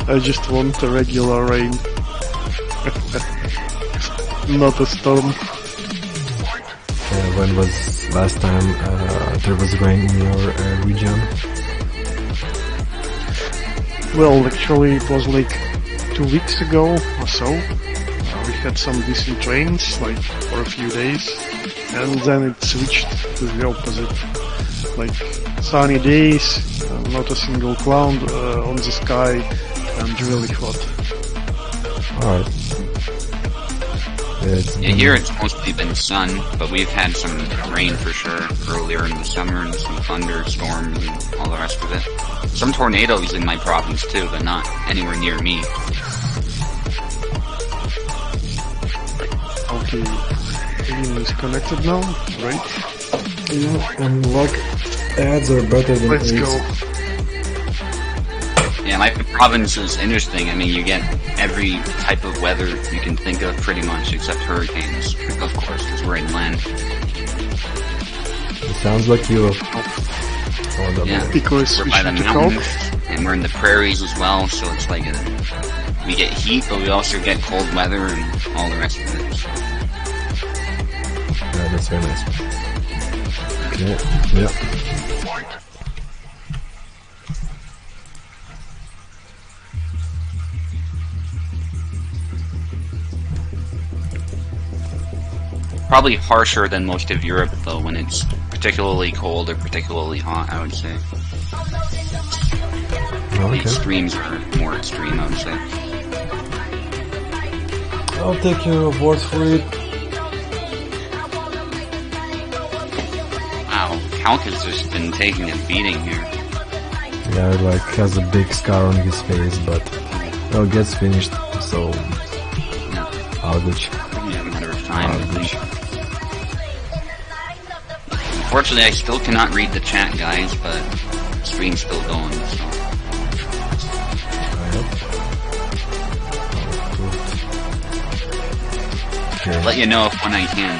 I just want a regular rain. Not a storm. When was last time there was rain in your region? Well, actually it was like 2 weeks ago or so. We had some decent rains, like for a few days, and then it switched to the opposite. Like sunny days, not a single cloud on the sky, and really hot. Alright. Yeah, here it's mostly been sun, but we've had some rain for sure earlier in the summer and some thunderstorms and all the rest of it. Some tornadoes in my province too, but not anywhere near me. Okay, Ian is connected now, right? Yeah, and like ads are better than Let's aids. go. Yeah, my province is interesting. I mean, you get every type of weather you can think of pretty much, except hurricanes, of course, because we're inland. It sounds like Europe. Yeah, Because we're we by the should mountains, talk. and we're in the prairies as well, so it's like we get heat, but we also get cold weather and all the rest of it. So. Yeah, that's very nice. Okay, yeah. Probably harsher than most of Europe, though, when it's particularly cold or particularly hot, I would say. Okay. The extremes are more extreme, I would say. I'll take your word for it. Wow, Calc has just been taking a beating here. Yeah, like has a big scar on his face, but well, gets finished, so all good. Only a matter of time, All I good. think. Unfortunately, I still cannot read the chat, guys, but the stream's still going, so. Okay. I'll let you know if when I can.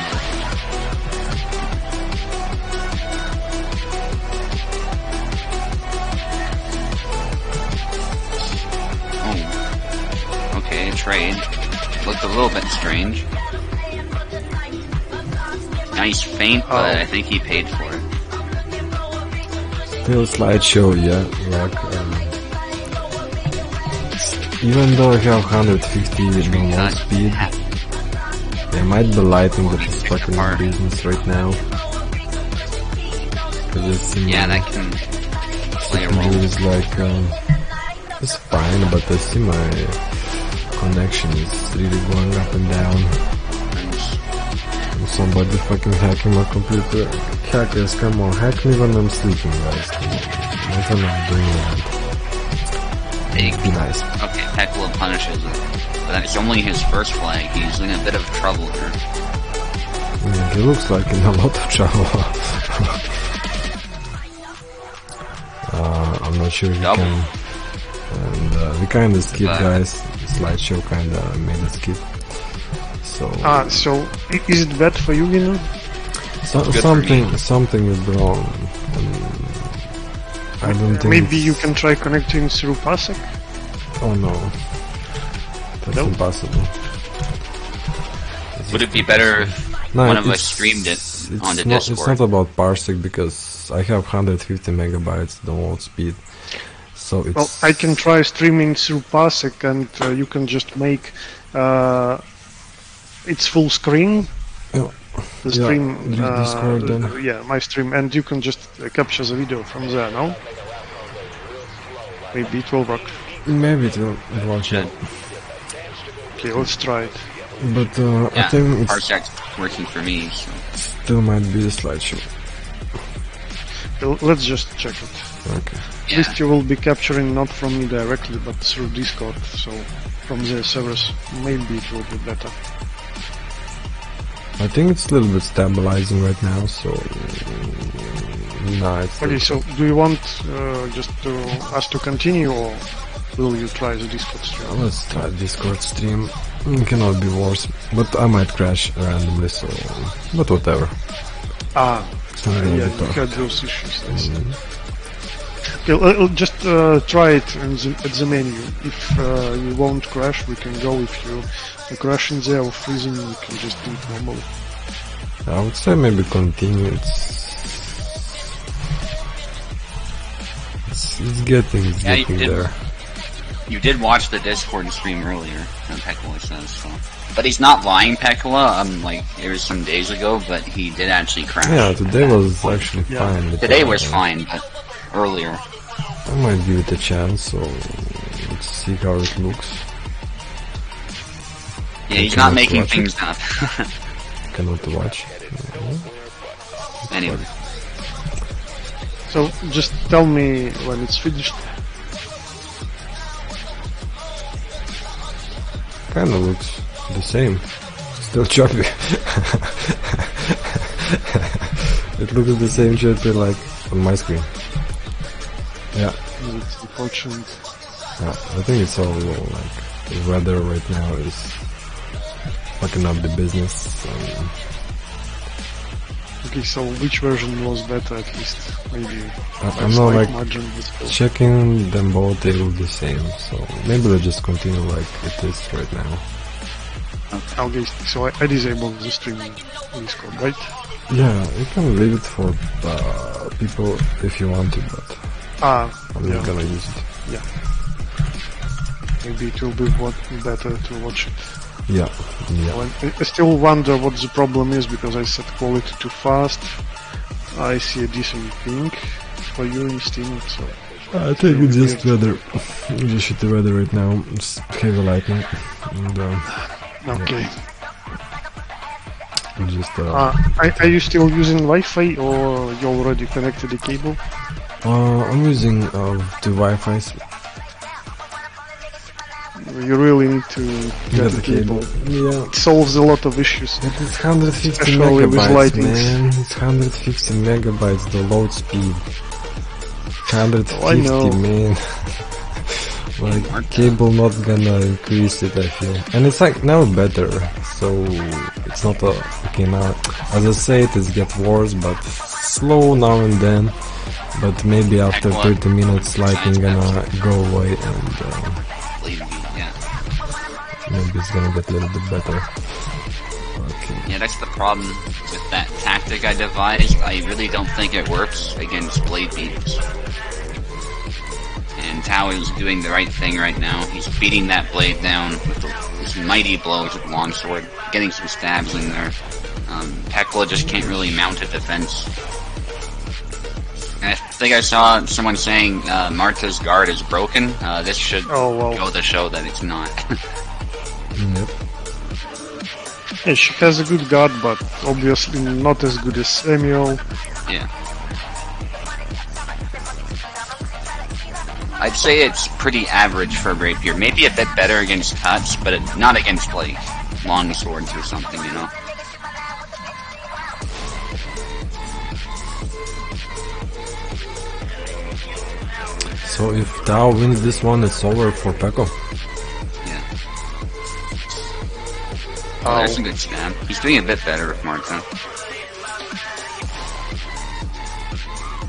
Oh. Okay, trade. Looked a little bit strange. Nice feint, but I think he paid for it. Still slideshow, yeah, like, even though I have 150 normal speed, I might be lighting that is fucking in business right now. Cause it's in Yeah, that can play a role. is like, it's fine, but I see my connection is really going up and down. Somebody fucking hacking my computer. Hackers, come on, hack me when I'm sleeping, guys. I don't know, I'm doing that. Be nice. Okay, Heckler punishes it. But that's only his first flag. He's in a bit of trouble here. Yeah, he looks like in a lot of trouble. I'm not sure he Double. can. And we kinda skip, guys. Slideshow kinda made us skip. So, So is it bad for you, Gino? something is wrong. I don't think. Maybe you can try connecting through Pasek? Oh no, that's Nope. impossible. Would it be better if No, one of us it's- streamed it on the It's Discord? not about parsec because I have 150 megabytes download speed, so it's. Well, I can try streaming through Pasek, and you can just make it's full screen. Yeah. The stream, Discord then. yeah, my stream, and you can just capture the video from there. No, maybe it will work. Maybe it will watch it, Okay, let's try it. but Yeah, I think it's Parsec's working for me, so. still might be the slideshow. Let's just check it. Okay. At least you will be capturing not from me directly, but through Discord. So from their servers, maybe it will be better. I think it's a little bit stabilizing right now, so no, it's Okay, so do you want just us to continue, or will you try the Discord stream? let's try Discord stream. It cannot be worse, but I might crash randomly, so but whatever. Yeah, gonna be you tough. had those issues. I see. Okay, just try it at the menu. If you won't crash, we can go. If you crash in there or freezing, we can just do it normally. I would say maybe continue. It's getting there. You did watch the Discord stream earlier, Pekala says, so. But he's not lying, Pekala. Like, it was some days ago, but he did actually crash. Yeah, today was actually fine. Today was fine, but earlier. I might give it a chance, so let's see how it looks. Yeah, he's not making things up. Cannot watch. Anyway. So, just tell me when it's finished. Kinda looks the same. Still choppy. It looks the same choppy like on my screen. Yeah. It's unfortunate. Yeah, I think it's all like the weather right now is fucking up the business. Okay, so which version was better at least? Maybe I'm not like margin checking them both, they look the same, so maybe we'll just continue like it is right now. Okay, so I disabled the stream in Discord, right? Yeah, you can leave it for people if you want to, but I'm not gonna use it. Yeah. Maybe it will be better to watch it. Yeah. Well, I still wonder what the problem is because I set quality too fast. I see a decent ping for you in Steam, so... I think it's just weather. Just shitty weather right now. It's heavy lightning. And, okay. Yeah. Just, are you still using Wi-Fi or you already connected the cable? I'm using the Wi-Fi. You really need to get the cable. Yeah. It solves a lot of issues. It's 150 especially with megabytes, lightnings. man. It's 150 megabytes, the load speed. 150, man. Like, cable not gonna increase it, I feel. And it's like now better, so it's not a... Okay, now, as I say it gets worse, but slow now and then. But maybe after 30 minutes, lightning gonna go away and... maybe it's gonna get a little bit better. Okay. Yeah, that's the problem with that tactic I devised. I really don't think it works against blade beams. And Tao is doing the right thing right now. He's beating that blade down with his mighty blows with longsword, getting some stabs in there. Pekla just can't really mount a defense. And I think I saw someone saying Marta's guard is broken. This should go to show that it's not. Yep. Yeah, she has a good guard, but obviously not as good as Samuel. Yeah. I'd say it's pretty average for a rapier. Maybe a bit better against cuts, but not against like long swords or something, you know. So if Tao wins this one, it's over for Pekko. Oh, there's a good stab. He's doing a bit better with Marta.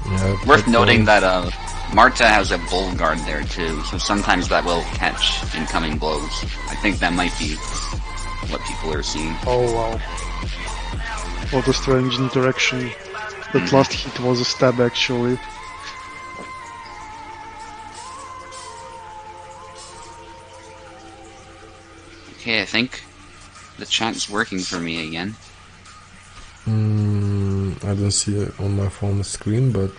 Yeah, worth noting that Marta has a bull guard there too, so sometimes that will catch incoming blows. I think that might be what people are seeing. Oh wow. What a strange interaction. That last hit was a stab actually. Okay, I think the chat's working for me again. I don't see it on my phone screen, but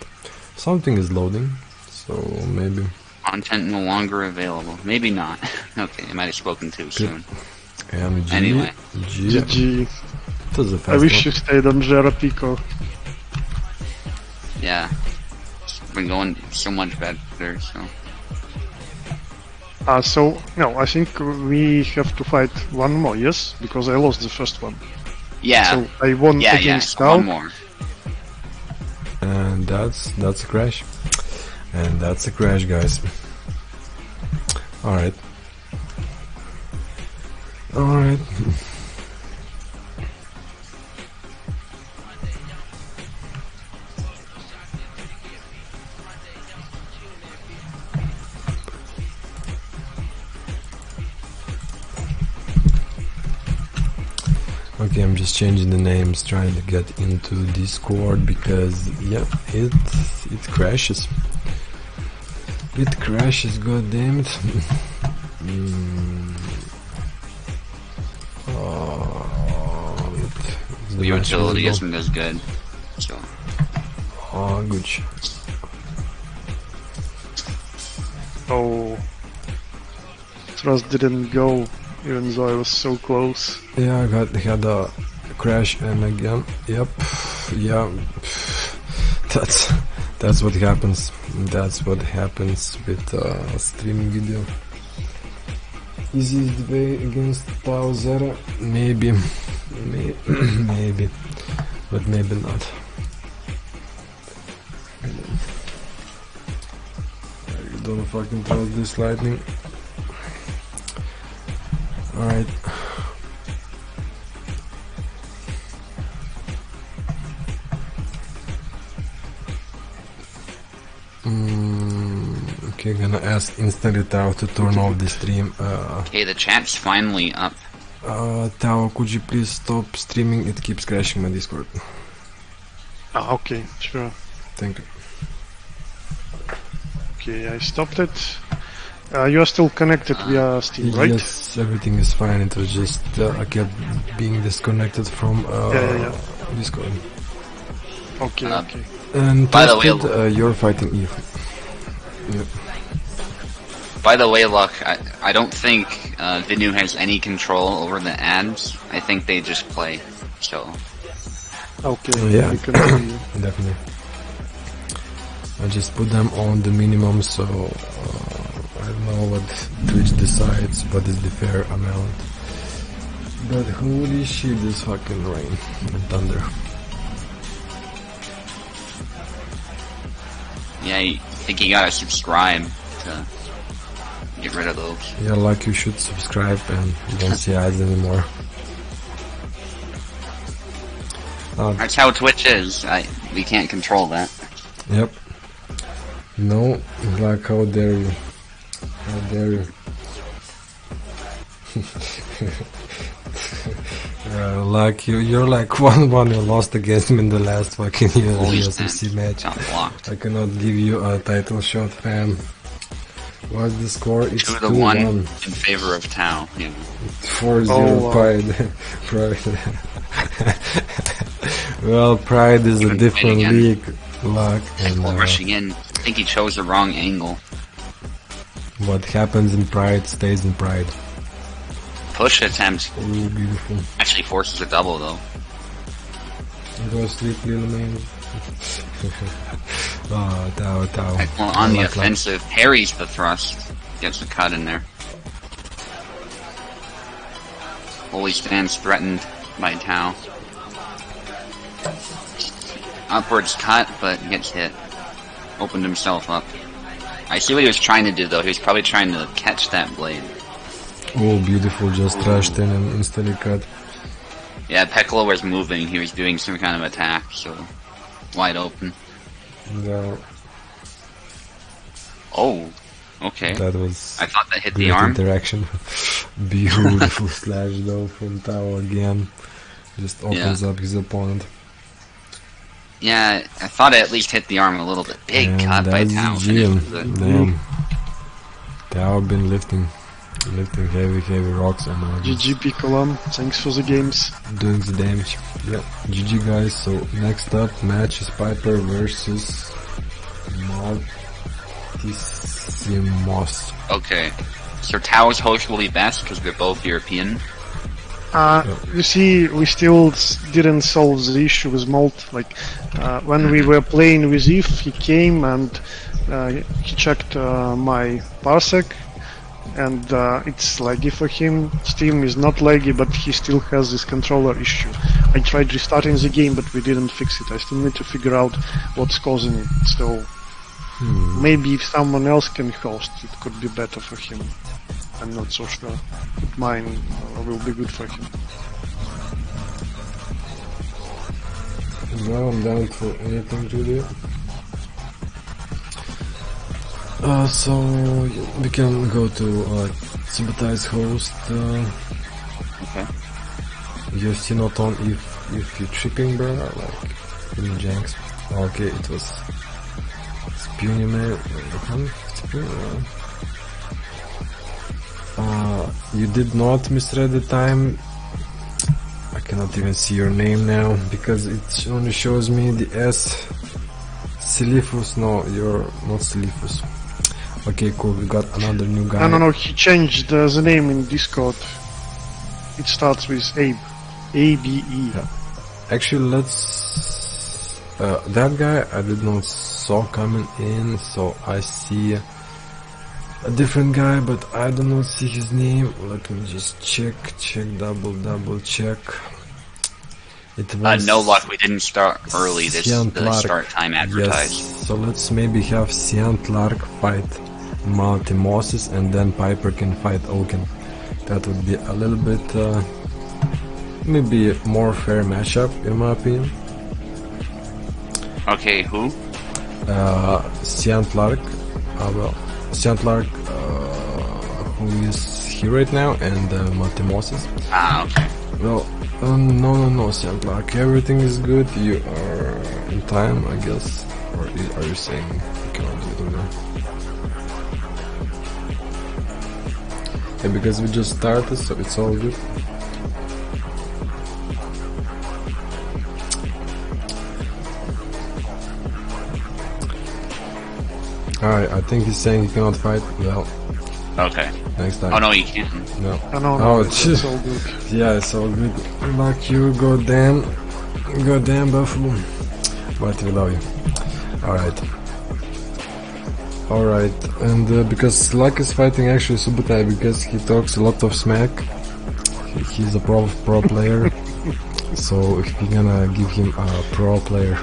something is loading, so maybe. Content no longer available. Maybe not. Okay, I might have spoken too soon. Anyway. GG. I wish you stayed on Jerapico. Yeah. It's been going so much better, so... So, no, I think we have to fight one more, yes? Because I lost the first one. Yeah. So I won against Tao. One more. And that's a crash. And that's a crash, guys. Alright. Alright. Okay, I'm just changing the names, trying to get into Discord because yeah, it crashes. It crashes, god damn it. The utility isn't as good. So. Oh, good. Oh, thrust didn't go, even though I was so close. Yeah, I had a crash and again. Yep. Yeah. That's what happens. That's what happens with streaming video. Easiest way against Tau Zera? Maybe, maybe, but maybe not. I don't fucking trust this lightning. Alright. Okay, gonna ask instantly Tao to turn off the stream. Okay, the chat's finally up. Tao, could you please stop streaming? It keeps crashing my Discord. Okay, sure. Thank you. Okay, I stopped it. You are still connected via Steam, right? Yes, everything is fine. It was just I kept being disconnected from Discord. Okay, okay. And by the way, you're fighting Eve. Yep. By the way, Luck, I don't think Vinu has any control over the ads. I think they just play. So. Okay. Yeah. I continue. Definitely. I just put them on the minimum, so I don't know what Twitch decides, what is the fair amount. But holy shit, this fucking rain and thunder. Yeah, I think you gotta subscribe to get rid of those. Yeah, like you should subscribe and you don't see ads anymore. That's how Twitch is. We can't control that. Yep. No, like how dare you? How dare you? Like you're like 1-1. You lost against me in the last fucking USFC match. I cannot give you a title shot, fam. What's the score? It's 2-1 in favor of Tau. Yeah. 4-0 Pride. Pride. Well, Pride is a different league. Luck and rushing in. I think he chose the wrong angle. What happens in Pride stays in Pride. Push attempt. Oh, beautiful. Actually forces a double though. Go sleep, little man. Oh, Tau. Well, on the offensive, parries the thrust. Gets a cut in there. Holy stands threatened by Tau. Upwards cut, but gets hit. Opened himself up. I see what he was trying to do though. He was probably trying to catch that blade. Oh, beautiful. Just trashed in and instantly cut. Yeah, Peklo was moving. He was doing some kind of attack, so wide open. Yeah. Oh, okay. That was. I thought that hit the arm. Interaction. Beautiful slash though from Tau again. Just opens up his opponent. Yeah, I thought it at least hit the arm a little bit. Big cut by Tau. Damn. Tau been lifting heavy rocks and GG Picolam, thanks for the games. Doing the damage. Yeah, GG guys. So next up match is Piper versus Martissimos. Okay, so Tau's host will be best because they're both European. You see, we still didn't solve the issue with Molt. Like, when we were playing with Eve, he came and he checked my parsec, and it's laggy for him. Steam is not laggy, but he still has this controller issue. I tried restarting the game, but we didn't fix it. I still need to figure out what's causing it. So, maybe if someone else can host, it could be better for him. I'm not so sure, but mine will be good for him. Well, I'm down for anything to do. So we can go to Sabotage host. Okay. You see not on if you're chipping, bro, like in Janks. Okay, it was Spunime. You did not misread the time. I cannot even see your name now because it only shows me the S. Silifus, no, you're not Silifus. Okay, cool, we got another new guy. No, he changed the name in Discord. It starts with Abe. A-B-E. Yeah. Actually, let's... that guy I did not saw coming in, so I see a different guy, but I do not see his name. Let me just check, double check. It was no luck, we didn't start early. This is the start time advertised. Yes, so let's maybe have Siant Lark fight Multi Moses and then Piper can fight Oaken. That would be a little bit, maybe a more fair matchup in my opinion. Okay, who? Siant Lark. Siant Lark, who is here right now, and Multi Moses. Ah, okay. Well, no, Siant Lark. Everything is good. You are in time, I guess. Or are you saying you cannot do it now? Yeah, because we just started, so it's all good. Alright, I think he's saying he cannot fight. Well, okay. Next time. Oh no, you can't. No. No, it's all good. Yeah, it's all good. Like you, goddamn buffalo. But we love you. Alright, and because Luck is fighting actually Subutai because he talks a lot of smack. He's a pro player. So we're gonna give him a pro player.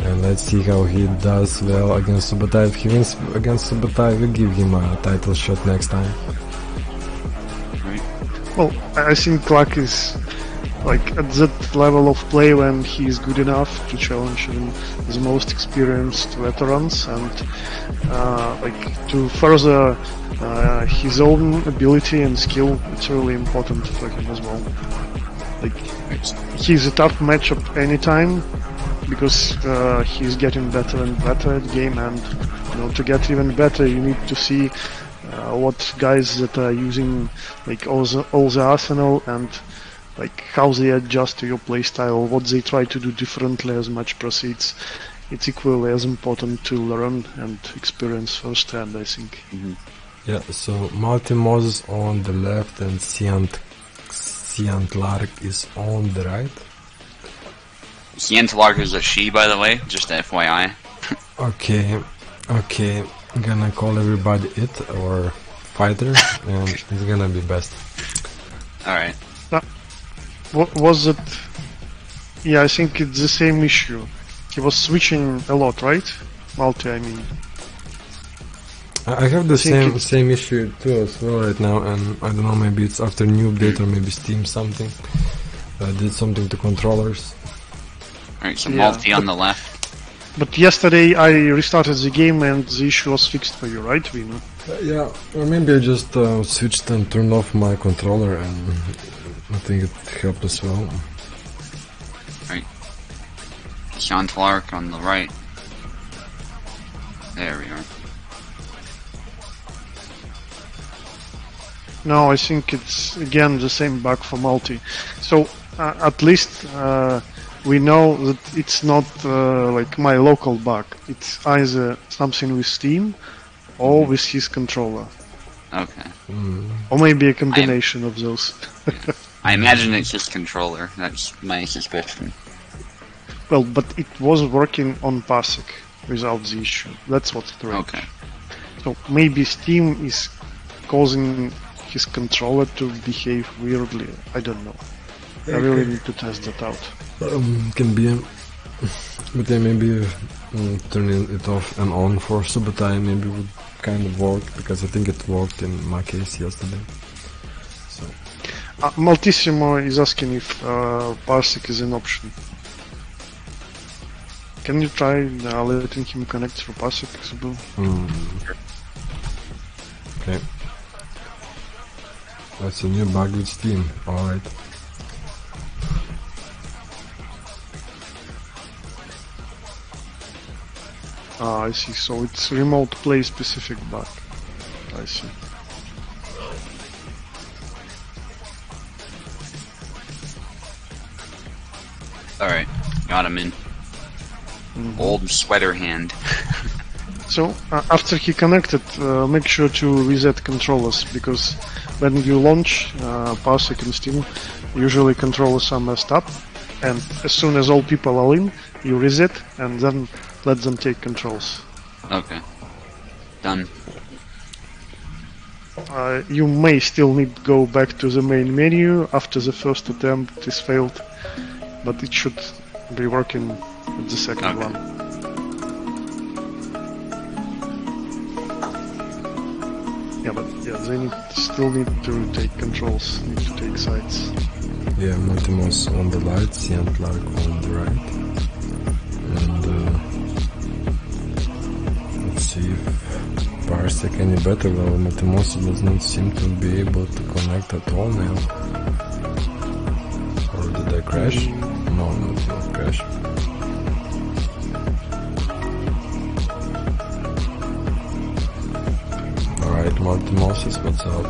And let's see how he does well against Subutai. If he wins against Subutai, we'll give him a title shot next time. Well, I think Luck is like at that level of play when he is good enough to challenge even the most experienced veterans and like to further his own ability and skill. It's really important for him as well. Like he's a tough matchup anytime because he's getting better and better at the game, and to get even better you need to see what guys that are using like all the arsenal and like how they adjust to your playstyle, what they try to do differently as much proceeds. It's equally as important to learn and experience firsthand, I think. Mm-hmm. Yeah, so Multi Moses on the left and Siant Lark is on the right. Siant Lark is a she, by the way, just FYI. Okay, I'm gonna call everybody it or fighter, and it's gonna be best. Alright. What was it? Yeah, I think it's the same issue. He was switching a lot, right? Multi, I mean. I have the same issue too as well right now, and I don't know, maybe it's after new update or maybe Steam something. Did something to controllers. Alright, so Multi on the left. But yesterday I restarted the game and the issue was fixed for you, right, Vino? Yeah, or maybe I just switched and turned off my controller, and I think it helped as well. Right. Siant Lark on the right. There we are. No, I think it's again the same bug for Multi. So at least we know that it's not like my local bug. It's either something with Steam or with his controller. Okay. Or maybe a combination of those. I imagine it's just controller. That's my suspicion. Well, but it was working on Parsec without the issue. That's what's strange. Okay. So maybe Steam is causing his controller to behave weirdly. I don't know. I really need to test that out. Can be, but then maybe turning it off and on for Subutai maybe would kind of work, because I think it worked in my case yesterday. So Maltissimo is asking if Parsec is an option. Can you try letting him connect through Parsec, Subu? Okay. That's a new bug with Steam, alright. I see. So it's remote play specific bug. I see. Alright, got him in. Old sweater hand. So after he connected, make sure to reset controllers, because when you launch Parsec in Steam, usually controllers are messed up, and as soon as all people are in, you reset and then let them take controls. Okay. Done. You may still need to go back to the main menu after the first attempt is failed, but it should be working with the second one. Yeah, but they still need to take controls, need to take sides. Yeah, Multimos on the left, St. Lark on the right. And let's see if Parsec any better. Well, Multimos does not seem to be able to connect at all now. Or did I crash? No, not crash. Alright, Multimos, what's up?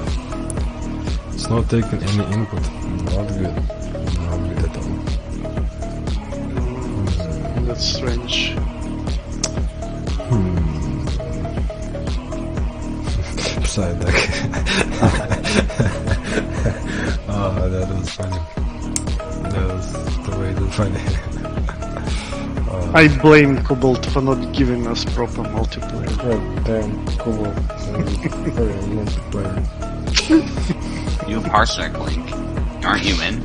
It's not taking any input. Not good. Not good at all. That's strange. Psyduck. Oh, that was funny. That was the way to funny. I blame Cobalt for not giving us proper multiplayer. God damn, Cobalt. Very multiplayer. You Parsec Link. Aren't you in?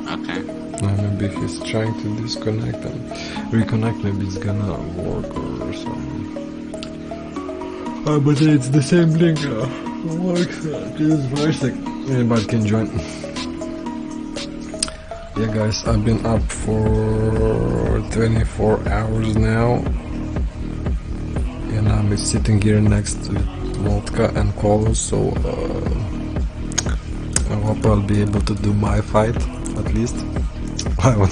Okay. Maybe he's trying to disconnect and reconnect. Maybe it's gonna work or something. But it's the same link. Works. Just Parsec. Anybody can join. Yeah, guys, I've been up for 24 hours now, and I'm sitting here next to Voltka and Kolo, so I hope I'll be able to do my fight, at least.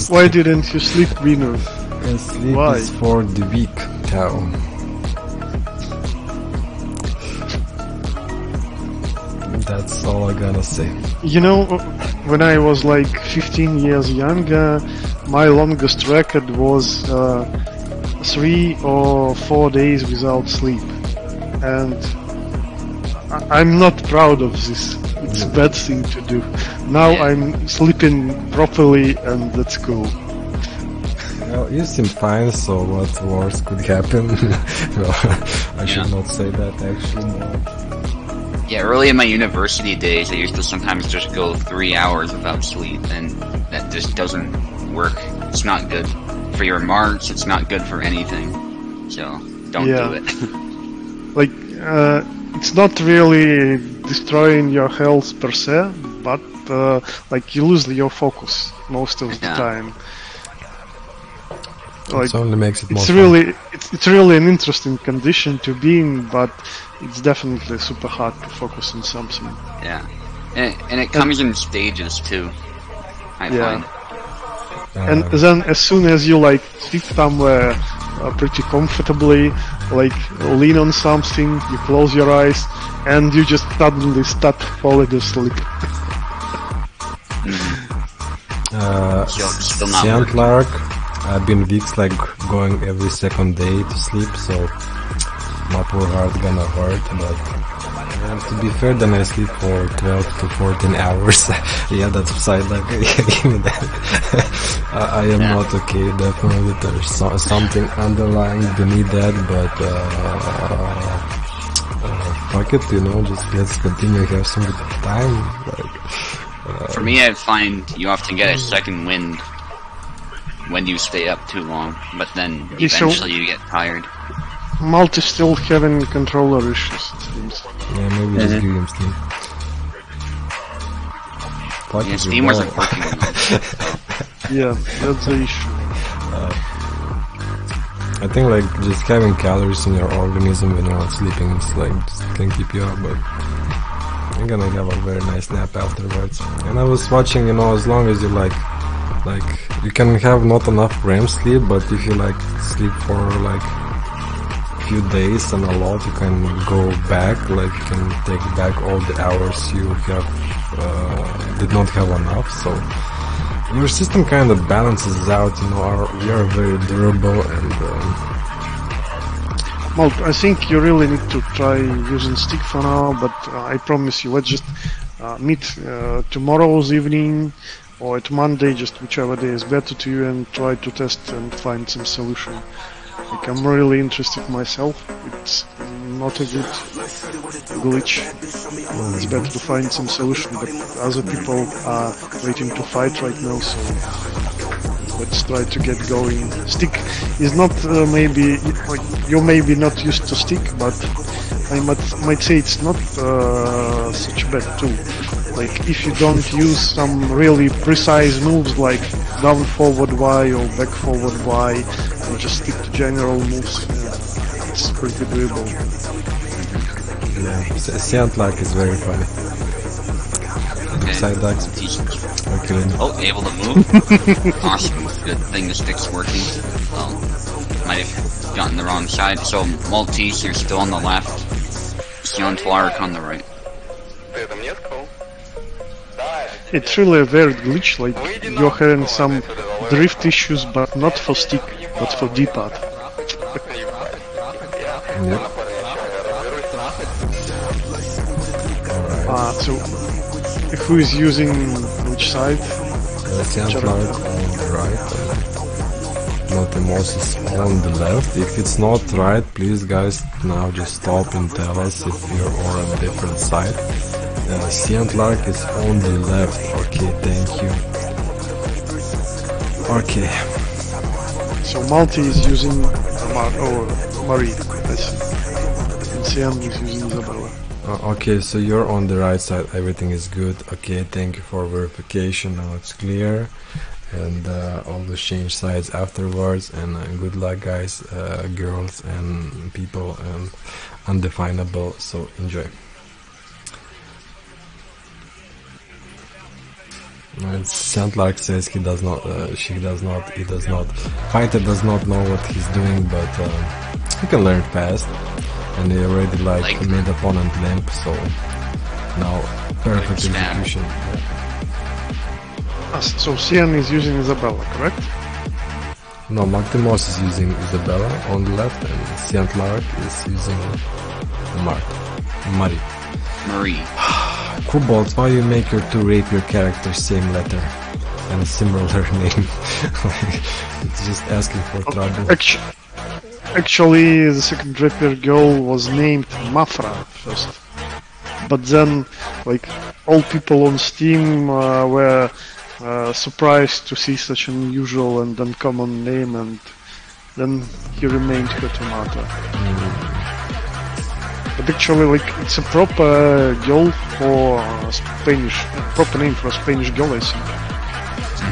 Why didn't you sleep, Vino? Sleep Why? is for the weak, cow. That's all I'm gonna say. You know, when I was like 15 years younger, my longest record was 3 or 4 days without sleep. And I'm not proud of this. It's a bad thing to do. Now I'm sleeping properly and that's cool. Well, you seem fine, so what worse could happen? Well, I should not say that actually, no. Yeah, early in my university days, I used to sometimes just go 3 hours without sleep, and that just doesn't work. It's not good for your marks, it's not good for anything. So, don't do it. Like, it's not really destroying your health per se, but like you lose your focus most of the time. Like, it only makes it more it's really an interesting condition to be in, but it's definitely super hard to focus on something. Yeah, and it comes in stages too, I find. And then as soon as you like sit somewhere pretty comfortably, like lean on something, you close your eyes, and you just suddenly start falling asleep. Still not St. working. Lark, I've been weeks like going every second day to sleep, so my poor heart gonna hurt, but to be fair, then I sleep for 12 to 14 hours. Yeah, that's Psyduck. Give me that. I am not okay, definitely. There's something underlying beneath that, but fuck it, you know, just let's continue, have some good time. Like, for me, I find you often get a second wind when you stay up too long, but then eventually you get tired. Multi still having controller issues, it seems. Yeah, maybe just give him Steam. Yeah, Steam wasn't working enough. Yeah, that's the issue. I think like just having calories in your organism when you're not sleeping is like just can keep you up, but I'm gonna have a very nice nap afterwards. And I was watching, you know, as long as you like you can have not enough REM sleep, but if you like sleep for like few days and a lot, you can go back, like you can take back all the hours you have did not have enough. So your system kind of balances out. You know, we are very durable and. Well, I think you really need to try using stick for now, but I promise you, let's just meet tomorrow's evening or at Monday, just whichever day is better to you, and try to test and find some solution. Like, I'm really interested myself. It's not a good glitch. It's better to find some solution, but other people are waiting to fight right now, so let's try to get going. Stick is not maybe, like, you may be not used to stick, but I might say it's not such a bad tool. Like, if you don't use some really precise moves like down forward Y or back forward Y, and just stick to general moves, it's pretty doable. Yeah, Sound like is very funny. Okay. Side ducks. Okay. Oh, able to move. Awesome. Good thing the stick's working. Well, might have gotten the wrong side. So, Maltese, you're still on the left. Sion Tlark on the right. It's really a weird glitch, like you're having some drift issues, but not for stick, but for D-pad. Yep. So, who is using which side? Sound like on the right. Multimos is on the left. If it's not right, please guys now just stop and tell us if you're on a different side. Sound like is on the left. Okay, thank you. Okay. So Malti is using Marie, I see. And Sian is using Isabella. Okay, so you're on the right side, everything is good. Okay, thank you for verification, now it's clear. And always change sides afterwards, and good luck guys, girls and people, undefinable, so enjoy. It sounds like says he does not, he does not, fighter does not know what he's doing, but he can learn fast. And they already like made opponent limp, so now perfect execution. So Sian is using Isabella, correct? No, Mactimos is using Isabella on the left, and Sian Clark is using Marie. Cobalt, why you make your two rapier characters same letter and a similar name? It's just asking for trouble. Actually, the second rapier girl was named Mafra first, but then, like, all people on Steam were surprised to see such an unusual and uncommon name, and then he remained Hotomata. But actually, like, it's a proper girl for Spanish, proper name for a Spanish girl, I think.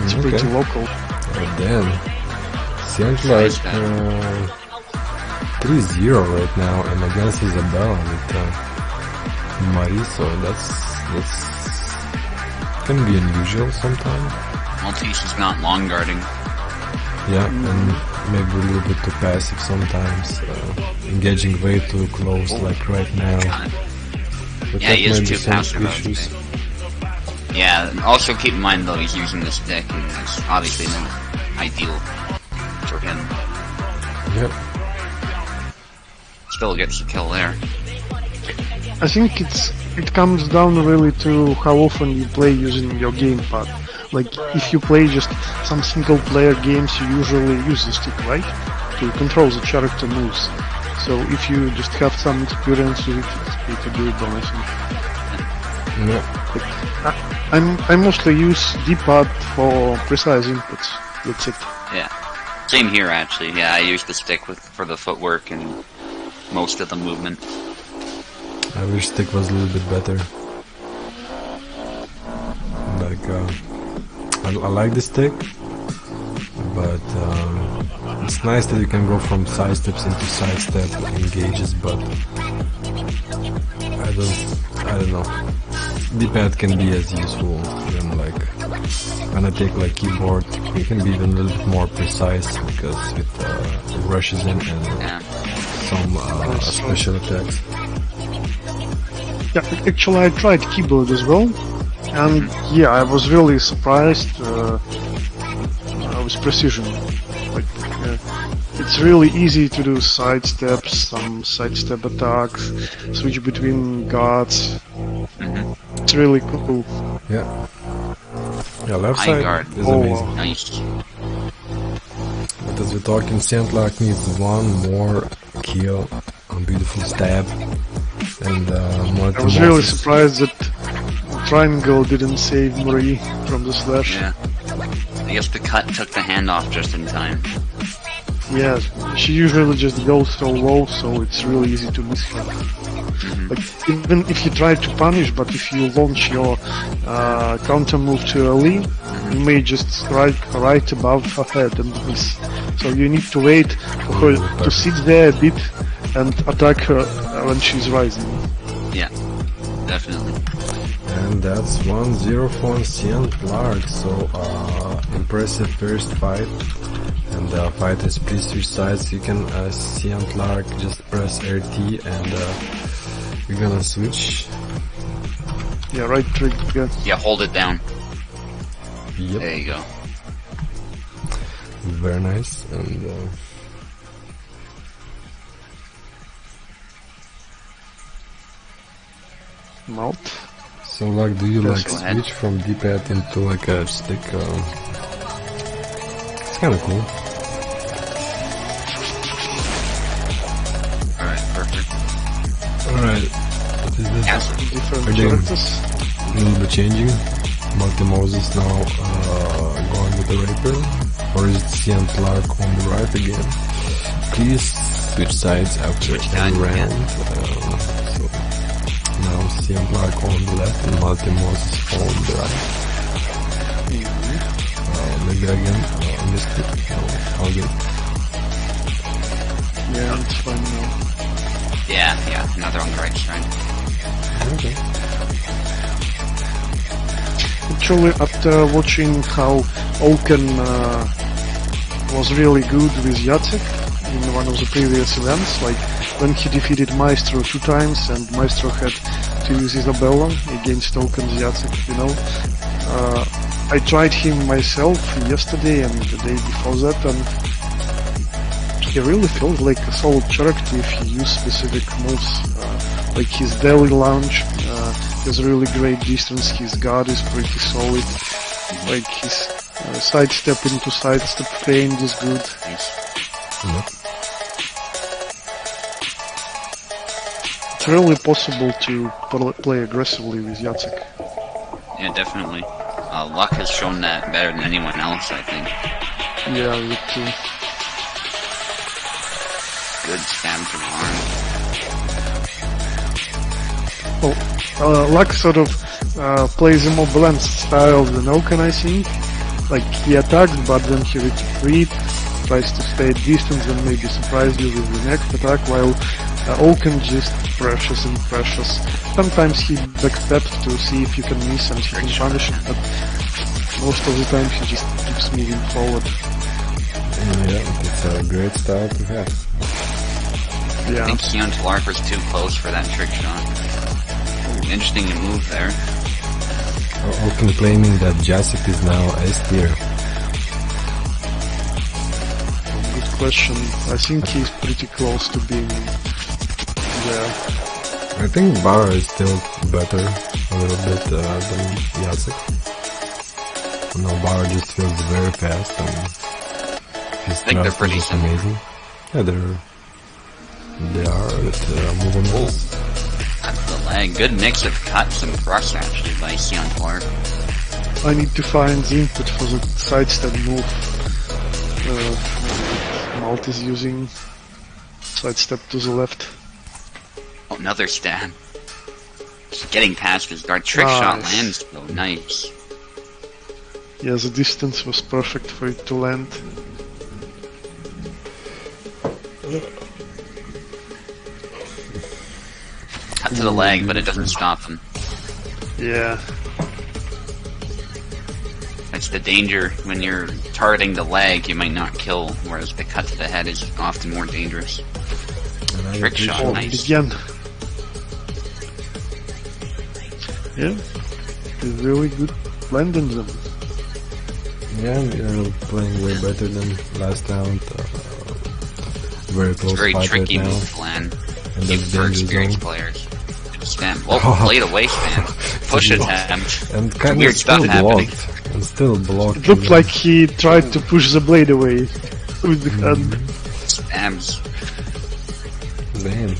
It's pretty local. Oh, damn. Sounds like 3-0 right now, and against Isabella with Marie, so that's can be unusual sometimes. Maltese is not long guarding. Yeah, and maybe a little bit too passive sometimes, engaging way too close, like right now. But yeah, he is too some passive. issues. Yeah, also keep in mind though he's using the stick, and it's obviously not ideal for him. Yep. Still gets a kill there. I think it comes down really to how often you play using your gamepad. Like, if you play just some single-player games, you usually use the stick, right? To control the character moves. So if you just have some experience with it, it's pretty doable, I think. Yeah. Like, I mostly use D-pad for precise inputs. That's it. Yeah. Same here, actually. Yeah, I use the stick for the footwork and most of the movement. I wish stick was a little bit better. Like, I like the stick, but it's nice that you can go from side steps into side step engages, but I don't know. D-pad can be as useful when, like, when I take like keyboard, it can be even a little bit more precise because it rushes in and some special attacks. Yeah, actually I tried keyboard as well, and yeah, I was really surprised with precision. Like, it's really easy to do sidesteps, some sidestep attacks, switch between guards. It's really cool. Yeah. Yeah, left High side guard. is amazing. Nice. But as we're talking, Sandlark needs one more kill on beautiful stab. And I was really surprised that Triangle didn't save Marie from the slash. Yeah. I guess the cut took the hand off just in time. Yeah, she usually just goes so low, so it's really easy to miss her. Like, even if you try to punish, but if you launch your counter move too early, you may just strike right above her head and miss. So you need to wait for her to sit there a bit and attack her when she's rising. Yeah, definitely. And that's 1-0 for Sandlark, so impressive first fight. And the fight is split switch sides. You can Sandlark just press RT and we're gonna switch. Yeah, right trigger. Yeah, hold it down. Yep. There you go. Very nice. And Mount. so, like, do you like go ahead. switch from D-pad into like a stick? It's kind of cool. Alright, perfect. Alright, what is this? Yes. Different Again. characters. A little bit changing. Marty Moses now going with the Raper, or is it Sandlark on the right again? Please switch sides after every round. So now Sandlark on the left and Marty Moses on the right. Maybe again missed it. No, all good. Yeah, it's fine now. Yeah, another on the right side. Okay. Actually, after watching how Oaken was really good with Jacek in one of the previous events, like when he defeated Maestro 2 times and Maestro had to use Isabella against Oaken's Jacek, you know, I tried him myself yesterday and the day before that, and he really feels like a solid character if he uses specific moves, like his daily launch. Has really great distance, his guard is pretty solid, like his sidestep into sidestep feint is good. Nice. Yep. It's really possible to play aggressively with Jacek. Yeah, definitely. Luck has shown that better than anyone else, I think. Yeah, me too. Good stab to the arm. Luck sort of plays a more balanced style than Oaken, I think. Like, he attacks, but then he retreats, tries to stay at distance and maybe surprise you with the next attack, while Oaken just pressures and pressures. Sometimes he backsteps to see if you can miss and he can punish it, but most of the time he just keeps moving forward. Yeah, it's a great style to have. I Yeah. think Keon Talark was too close for that trick shot. Interesting move there. Oaken claiming that Jacek is now S tier. Good question. I think he's pretty close to being there. I think Barra is still better a little bit than Jacek. No, Barra just feels very fast and his think they're thrust pretty is just similar. amazing. Yeah, they are with movements. That's the leg. Good mix of cuts and thrusts actually by Keon Talark. I need to find the input for the sidestep move. Malt is using sidestep to the left. Oh, another stab. Just getting past his guard. Trick shot Nice. lands though. Nice. Yeah, the distance was perfect for it to land. Cut to the leg, but it doesn't stop him. Yeah. That's the danger when you're targeting the leg, you might not kill, whereas the cut to the head is often more dangerous. And Trick shot, Oh, nice. again. Yeah, he's really good blending them. Yeah, you're playing way better than last round. Very It's a close very fight tricky right now. move plan. And Even that's for danger experienced zone. players. Spam. Oh, blade away spam. Push attempt. And kind Weird of stuff still happening. blocked. And still blocked. It looked like he tried to push the blade away with the hand. Spams. Damn.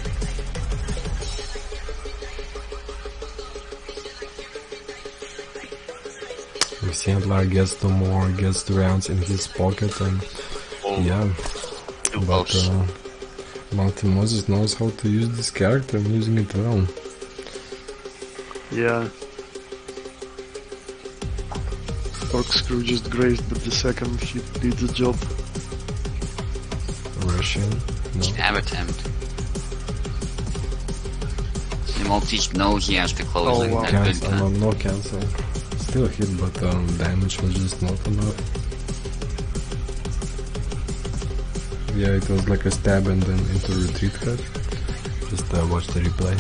If Sandler gets the rounds in his pocket, and Oh, yeah, too but close. Monty Moses knows how to use this character and using it well. Yeah. Corkscrew just grazed, but the second he did the job. Russian, no. Stab attempt. The Maltese knows he has to close Oh, in wow. that good Cancel, time. no cancel. Still hit, but damage was just not enough. Yeah, it was like a stab and then into retreat cut. Just watch the replay.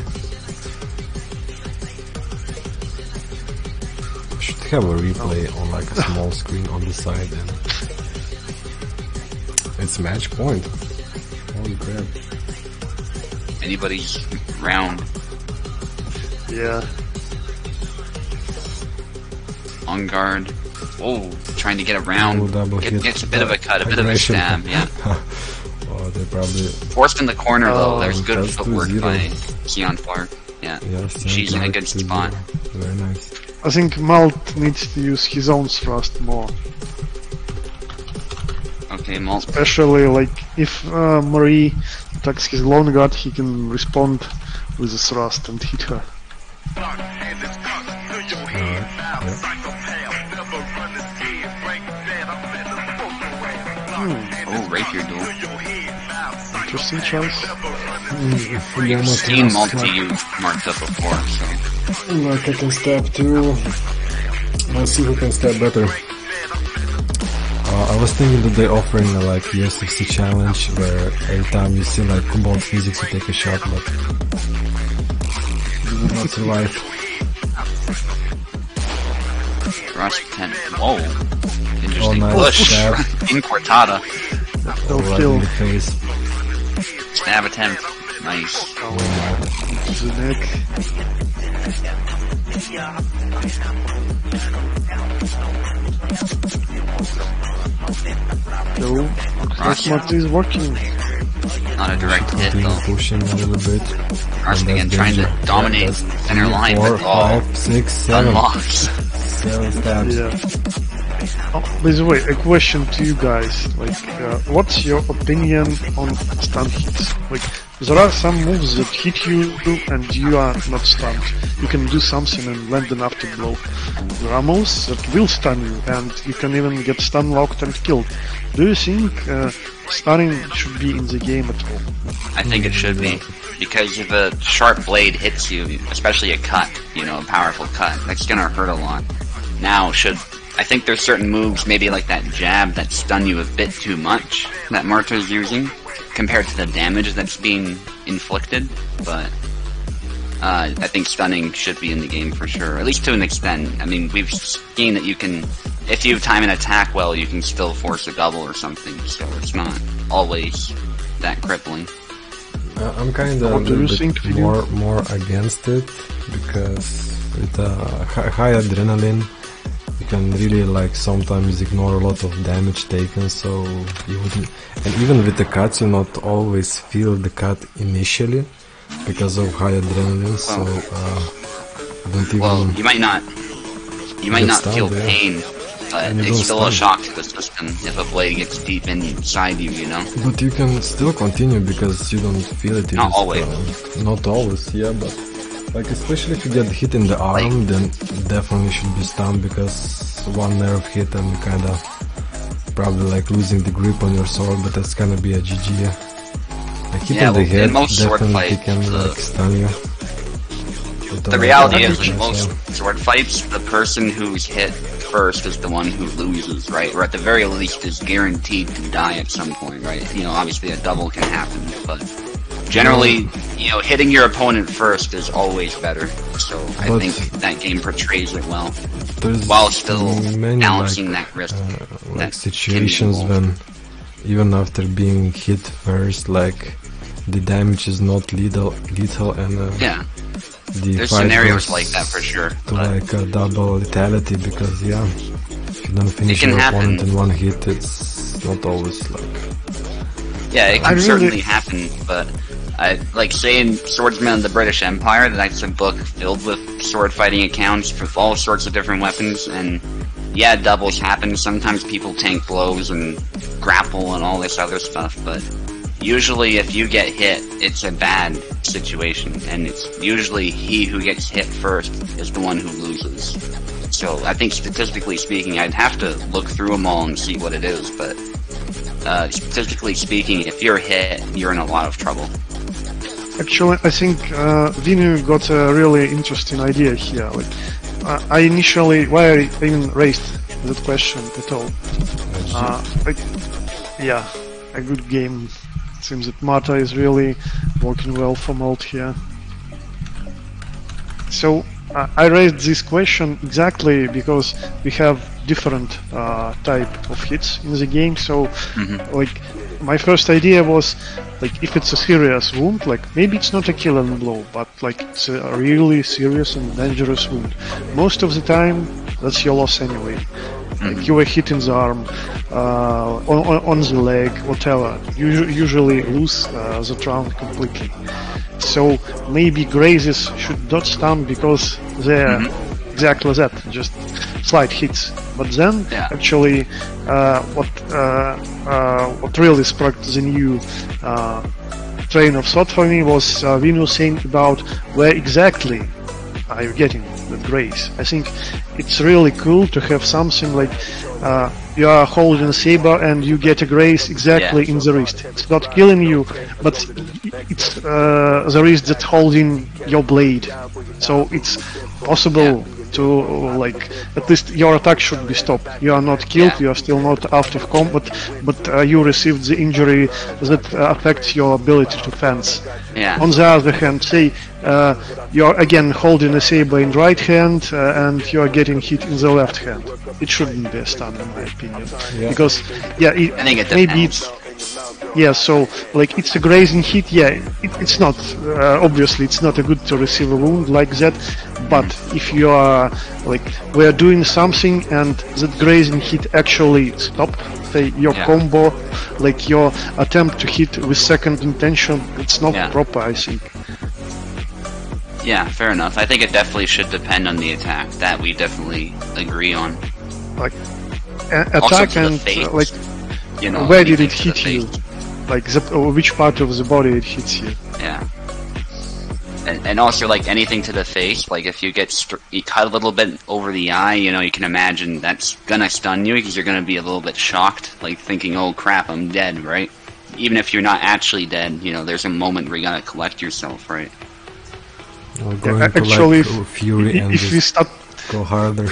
Should have a replay on like a small screen on the side, and it's match point. Holy crap. Anybody's round. Yeah. On guard. Oh, trying to get around. Oh, double hit. Gets a bit of a cut, a bit of a Aggression. stab, yeah. Oh, they probably... Forced in the corner though, Oh, there's good that's footwork 2-0. by Sion Clark. Yeah. Yeah, She's in a good spot. Very nice. I think Malt needs to use his own thrust more. Okay, Malt. Especially like if Marie attacks his lone guard, he can respond with a thrust and hit her. Oh, rapier duel. Interesting choice. We've seen Malt be used marked up before, so. Like I can stab too. Let's see who can stab better. I was thinking that they're offering a like USFC challenge where every time you see like combat physics you take a shot, but you will not survive. Rush 10. Whoa. Oh, Interesting nice push. stab. In Quartada. No Right kill. in the face. Stab attempt. Nice. The neck. No. That much is working. Not a direct hit Continue though. pushing a little bit. Rush And again that's trying to danger. dominate That's center 3, line, 4, but oh, 5, 6, 7. unlocked. 7 stabs. Yeah. Oh, by the way, a question to you guys. Like, what's your opinion on stun hits? Like, there are some moves that hit you and you are not stunned. You can do something and land enough to blow. There are moves that will stun you and you can even get stun locked and killed. Do you think stunning should be in the game at all? I think it should be. Because if a sharp blade hits you, especially a cut, you know, a powerful cut, that's gonna hurt a lot. Now, I think there's certain moves, maybe like that jab, that stun you a bit too much, that Marta's using, compared to the damage that's being inflicted, but I think stunning should be in the game for sure, at least to an extent. I mean, we've seen that you can, if you time an attack well, you can still force a double or something, so it's not always that crippling. I'm kind of a What do you little think, bit Filip? more against it, because with high adrenaline you can really like sometimes ignore a lot of damage taken, so you wouldn't, and even with the cuts you not always feel the cut initially because of high adrenaline, so I don't even... Well, you might not Get stunned, feel yeah. pain, but And you it's don't still a stun. shock to the system if a blade gets deep inside you, you know? But you can still continue because you don't feel it. You Not just, always. Not always, yeah, but like especially if you get hit in the arm, then definitely should be stunned, because one nerve hit and you kinda probably like losing the grip on your sword, but that's gonna be a GG. Like hit Yeah, in the well, head in most sword definitely fights, can like stun you. But, The reality is, yeah, in most sword fights, the person who's hit first is the one who loses, right? Or at the very least is guaranteed to die at some point, right? You know, obviously a double can happen, but Generally, hitting your opponent first is always better. So I think that game portrays it well, while still balancing that risk. Like situations when, even after being hit first, like the damage is not lethal, and there's scenarios like that for sure. To like a double lethality, because if you don't finish your opponent in one hit, it's not always like. Yeah, it can certainly happen, but like saying Swordsman of the British Empire, that's a book filled with sword fighting accounts for all sorts of different weapons, and doubles happen. Sometimes people tank blows and grapple and all this other stuff, but usually if you get hit, it's a bad situation, and it's usually he who gets hit first is the one who loses. So I think statistically speaking, I'd have to look through them all and see what it is, but statistically speaking, if you're hit, you're in a lot of trouble. Actually, I think Vinu got a really interesting idea here. Like, I initially, why I even raised that question at all? A good game. It seems that Marta is really working well for Malt here. So I raised this question exactly because we have different type of hits in the game. So, like, my first idea was, like, if it's a serious wound, like, maybe it's not a killing blow, but like it's a really serious and dangerous wound. Most of the time, that's your loss anyway. Like, you were hit in the arm, on the leg, whatever. You usually lose the round completely. So maybe grazes should not stun because they're exactly that, just slight hits. But then, actually, what really sparked the new train of thought for me was Vinu saying about where exactly are you getting the graze. I think it's really cool to have something like you are holding a saber and you get a graze exactly in the wrist. It's not killing you, but it's the wrist that's holding your blade. So it's possible to, like, at least your attack should be stopped. You are not killed, you are still not out of combat, but you received the injury that affects your ability to fence. On the other hand, say you're again holding a saber in right hand and you are getting hit in the left hand. It shouldn't be a stun, in my opinion, because I think it maybe it's so like it's a grazing hit. It's not obviously it's not a good to receive a wound like that. But if you are like we're doing something and that grazing hit actually stopped, say your combo, like your attempt to hit with second intention, it's not proper, I think. Yeah, fair enough. I think it definitely should depend on the attack. That we definitely agree on. Like attack and like where did it hit you? Like which part of the body it hits you? Yeah. And also, like, anything to the face, like, if you get you cut a little bit over the eye, you can imagine that's gonna stun you, because you're gonna be a little bit shocked, like, thinking, oh crap, I'm dead, right? Even if you're not actually dead, there's a moment where you gotta collect yourself, right? Actually, Fury and if we start go harder.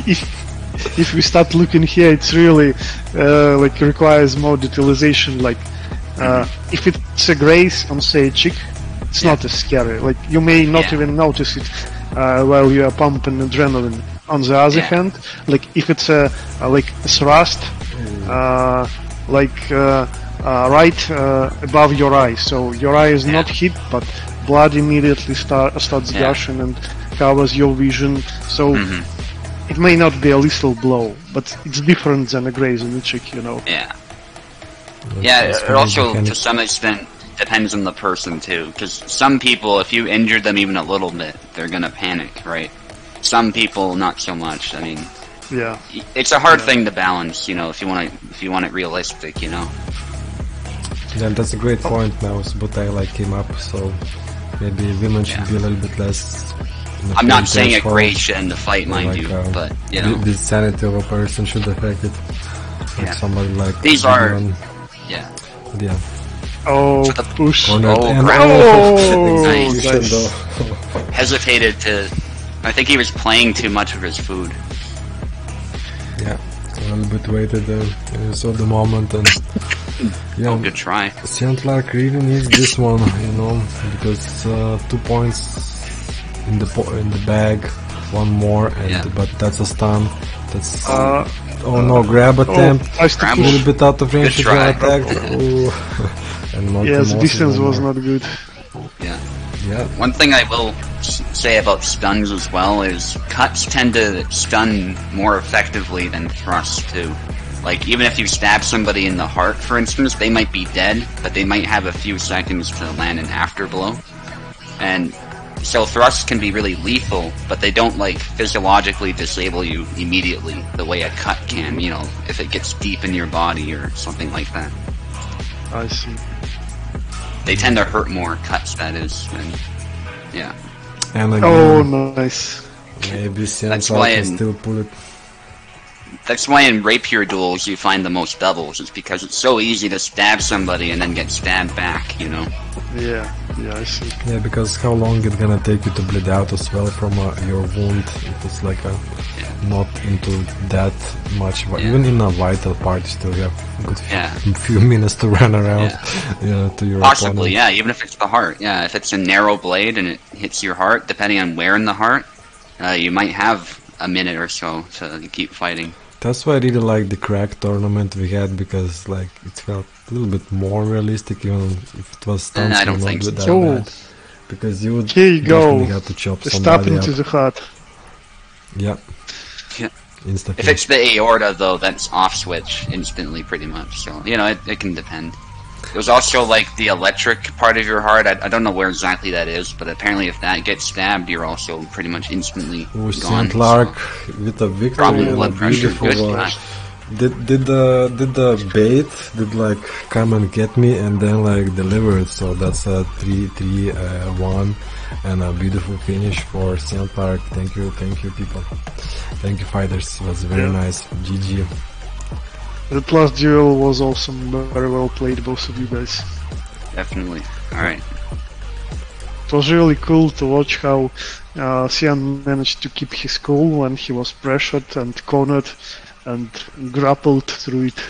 If we start looking here, it's really, like, requires more detalization, like, if it's a graze on, say, a cheek, it's not as scary. Like, you may not even notice it while you are pumping adrenaline. On the other hand, like, if it's a thrust, right above your eye, so your eye is not hit, but blood immediately starts gushing and covers your vision. So it may not be a lethal blow, but it's different than a graze on the cheek, Yeah. It also, to some extent, depends on the person too, because some people, if you injure them even a little bit, they're gonna panic, right? Some people, not so much. I mean, it's a hard thing to balance, if you want it realistic, Yeah, that's a great point now. Subotai came up, so maybe women should be a little bit less. I'm not saying a graze should end the fight, mind you, but the sanity of a person should affect it. Like somebody like these are, Oh, push. Nice. Hesitated to... I think he was playing too much of his food. Yeah. A little bit waited and you saw the moment, and yeah, Good try. St. Lark really needs this one, you know, because 2 points in the bag, one more, and but that's a stun. That's oh no, grab attempt, a little bit out of range to get attacked. And not yes, distance was not good. Yeah. One thing I will say about stuns as well is cuts tend to stun more effectively than thrusts too. Like, even if you stab somebody in the heart, for instance, they might be dead, but they might have a few seconds to land an afterblow. And so thrusts can be really lethal, but they don't, like, physiologically disable you immediately the way a cut can, you know, if it gets deep in your body or something like that. I see. They tend to hurt more, cuts that is, and yeah. And again, oh, nice. Maybe St. Lark can still pull it. That's why in rapier duels you find the most doubles. It's because it's so easy to stab somebody and then get stabbed back, you know? Yeah, I see. Yeah, because how long it's gonna take you to bleed out as well from your wound. It is like not into that much. Even in a vital part, you still have a good few minutes to run around to your Possibly, opponent. even if it's the heart. Yeah, if it's a narrow blade and it hits your heart, depending on where in the heart, you might have a minute or so to keep fighting. That's why I really like the crack tournament we had, because like it felt a little bit more realistic, even if it was stuns. I don't think so. Bad, because you would Here you definitely go. have to chop Stab somebody into up. the heart. Yeah. Instantly. If it's the aorta, though, that's off switch instantly, pretty much. So, you know, it can depend. There's also, like, the electric part of your heart. I don't know where exactly that is, but apparently if that gets stabbed, you're also pretty much instantly gone. St. Lark with a victory Problem and blood a pressure. beautiful Good. did the bait like come and get me and then like deliver it, so that's a 3-1 and a beautiful finish for St. Lark. Thank you people, thank you fighters, it was very nice. GG. That last duel was awesome, very well played, both of you guys. Definitely. Alright. It was really cool to watch how Sian managed to keep his cool when he was pressured and cornered and grappled through it.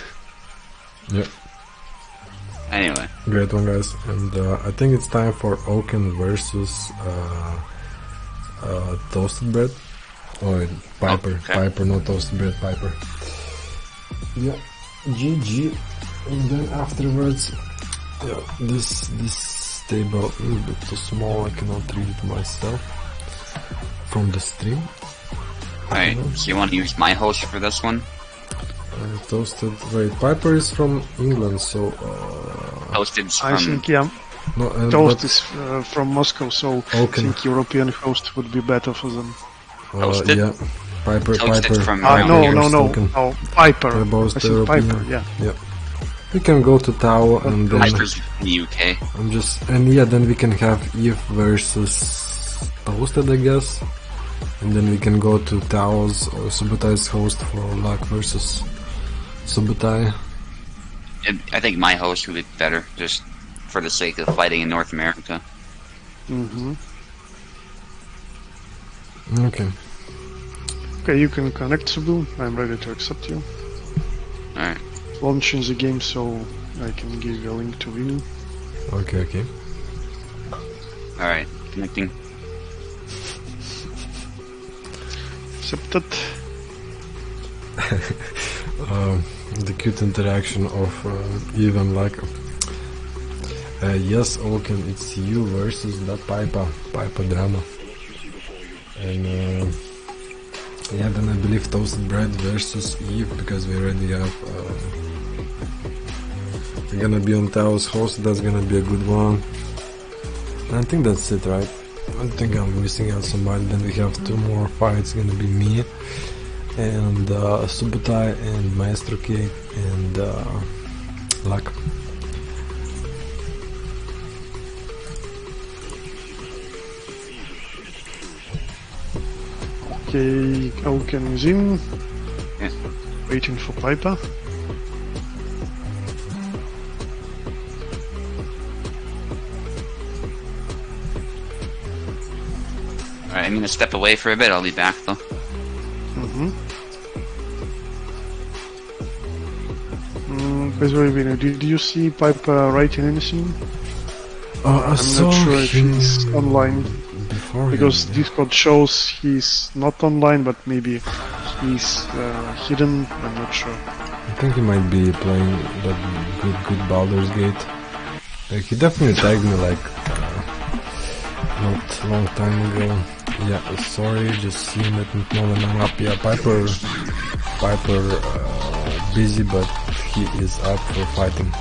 Yeah. Anyway. Great one, guys. And I think it's time for Oaken versus Toasted Bread. Oh, Piper. Okay. Piper, not Toasted Bread, Piper. Yeah, GG. And then afterwards, this table a little bit too small, I cannot read it myself from the stream. Alright, so you want to use my host for this one? Toasted, wait, Piper is from England, so... Toasted's I from... think, yeah. No, Toast is from Moscow, so I Oaken. think European host would be better for them. Toasted? Yeah, Piper. Toasted from No, around no, Piper. They're both I said European. Piper, yeah. Yeah. We can go to Tao and then Piper's from the UK. then we can have Eve versus Toasted, I guess. And then we can go to Tao's or Subutai's host for Luck versus Subutai. I think my host would be better, just for the sake of fighting in North America. Mm-hmm. Okay. Okay, you can connect, Subu. I'm ready to accept you. Alright. Launching the game so I can give you a link to Vinu. Okay. Alright, connecting. Accepted. The cute interaction of Eve and Luck. Yes, Oaken, it's you versus that Piper drama. And then I believe Toasted Bread versus Eve, because we already have we're gonna be on Tao's host. That's gonna be a good one. I think that's it, right? I think I'm missing out somebody. Then we have two more fights. Gonna be me and Subutai and Maestro Cake and Luck. Okay, Oaken is in. Yeah. Waiting for Piper. Alright, I'm gonna step away for a bit, I'll be back though. Mm-hmm. By the way, Vino, did you see Piper writing anything? I I'm saw not sure if him he's online, before because him. Discord shows he's not online, but maybe he's hidden, I'm not sure. I think he might be playing that good Baldur's Gate. He definitely tagged me like not a long time ago. Yeah, sorry, just seeing it when I'm up. Yeah, Piper busy, but he is up for fighting.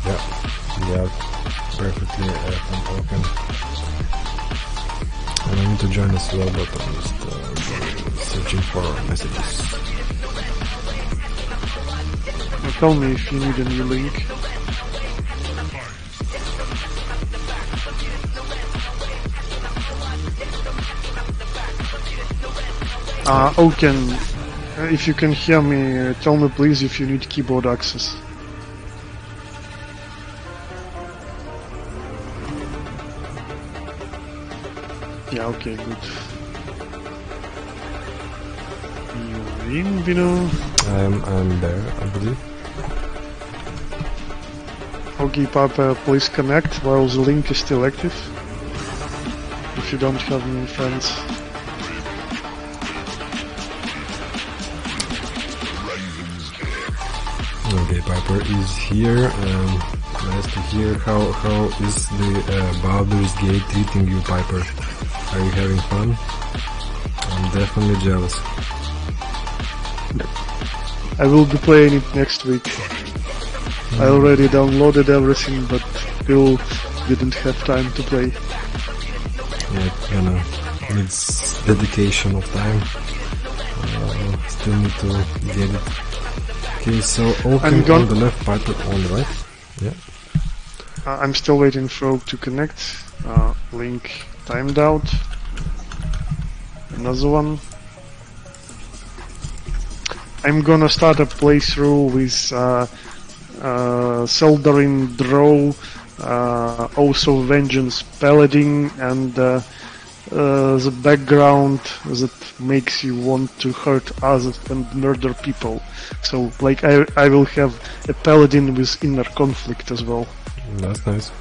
Okay. Yeah, perfectly open. And I need to join as well, but I'm just searching for messages. Now tell me if you need a new link. Oken, if you can hear me, tell me please if you need keyboard access. Yeah, okay, good. You're in, Vino? I'm there, I believe. Okay, Papa, please connect while the link is still active. If you don't have any friends. Okay, Piper is here. Nice to hear. How is the Baldur's Gate treating you, Piper? Are you having fun? I'm definitely jealous. I will be playing it next week. I already downloaded everything, but still didn't have time to play. Yeah, it kinda needs dedication of time. Still need to get it. Okay, so Oaken on the left, Piper on the right. Yeah. I'm still waiting for Oak to connect. Link timed out. Another one. I'm gonna start a playthrough with Seldarin Drow, also Vengeance Paladin, and the background that makes you want to hurt others and murder people. So, like, I will have a Paladin with inner conflict as well. That's nice.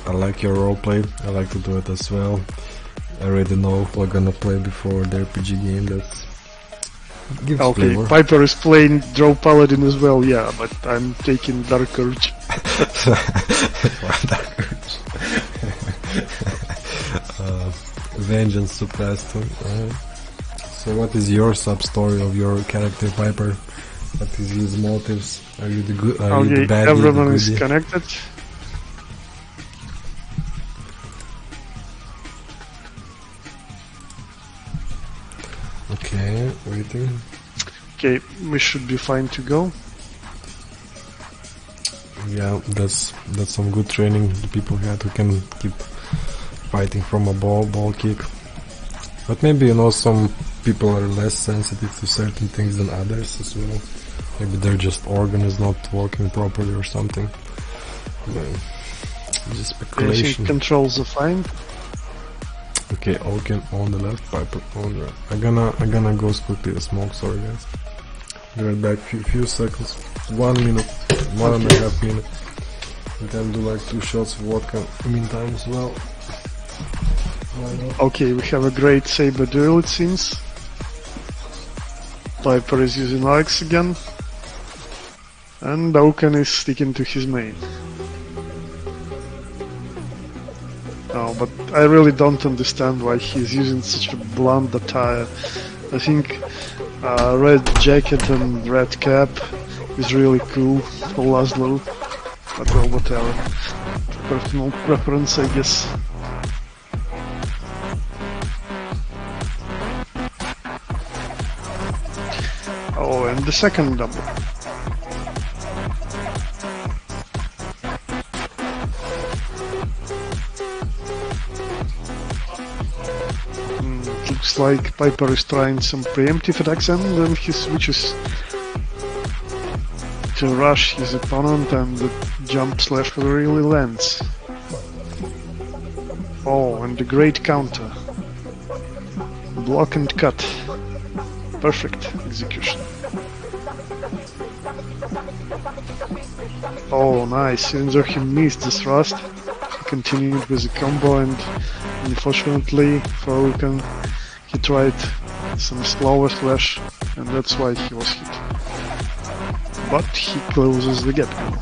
I like your roleplay. I like to do it as well. I already know if we're gonna play before the RPG game. That's gives okay, flavor. Piper is playing Drow Paladin as well, yeah, but I'm taking Dark Urge. Dark Urge. Vengeance suppressed. So what is your sub-story of your character, Piper? What is his motives? Are you the good? Are you the Okay, baddie, everyone the is goodie? connected. Okay, waiting. Okay, we should be fine to go. Yeah, that's some good training. The people had who can keep fighting from a ball kick. But maybe, you know, some people are less sensitive to certain things than others as well. Maybe their just organ is not working properly or something. Just I think speculation. controls are fine. Okay, Oaken on the left, Piper on the right. I'm gonna go quickly to smoke, sorry guys. Be right back, few seconds. 1 minute, 1.5 minutes. We can do like 2 shots of vodka meantime as well. Okay, we have a great saber duel, it seems. Piper is using Alex again. And Oaken is sticking to his main. No, but I really don't understand why he's using such a blunt attire. I think red jacket and red cap is really cool for Laszlo. But well, whatever. Personal preference, I guess. Oh, and the second double. Looks like Piper is trying some preemptive attacks and then he switches to rush his opponent and the jump slash really lands. Oh, and the great counter. Block and cut. Perfect execution. Oh, nice. Even though he missed the thrust, he continued with the combo, and unfortunately for Vulcan, he tried some slower slash, and that's why he was hit. But he closes the gap now.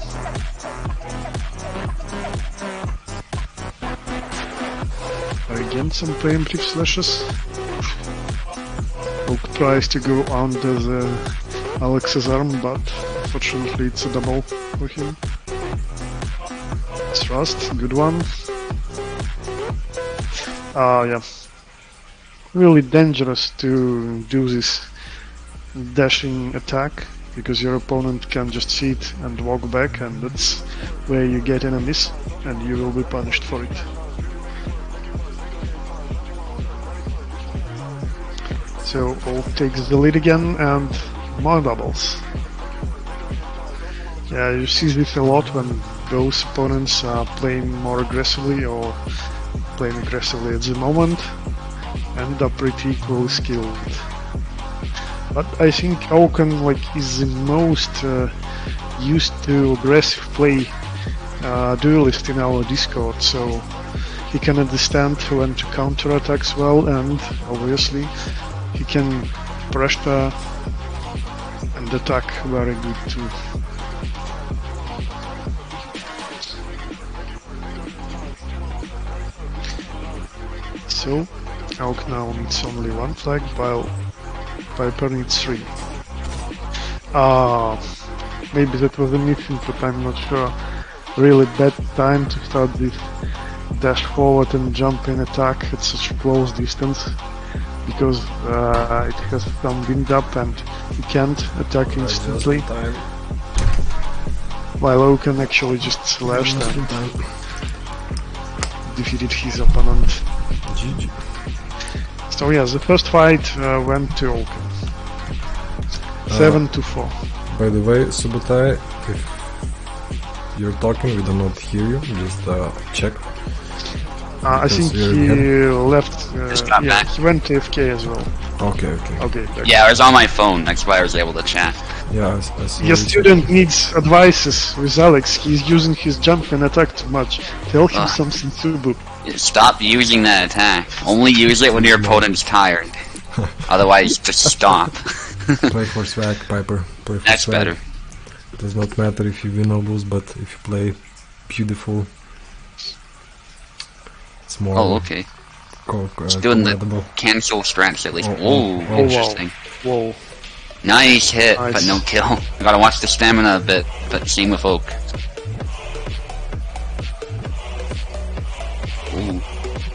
Again, some preemptive slashes. Oak tries to go under the Alex's arm, but unfortunately it's a double for him. Thrust, good one. Yeah. Really dangerous to do this dashing attack, because your opponent can just see it and walk back, and that's where you get enemies, and you will be punished for it. So Oak takes the lead again, and more doubles. Yeah, you see this a lot when both opponents are playing more aggressively or playing aggressively at the moment, and are pretty equally skilled. But I think Oaken is the most used to aggressive play duelist in our Discord, so he can understand when to counter-attack as well, and obviously he can pressure and attack very good too. So Oak now needs only one flag, while Piper needs 3. Maybe that was a misinput, I'm not sure. Really bad time to start this dash forward and jump in attack at such a close distance, because it has some wind up and you can't attack instantly. While Oaken actually just slashed and defeated his opponent. GG. So yeah, the first fight went to Oaken. 7-4. By the way, Subotai, if you're talking, we do not hear you. Just check. I think he left. Yeah, he went to AFK as well. Okay. Yeah, I was on my phone. That's why I was able to chat. Yeah, I see. Your student needs advices with Alex. He's using his jump and attack too much. Tell him something, Subu. Stop using that attack. Only use it when your opponent's tired. Otherwise, just stop. Play for swag, Piper. Play for That's swag. better. It does not matter if you win or lose, but if you play beautiful, it's more. Oh, okay. Just doing the cancel strats at least. Oh, interesting. Whoa. Nice hit, but no kill. I gotta watch the stamina a bit, but same with Oak. Ooh.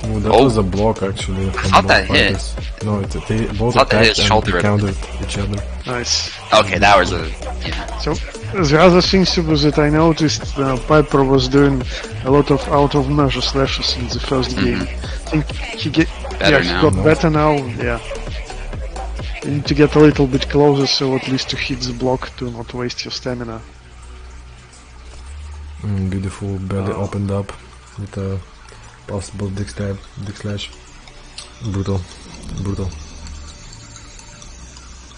Oh, that was a block actually. I thought that hit. No, they both attacked and they countered each other. Nice. Okay, that was a... yeah. So, the other thing was that I noticed Piper was doing a lot of out-of-measure slashes in the first game. I think he got better now, yeah. You need to get a little bit closer, so at least to hit the block to not waste your stamina. Beautiful belly opened up with a possible dick stab, dick slash. Brutal.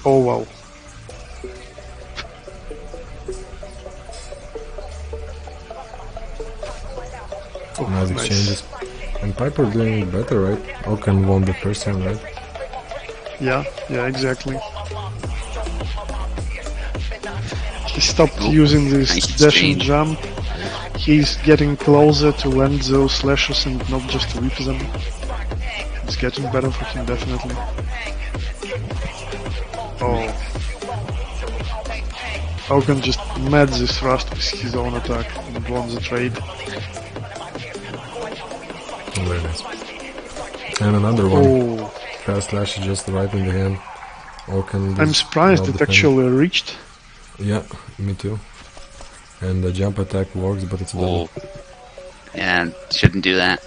Oh wow. Oh, nice exchanges. And Piper doing better, right? Oaken won the first time, right? Yeah, exactly. He stopped using this dashing jump. He's getting closer to land those slashes and not just whip them. It's getting better for him, definitely. Oh. Oaken just met this thrust with his own attack and won the trade. Very nice. And another one. Oh. Fast slash just right in the hand. Oaken. I'm surprised it actually reached. Yeah, me too. And the jump attack works, but it's double. Yeah, shouldn't do that.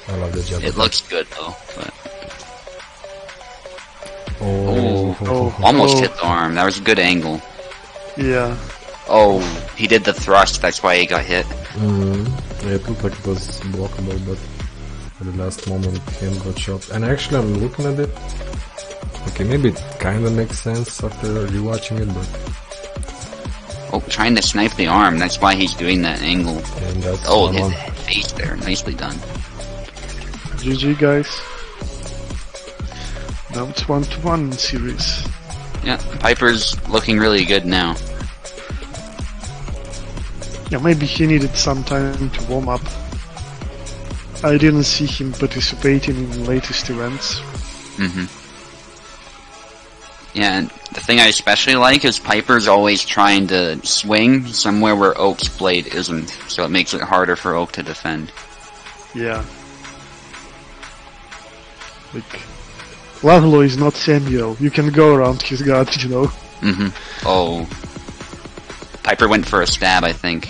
I love the jump It attack. looks good though. But... almost hit the arm. That was a good angle. Yeah. Oh, he did the thrust. That's why he got hit. Yeah, it looked like it was blockable, but at the last moment, him got shot. And actually, I'm looking at it. Okay, maybe it kinda makes sense after rewatching it, but... Oh, trying to snipe the arm, that's why he's doing that angle. And that's Oh, 1-1. his face there, nicely done. GG, guys. Now it's 1-1 series. Yeah, Piper's looking really good now. Yeah, maybe he needed some time to warm up. I didn't see him participating in latest events. Mm-hmm. Yeah, and the thing I especially like is Piper's always trying to swing somewhere where Oak's blade isn't, so it makes it harder for Oak to defend. Yeah. Like, Laszlo is not Samuel. You can go around his guard, you know. Mm-hmm. Oh. Piper went for a stab, I think.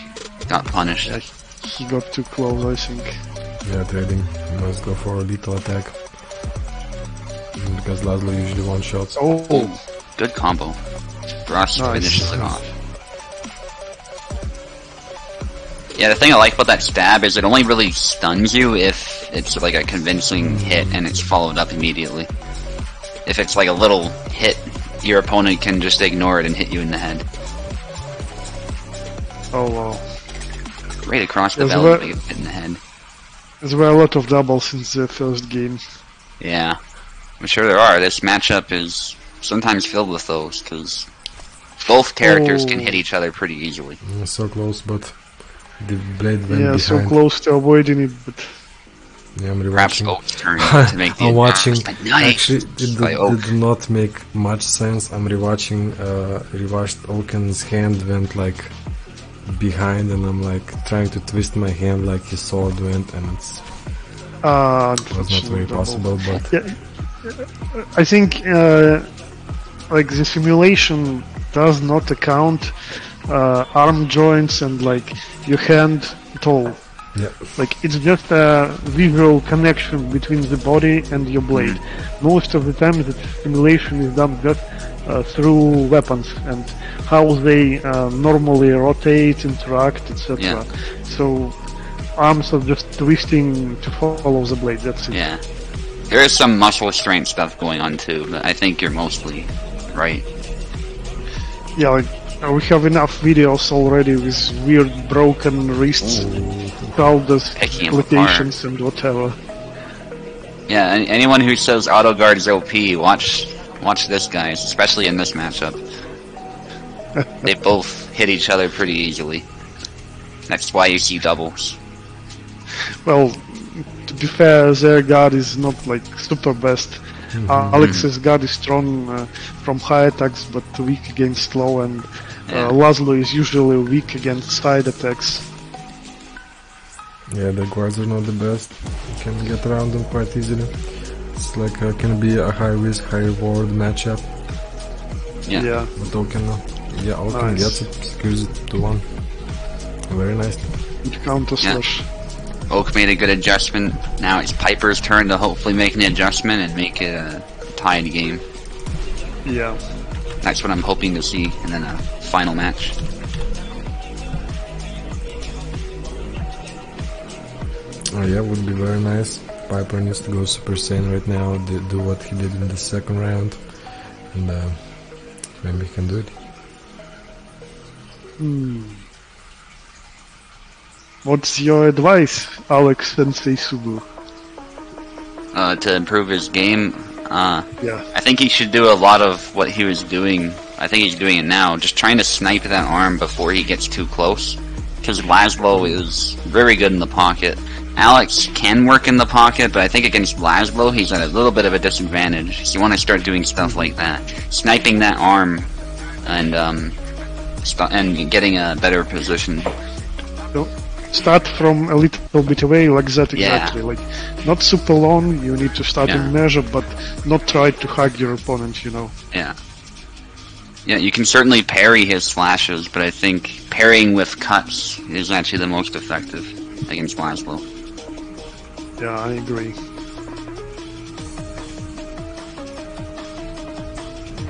Got punished. Yeah, he got too close, I think. Yeah, trading. He must go for a lethal attack. Because Laszlo usually one-shots. Oh, Good combo. Ross Nice. finishes it off. Yeah, the thing I like about that stab is it only really stuns you if it's like a convincing hit and it's followed up immediately. If it's like a little hit, your opponent can just ignore it and hit you in the head. oh wow. Right across the Yes, belly, but- make it hit in the head. There were a lot of doubles in the first game. Yeah, I'm sure there are. This matchup is sometimes filled with those, because both characters can Oh. hit each other pretty easily. So close, but the blade went Yeah, behind. so close to avoiding it, but Yeah, I'm Perhaps rewatching. Oak's turn to make the I'm watching. advance. Nice! Actually, it By Oak. did not make much sense. I'm rewatching. Rewatched Oaken's hand went like behind, and I'm like trying to twist my hand like his sword went, and it was not unfortunately very double. possible. But Yeah, I think like the simulation does not account arm joints and like your hand at all. yeah, Like it's just a visual connection between the body and your blade. Most of the time, the simulation is done just through weapons and how they normally rotate, interact, etc. Yeah. So arms are just twisting to follow the blade. That's it. Yeah. There is some muscle strength stuff going on too, but I think you're mostly right. Yeah, like we have enough videos already with weird broken wrists, shoulders, Picking 'em rotations, and whatever. Yeah, anyone who says auto guard is OP, watch this guys, especially in this matchup. They both hit each other pretty easily. That's why you see doubles. Well, to be fair, their guard is not like super best. Alex's guard is strong from high attacks, but weak against low, and Yeah. Laszlo is usually weak against side attacks. yeah, the guards are not the best. You can get around them quite easily. It's like can be a high risk, high reward matchup. Yeah. But Oaken, yeah, Oaken Nice. gets it, secures it to 1. Very nice. With counter Yeah. slash. Oak made a good adjustment. Now it's Piper's turn to hopefully make an adjustment and make it a tied game. Yeah. That's what I'm hoping to see in a final match. Oh yeah, would be very nice. Piper needs to go Super Saiyan right now, do what he did in the second round, and maybe he can do it. What's your advice, Alex Sensei Subu? To improve his game, Yeah. I think he should do a lot of what he was doing. I think he's doing it now, just trying to snipe that arm before he gets too close. Because Laszlo is very good in the pocket. Alex can work in the pocket, but I think against Laszlo, he's at a little bit of a disadvantage. So you want to start doing stuff like that. Sniping that arm and getting a better position. So start from a little bit away, like that Yeah. exactly. Like not super long. You need to start Yeah. in measure, but not try to hug your opponent. You know. Yeah. Yeah, you can certainly parry his slashes, but I think parrying with cuts is actually the most effective against Laszlo. Yeah, I agree.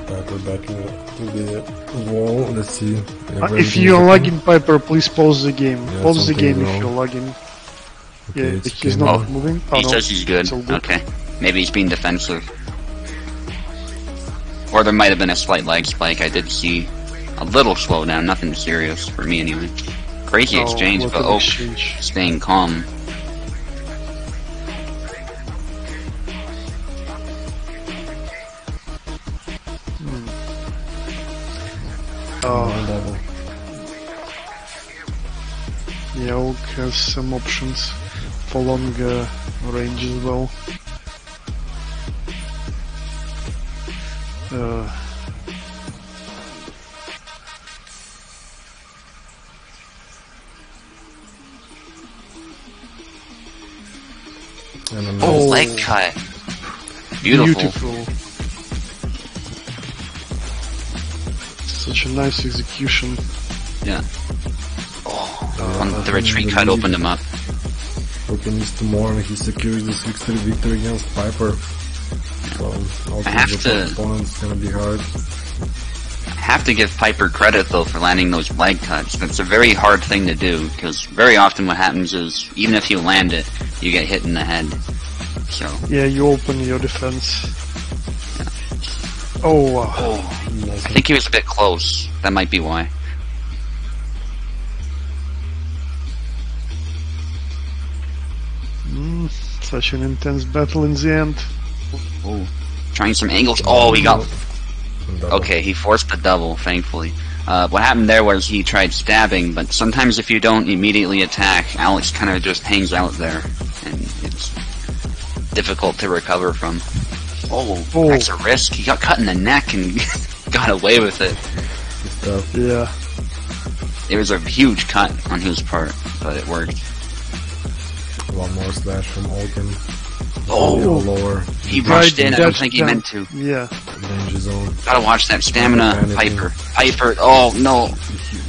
Piper back to the wall. Let's see. If you're lagging, Piper, please pause the game. Yeah, Pause the something game is if wrong. you're lagging. Okay, Yeah, it's he's game not on. moving. He no, says he's good. it's all good. Okay. Maybe he's being defensive. Or there might have been a slight lag spike. I did see a little slowdown, nothing serious for me anyway. Crazy exchange, but Oak staying calm. Yeah, Oak has some options for longer range as well. Oh, leg cut. Beautiful. Such a nice execution. Yeah. On the retreat cut opened him up. Hoping needs to more, he secures this victory against Piper. So also opponent's gonna be hard. I have to give Piper credit though for landing those leg cuts. That's a very hard thing to do, because very often what happens is, even if you land it, you get hit in the head. So yeah, you open your defense. Yeah. Oh, I think he was a bit close. That might be why. Such an intense battle in the end. Oh, trying some angles. Oh, he got... Okay, he forced the double, thankfully. What happened there was he tried stabbing, but sometimes if you don't immediately attack, Alex kind of just hangs out there, and it's difficult to recover from. Oh, that's a risk. He got cut in the neck and got away with it. Yeah. It was a huge cut on his part, but it worked. One more slash from Olkin. Oh, lower. He rushed in. I don't think he meant to. Yeah. Danger zone. Gotta watch that stamina, Piper. Piper. Oh no.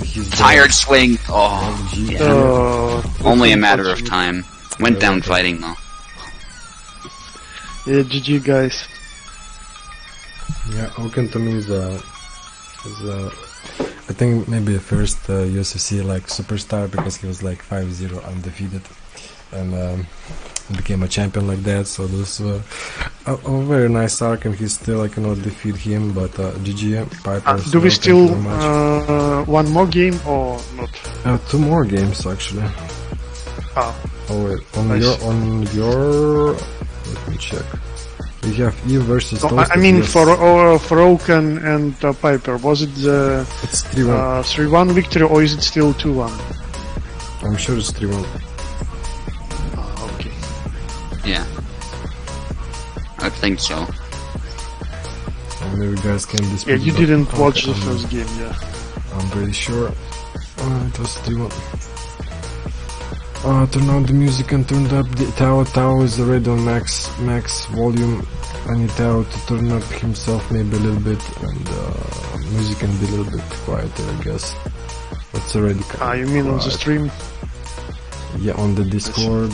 He's tired swing. Oh. Yeah. Only a matter of time. Went down fighting though. Yeah, GG guys. Yeah, Olkin to me is I think maybe the first USFC like superstar, because he was like 5-0 undefeated and became a champion like that. So this was a very nice arc, and he still I cannot defeat him. But GG Piper. Do we still one more game or not? 2 more games actually. Oh wait, on your let me check. We have Eve versus Toast. I mean, for Oaken and Piper, was it the it's 3-1. 3-1 victory, or is it still 2-1? I'm sure it's 3-1. Okay. Yeah. I think so. Maybe you guys can dispute. Yeah, you didn't watch the first game, yeah. I'm pretty sure. It was 3-1. Turn on the music and turn up the Tao is already on max volume. I need Tao to turn up himself maybe a little bit, and music can be a little bit quieter, I guess. It's already you mean on the stream? Yeah, on the Discord.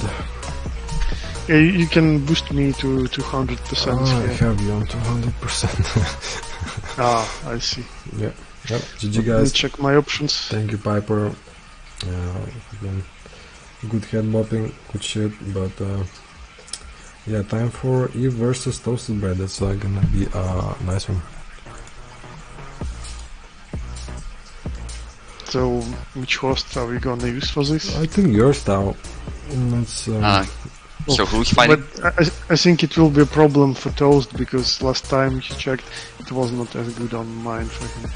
Yeah, you can boost me to 200%. I have you on 200%. I see. Yeah. GG guys. Let me check my options. Thank you, Piper. Again, good head bopping, good shit, but yeah, time for Eve versus Toasted Bread. That's gonna be a nice one. So, which host are we gonna use for this? I think your style. So who's fighting? But I think it will be a problem for Toast, because last time he checked, it was not as good on mine for him.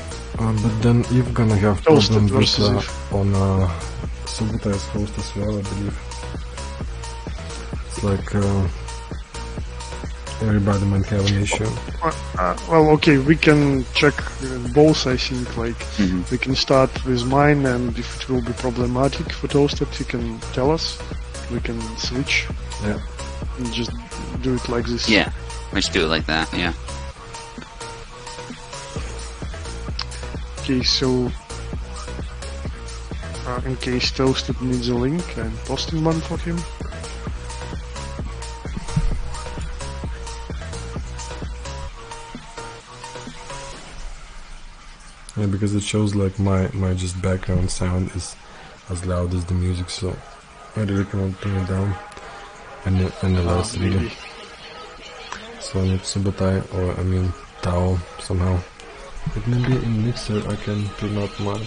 But then Eve gonna have Toasted problem with versus on Subota as host as well, I believe. It's like everybody might have an issue. Well, okay, we can check both, I think, like, we can start with mine, and if it will be problematic for Toasted, he can tell us. We can switch. Yeah. And just do it like this. Yeah, let's do it like that, yeah. Okay, so in case Toasted needs a link, I'm posting one for him. Yeah, because it shows like my just background sound is as loud as the music, so I really cannot turn it down any less really. So I need Subotai, or I mean Tao somehow. But maybe in Mixer I can turn up my...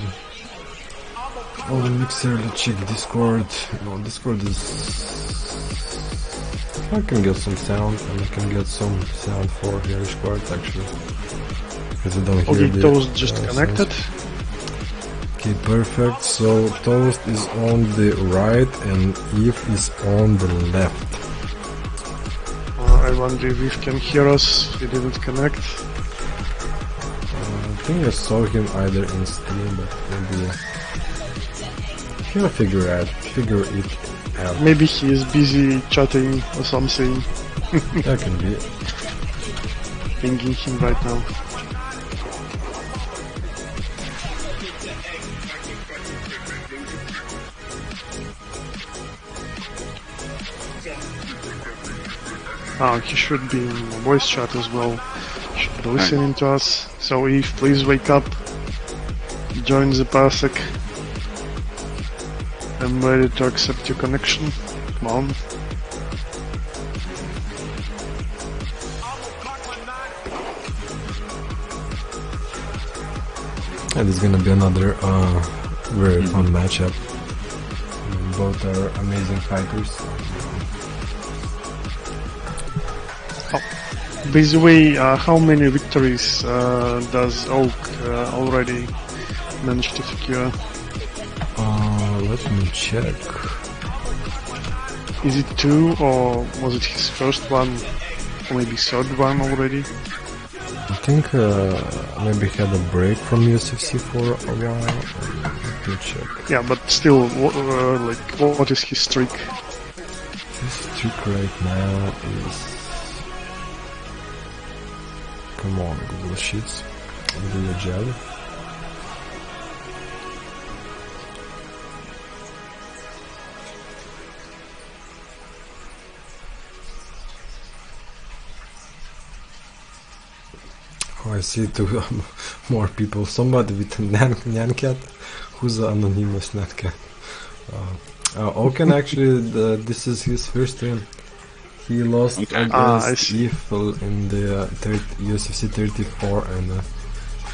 Oh, the Mixer, let's check Discord. No, Discord is... I can get some sound, and I can get some sound for Hellish Quart actually. Because I don't hear Okay, the... Toast just connected. Okay, perfect. So Toast is on the right and Eve is on the left. I wonder if Eve can hear us. He didn't connect. I think I saw him either in stream, but maybe he'll figure it out. Maybe he is busy chatting or something. That can be. Pinging him right now. He should be in voice chat as well. Should be listening to us. So Eve, please wake up. Join the parsec. I'm ready to accept your connection. Come on. And it's gonna be another very fun matchup. Both are amazing fighters. By the way, how many victories does Oak already manage to secure? Let me check. Is it 2 or was it his first one? Or maybe third one already? I think maybe he had a break from USFC for a while. Let me check. Yeah, but still, what is his streak? His streak right now is... Come on, Google Sheets. Do your job. Oh, I see two more people. Somebody with a Nyancat. Who's the anonymous Nyancat? Oken actually, this is his first win. He lost against Eiffel in the USFC 34 and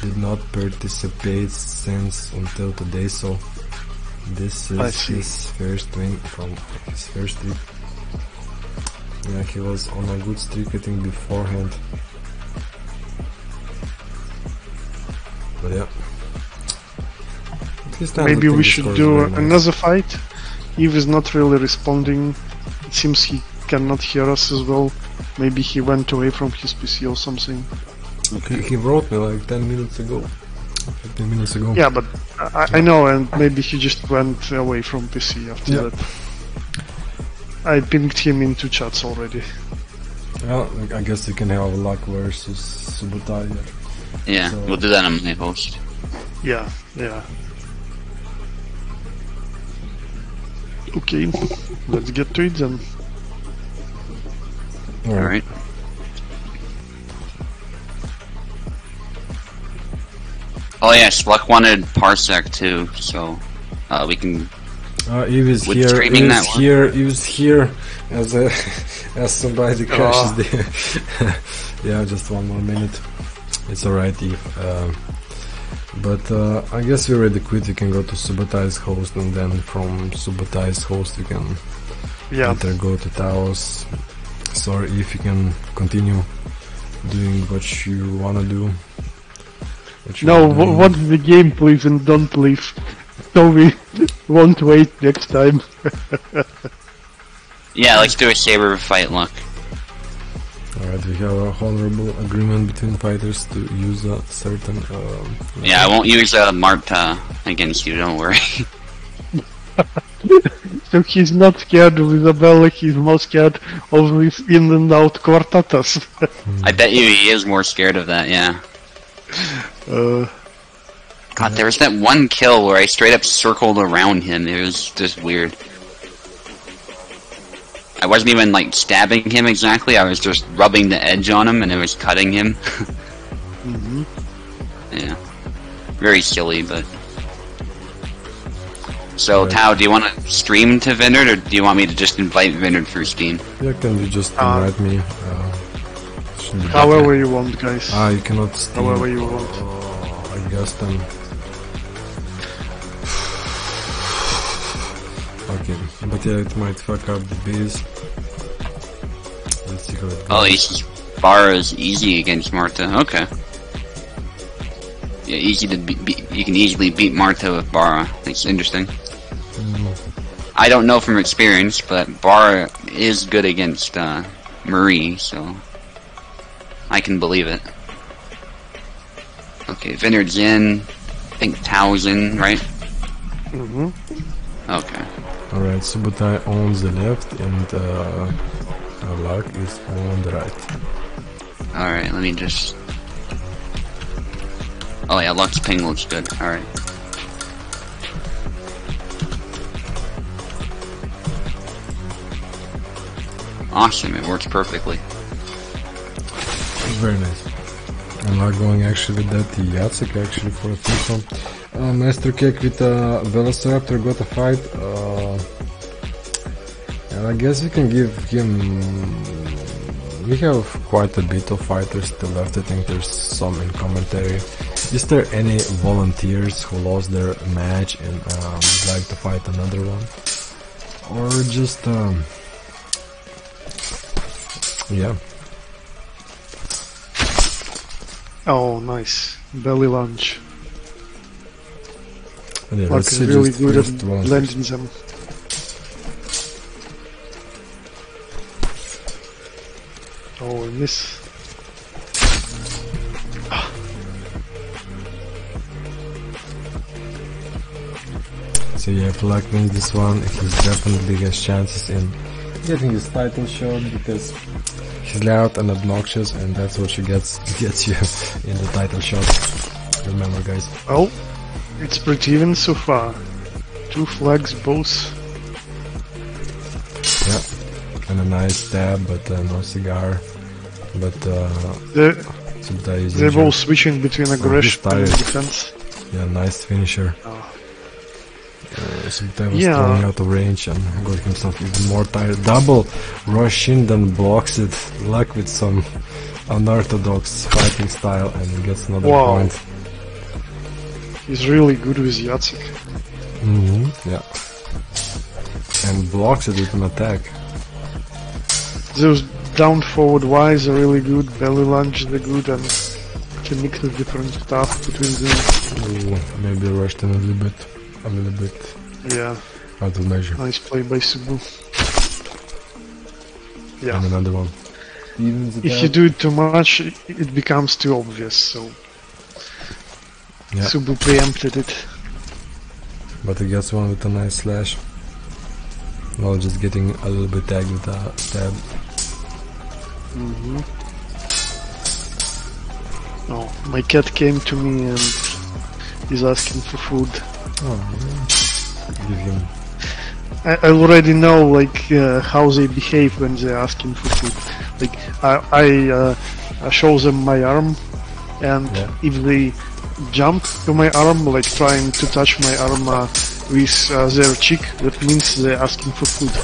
did not participate since until today, so this is his first win from his first streak. Yeah, he was on a good streak I think beforehand. But yeah. Maybe we should do another fight. Eve is not really responding. It seems he cannot hear us as well. Maybe he went away from his PC or something. Okay. He wrote me like 10 minutes ago. 15 minutes ago. Yeah, but I know, and maybe he just went away from PC after that. I pinged him into chats already. Well, I guess you can have luck versus Subotai. Yeah, so we'll do that on my host. Yeah. Okay, let's get to it then. Alright. Oh yeah, Spluck wanted Parsec too, so we can... Eve is here, Eve is here as somebody crashes there. Yeah, just one more minute. It's alright, Eve. But I guess we already quit. You can go to Subotai's host, and then from Subotai's host you can either go to Taos. Sorry if you can continue doing what you wanna do. No, what's the game, please, and don't leave. So we won't wait next time. Yeah, let's do a saber fight, look. Alright, we have a honorable agreement between fighters to use a certain... yeah, I won't use Marta against you, don't worry. So he's not scared of Isabella, he's more scared of his in and out quartatas. I bet you he is more scared of that, yeah. God, there was that one kill where I straight up circled around him. It was just weird. I wasn't even like stabbing him exactly, I was just rubbing the edge on him and it was cutting him. Yeah. Very silly, but... So, Tao, do you want to stream to Vinard, or do you want me to just invite Vinard through Steam? Yeah, can you just invite me? Should be However you want, guys. better. You cannot steal. However you want. I guess then. Okay, but yeah, it might fuck up the base. Let's see how it goes. Oh, Bara is easy against Marta. Okay. Yeah, easy to beat. You can easily beat Marta with Bara. It's interesting. I don't know from experience, but Bara is good against Marie, so I can believe it. Okay, Vineyard's in. I think Tao's in, right? Mm-hmm. Okay. Alright, Subutai owns the left and Luck is on the right. Alright, let me just... Oh yeah, Luck's ping looks good. Alright. Awesome, it works perfectly. Very nice. I'm not going actually with that Jacek actually for a FIFA. Master Cake with Velociraptor got a fight. And I guess we can give him... We have quite a bit of fighters still left. I think there's some in commentary. Is there any volunteers who lost their match and would like to fight another one? Or just... yeah. Oh, nice. Belly lunge. Yeah, Luck is really good at blending them. Oh, I miss. So yeah, if Luck wins this one, he's definitely has chances in getting his title shot because he's loud and obnoxious, and that's what gets you in the title shot. Remember, guys. Oh, it's pretty even so far. 2 flags both. Yeah, and a nice stab, but no cigar. But They're both switching between aggression and defense. Yeah, nice finisher. Oh. Subutai was throwing out of range and got himself even more tired. Double rush in, then blocks it. Luck with some unorthodox fighting style and gets another point. He's really good with Jacek. Yeah. And blocks it with an attack. Those down forward Ys are really good, belly lunge they're good, and can mix the different stuff between them. Ooh, maybe rushed in a little bit. Yeah. Out of measure. Nice play by Subu. Yeah. And another one. If you do it too much, it becomes too obvious, so... Yeah. Subu preempted it. But he gets one with a nice slash. While just getting a little bit tagged with a stab. Oh, my cat came to me and is asking for food. Oh, yeah. Give him. I already know like how they behave when they're asking for food. Like I show them my arm, and if they jump to my arm, like trying to touch my arm with their cheek, that means they're asking for food.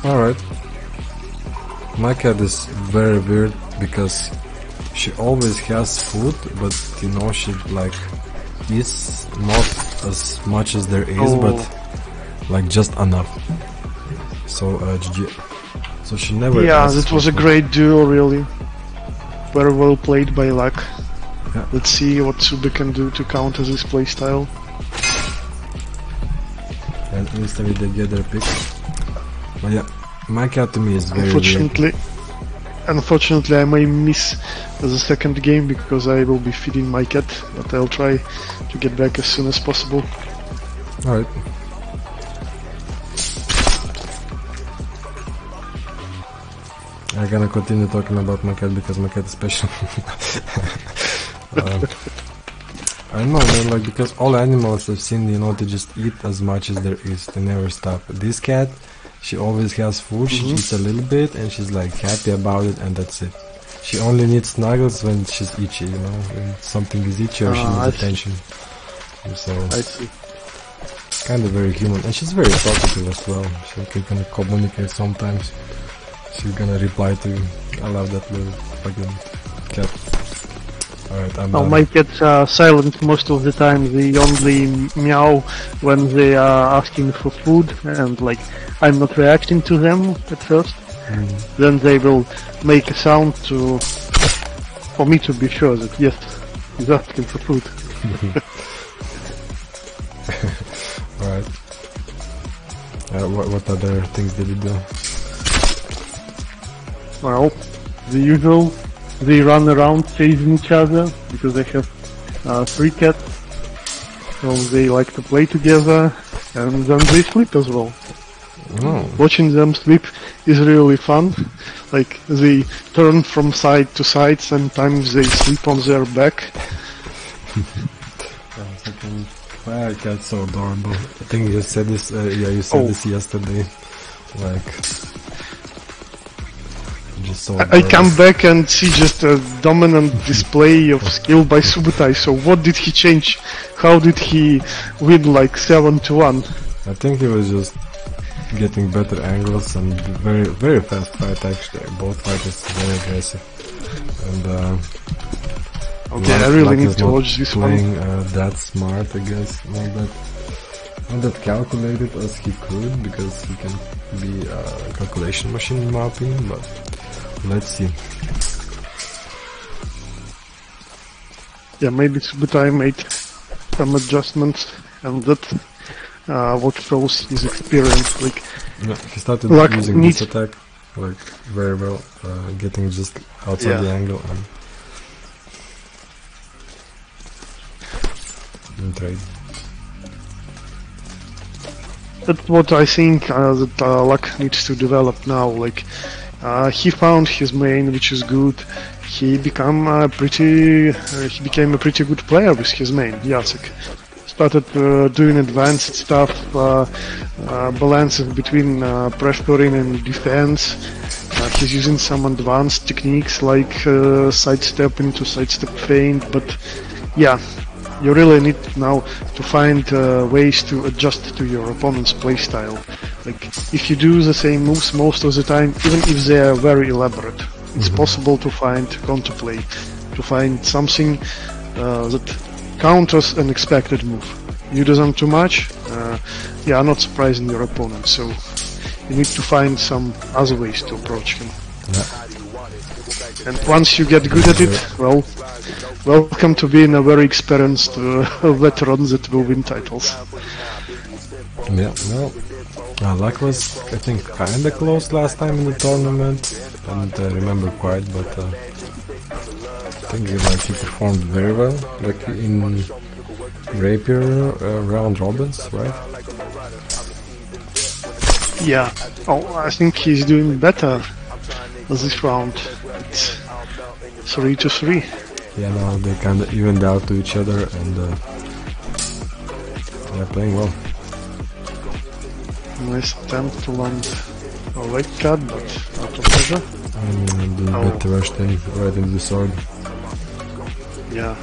Alright. My cat is very weird because she always has food, but you know she like eats not as much as there is, but like just enough. So GG. So she never. Yeah, that was a great duo, really. Very well played by Luck. Yeah. Let's see what Subu can do to counter this playstyle. And instantly they get their pick. But yeah, my cat to me is very weird. Unfortunately, I may miss the second game because I will be feeding my cat, but I'll try to get back as soon as possible. Alright. I'm gonna continue talking about my cat because my cat is special. I don't know, man, like, because all animals I've seen, you know, they just eat as much as there is, they never stop. This cat, she always has food, she eats a little bit, and she's like happy about it, and that's it. She only needs snuggles when she's itchy, you know, when something is itchy or she needs attention. So, I see. Kind of very human, and she's very talkative as well, she can communicate sometimes. She's gonna reply to you. I love that little fucking cat. Alright, I'm Oh, done. my cats are silent most of the time. They only meow when they are asking for food, and like I'm not reacting to them at first. Then they will make a sound for me to be sure that yes, he's asking for food. Alright. What other things did you do? Well, the usual. They run around chasing each other because I have 3 cats, so they like to play together, and then they sleep as well. Oh. Watching them sleep is really fun. Like they turn from side to side. Sometimes they sleep on their back. My cat's so adorable. I think you said this. Yeah, you said this yesterday. Like, just so. I come back and see just a dominant display of skill by Subutai. So what did he change? How did he win like 7-1? I think he was just getting better angles and very fast fight actually. Both fighters very aggressive. And Okay, I really need to not watch this playing one. that smart, I guess. Not that calculated as he could, because he can be a calculation machine in my opinion, but let's see. Yeah, maybe Subutai made some adjustments, and that what shows his experience. Like, Yeah, he started Luck using needs- this attack like very well, getting just outside the angle and trade. that's what I think that Luck needs to develop now. Like, he found his main, which is good. He became a pretty good player with his main, Jacek. Started doing advanced stuff, balances between pressuring and defense. He's using some advanced techniques like sidestep into sidestep feint, but yeah, you really need now to find ways to adjust to your opponent's playstyle. Like, if you do the same moves most of the time, even if they are very elaborate, it's possible to find counterplay, to find something that counters an expected move. You do them too much, not surprising your opponent, so you need to find some other ways to approach him. Yeah. And once you get good at it, well, welcome to being a very experienced veteran that will win titles. Yeah, well, Luck was, I think, kinda close last time in the tournament, and I remember Quart, but I think he performed very well, like in Rapier round robins, right? Yeah, I think he's doing better this round. It's 3-3. Yeah, now they kinda evened out to each other, and they're playing well. Nice attempt to land a leg cut, but out of pressure. And a bit rushed in right into the sword. Yeah.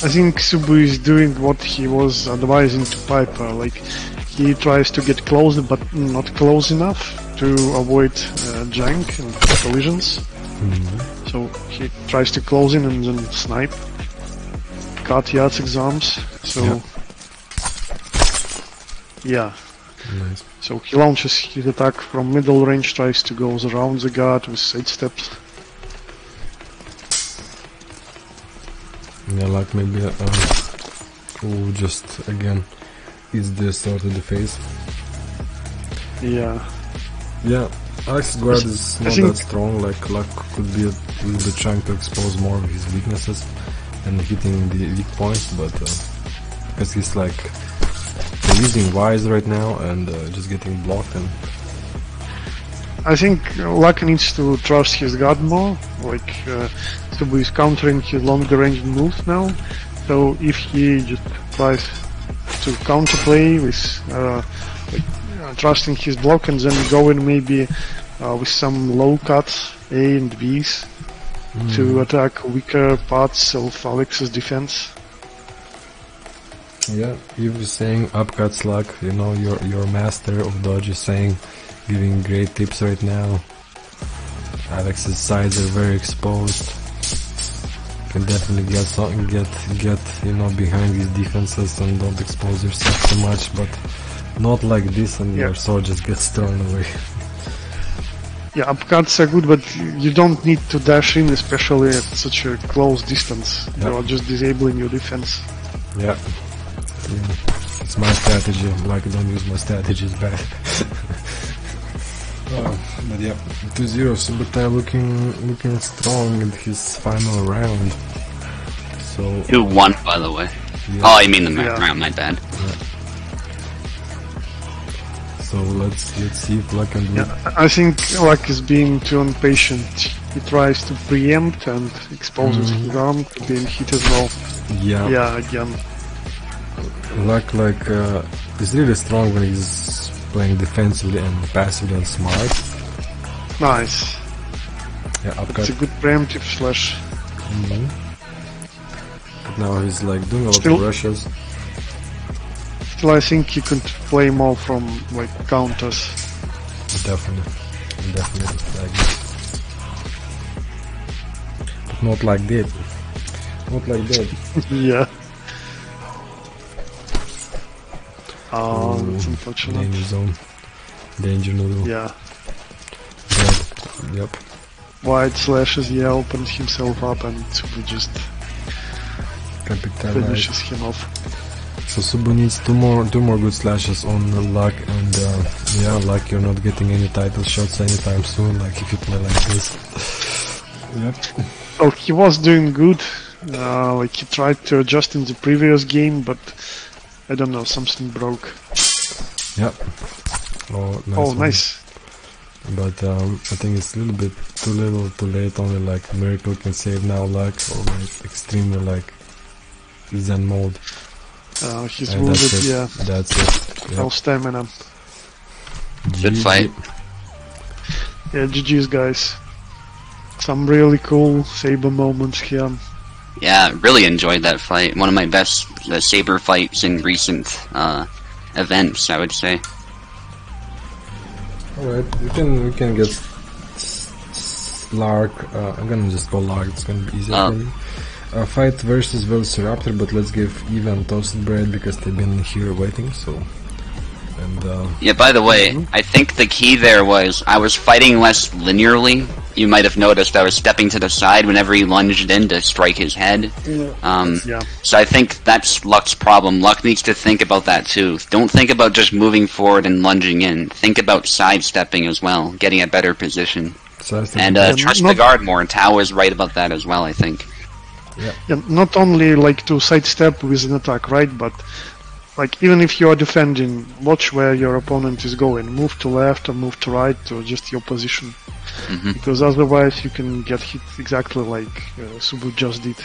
I think Subu is doing what he was advising to Piper, like he tries to get close but not close enough to avoid jank and collisions. So he tries to close in and then snipe. Cut Jacek's arms, so yeah. Nice. So he launches his attack from middle range, tries to go around the guard with side steps. Yeah, like maybe just again is the sword in the face. Yeah. Yeah, Alex's guard is not that strong, like Luck could be a little bit trying to expose more of his weaknesses and hitting the weak points, but because he's like using Wise right now and just getting blocked, and I think Luck needs to trust his guard more, like Subu is countering his longer range moves now, so if he just tries to counterplay with trusting his block and then going maybe with some low cuts, A and Bs, to attack weaker parts of Alex's defense. yeah, if you're saying upcuts Luck, you know, your master of dodge is saying giving great tips right now. Alex's sides are very exposed. Can definitely get behind his defenses and don't expose yourself too much, but not like this, and your sword just gets thrown away. Yeah, upcuts are good, but you don't need to dash in, especially at such a close distance. Yep. You are just disabling your defense. Yeah. It's my strategy. Like, don't use my strategy, it's bad. But yeah, 2-0. Subotai looking strong in his final round. So 2-1, by the way. Yeah. Oh, I mean the round. My bad. Yeah. So let's see if Luck can do it. I think Luck is being too impatient. He tries to preempt and exposes his arm to being hit as well. Yeah. Yeah, again. Luck is really strong when he's playing defensively and passively and smart. Nice. Yeah, upcut. It's a good preemptive slash. But now he's like doing a lot of rushes. Still, I think you could play more from like counters. Definitely like that. But not like that. Not like that. Yeah. It's unfortunate. Danger zone. Danger noodle. Yeah. Dead. Yep. Wide slashes, opened himself up and Subu just finishes him off. So Subu needs two more good slashes on Luck, and Luck, you're not getting any title shots anytime soon, like if you play like this. Yep. Oh, he was doing good. Like he tried to adjust in the previous game, but I don't know, something broke. Yep. Oh, nice. But I think it's a little bit too little, too late. Only like Miracle can save now, Luck, or like extremely like Zen mode. He's wounded, yeah. That's it. Yep. No stamina. Good fight. Yeah, GG's guys. Some really cool Saber moments here. Yeah, really enjoyed that fight. One of my best Saber fights in recent events, I would say. Alright, we can get Lark. I'm gonna just go Lark, it's gonna be easier for me. Fight versus Velociraptor, but let's give Eve and Toasted Bread because they've been here waiting, so... yeah, by the way, I think the key there was I was fighting less linearly. You might have noticed I was stepping to the side whenever he lunged in to strike his head. So I think that's Luck's problem. Luck needs to think about that too. Don't think about just moving forward and lunging in. Think about sidestepping as well, getting a better position. And trust the guard more. Tao is right about that as well, I think. Yeah, not only like to sidestep with an attack, right? But like even if you are defending, watch where your opponent is going. Move to left or move to right to just your position. Because otherwise you can get hit exactly like Subu just did.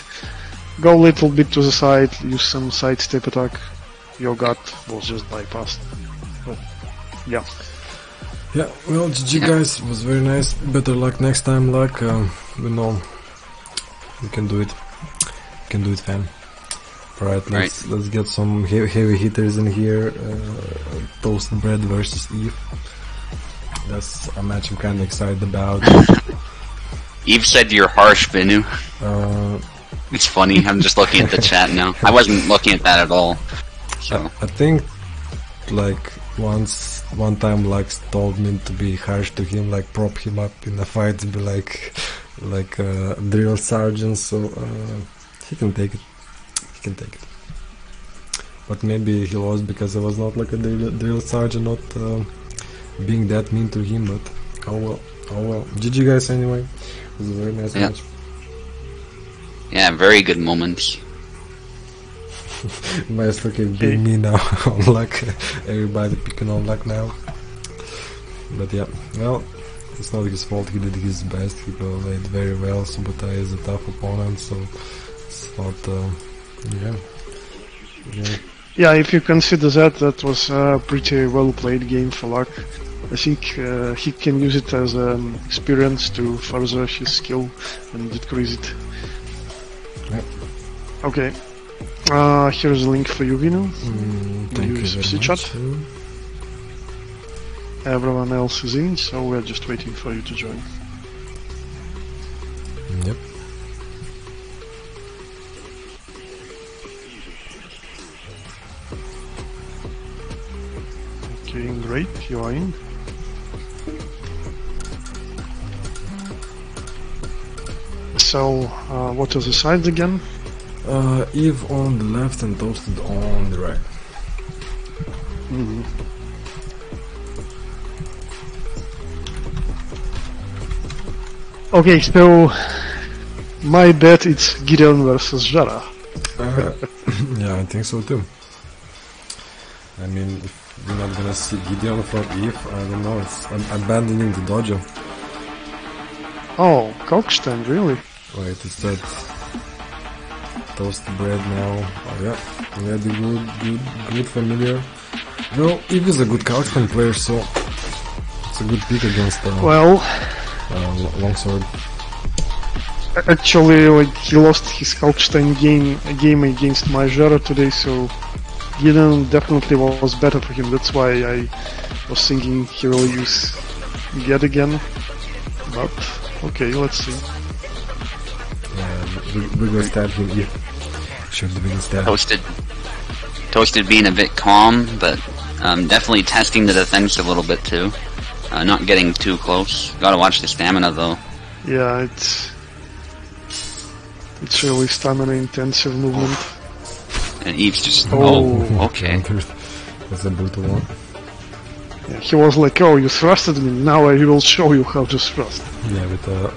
Go a little bit to the side, use some sidestep attack. Your guard was just bypassed. But, yeah. Yeah, well, GG guys, it was very nice. Better luck next time, Luck. We know you can do it. You can do it, fam. Alright, let's get some heavy hitters in here. Toasted Bread versus Eve. That's a match I'm kind of excited about. Eve said you're harsh, Vinu. It's funny, I'm just looking at the chat now. I wasn't looking at that at all. So I think, like, one time Lux told me to be harsh to him, like prop him up in a fight to be like a drill sergeant, so he can take it. He can take it. But maybe he lost because I was not like a drill sergeant, not being that mean to him, but oh well. GG guys anyway. It was a very nice match. Yeah, very good moments. Maestro keep being me now on Luck. Everybody picking on Luck now. But yeah, well, it's not his fault, he did his best, he played very well. Subotai is a tough opponent, so it's not, Yeah, if you consider that was a pretty well played game for Luck. I think he can use it as an experience to further his skill and decrease it. Yep. Okay. Here's a link for you, Vino. Thank you USFC very chat. much. everyone else is in, so we're just waiting for you to join. Yep. Okay, great, you are in. So, what are the sides again? Eve on the left and Toasted on the right. Mm-hmm. Okay, so my bet it's Gideon versus Jara. Yeah, I think so too. I mean, if we're not gonna see Gideon for Eve, I don't know, it's abandoning the dojo. Oh, Cockstand, really? Wait, is that toasted bread now? Oh yeah, the good familiar. Well, Eve is a good couchman player, so it's a good pick against well, longsword. Actually, like, he lost his Kalkstein game against Majora today, so Gideon definitely was better for him. That's why I was thinking he will use Get again. But okay, let's see. We're gonna stab him here. Should be gonna stab. Toasted being a bit calm, but definitely testing the defense a little bit too. Not getting too close. Gotta watch the stamina though. Yeah, it's really stamina intensive movement. And Eve's just okay. That's a brutal one. Yeah, he was like, "Oh, you thrusted me. Now I will show you how to thrust." Yeah, with a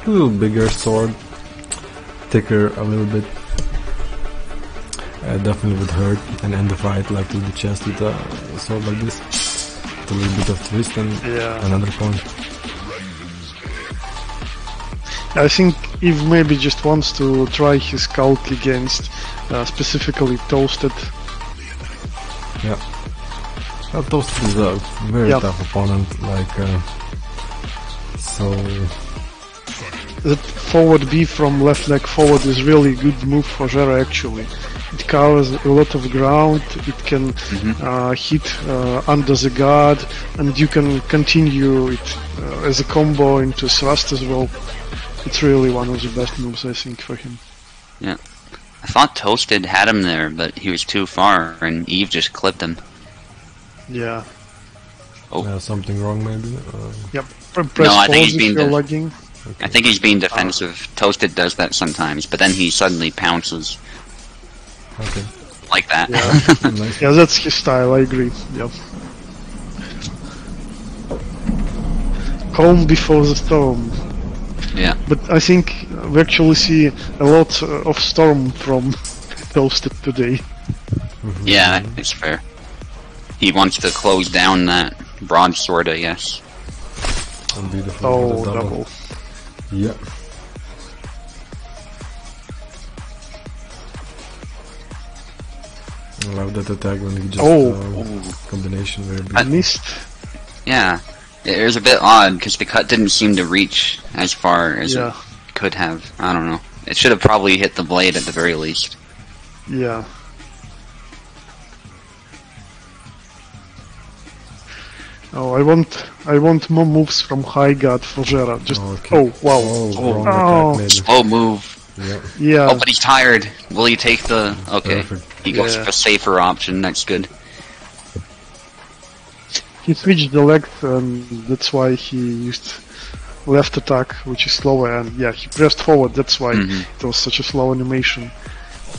little bigger sword, thicker a little bit. Definitely would hurt and end the fight like to the chest with a sword like this. With a little bit of twist and another point. I think Eve maybe just wants to try his calc against specifically Toasted. Yeah. Toasted is a very tough opponent, like so. That forward B from left leg forward is really good move for Jera actually. It covers a lot of ground, it can hit under the guard, and you can continue it as a combo into thrust as well. It's really one of the best moves, I think, for him. Yeah. I thought Toasted had him there, but he was too far, and Eve just clipped him. Yeah. Oh. Something wrong maybe? Yep. Press I think he's if being you're lagging. I think he's being defensive. Toasted does that sometimes, but then he suddenly pounces. Okay. Like that. Yeah, Nice. yeah, that's his style, I agree. Yep. Calm before the storm. Yeah. But I think we actually see a lot of storm from Toasted today. Yeah, it's fair. He wants to close down that broadsword, I guess. And beautiful. Oh, with a double. Yeah. I love that attack when he just combination very big. I missed. Yeah. It was a bit odd, because the cut didn't seem to reach as far as it could have. I don't know. It should have probably hit the blade at the very least. Yeah. Oh, I want more moves from high guard for Jera. Just wrong attack maybe. Slow move. Yeah. Oh, but he's tired. Will he take the... Okay. Perfect. He goes for a safer option. That's good. He switched the legs, and that's why he used left attack, which is slower, and yeah, he pressed forward, that's why it was such a slow animation.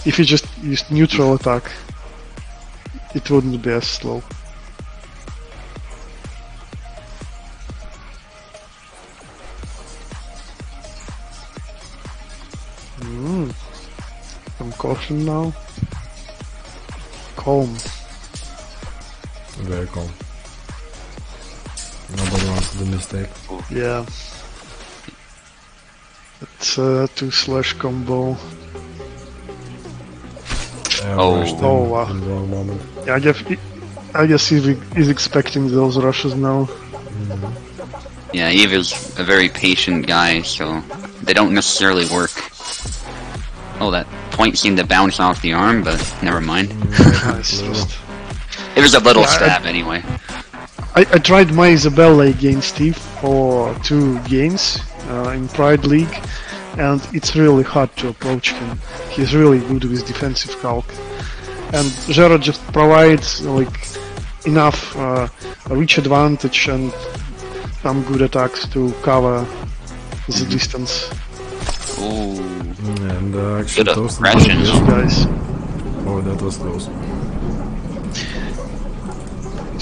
If he just used neutral attack, it wouldn't be as slow. Some caution now. Calm. Very calm. Nobody wants to do mistake. Yeah. It's a 2/ combo. Wow. In the wrong moment. Yeah, I guess he's expecting those rushes now. Yeah, Eve is a very patient guy, so they don't necessarily work. Oh, that point seemed to bounce off the arm, but never mind. Nice. It was a little stab anyway. I tried my Isabella against Steve for 2 games in Pride League, and it's really hard to approach him. He's really good with defensive calc, and Gera just provides like enough reach advantage and some good attacks to cover the distance. Ooh. And actually, Good Toast aggression. Guys. Oh, that was close.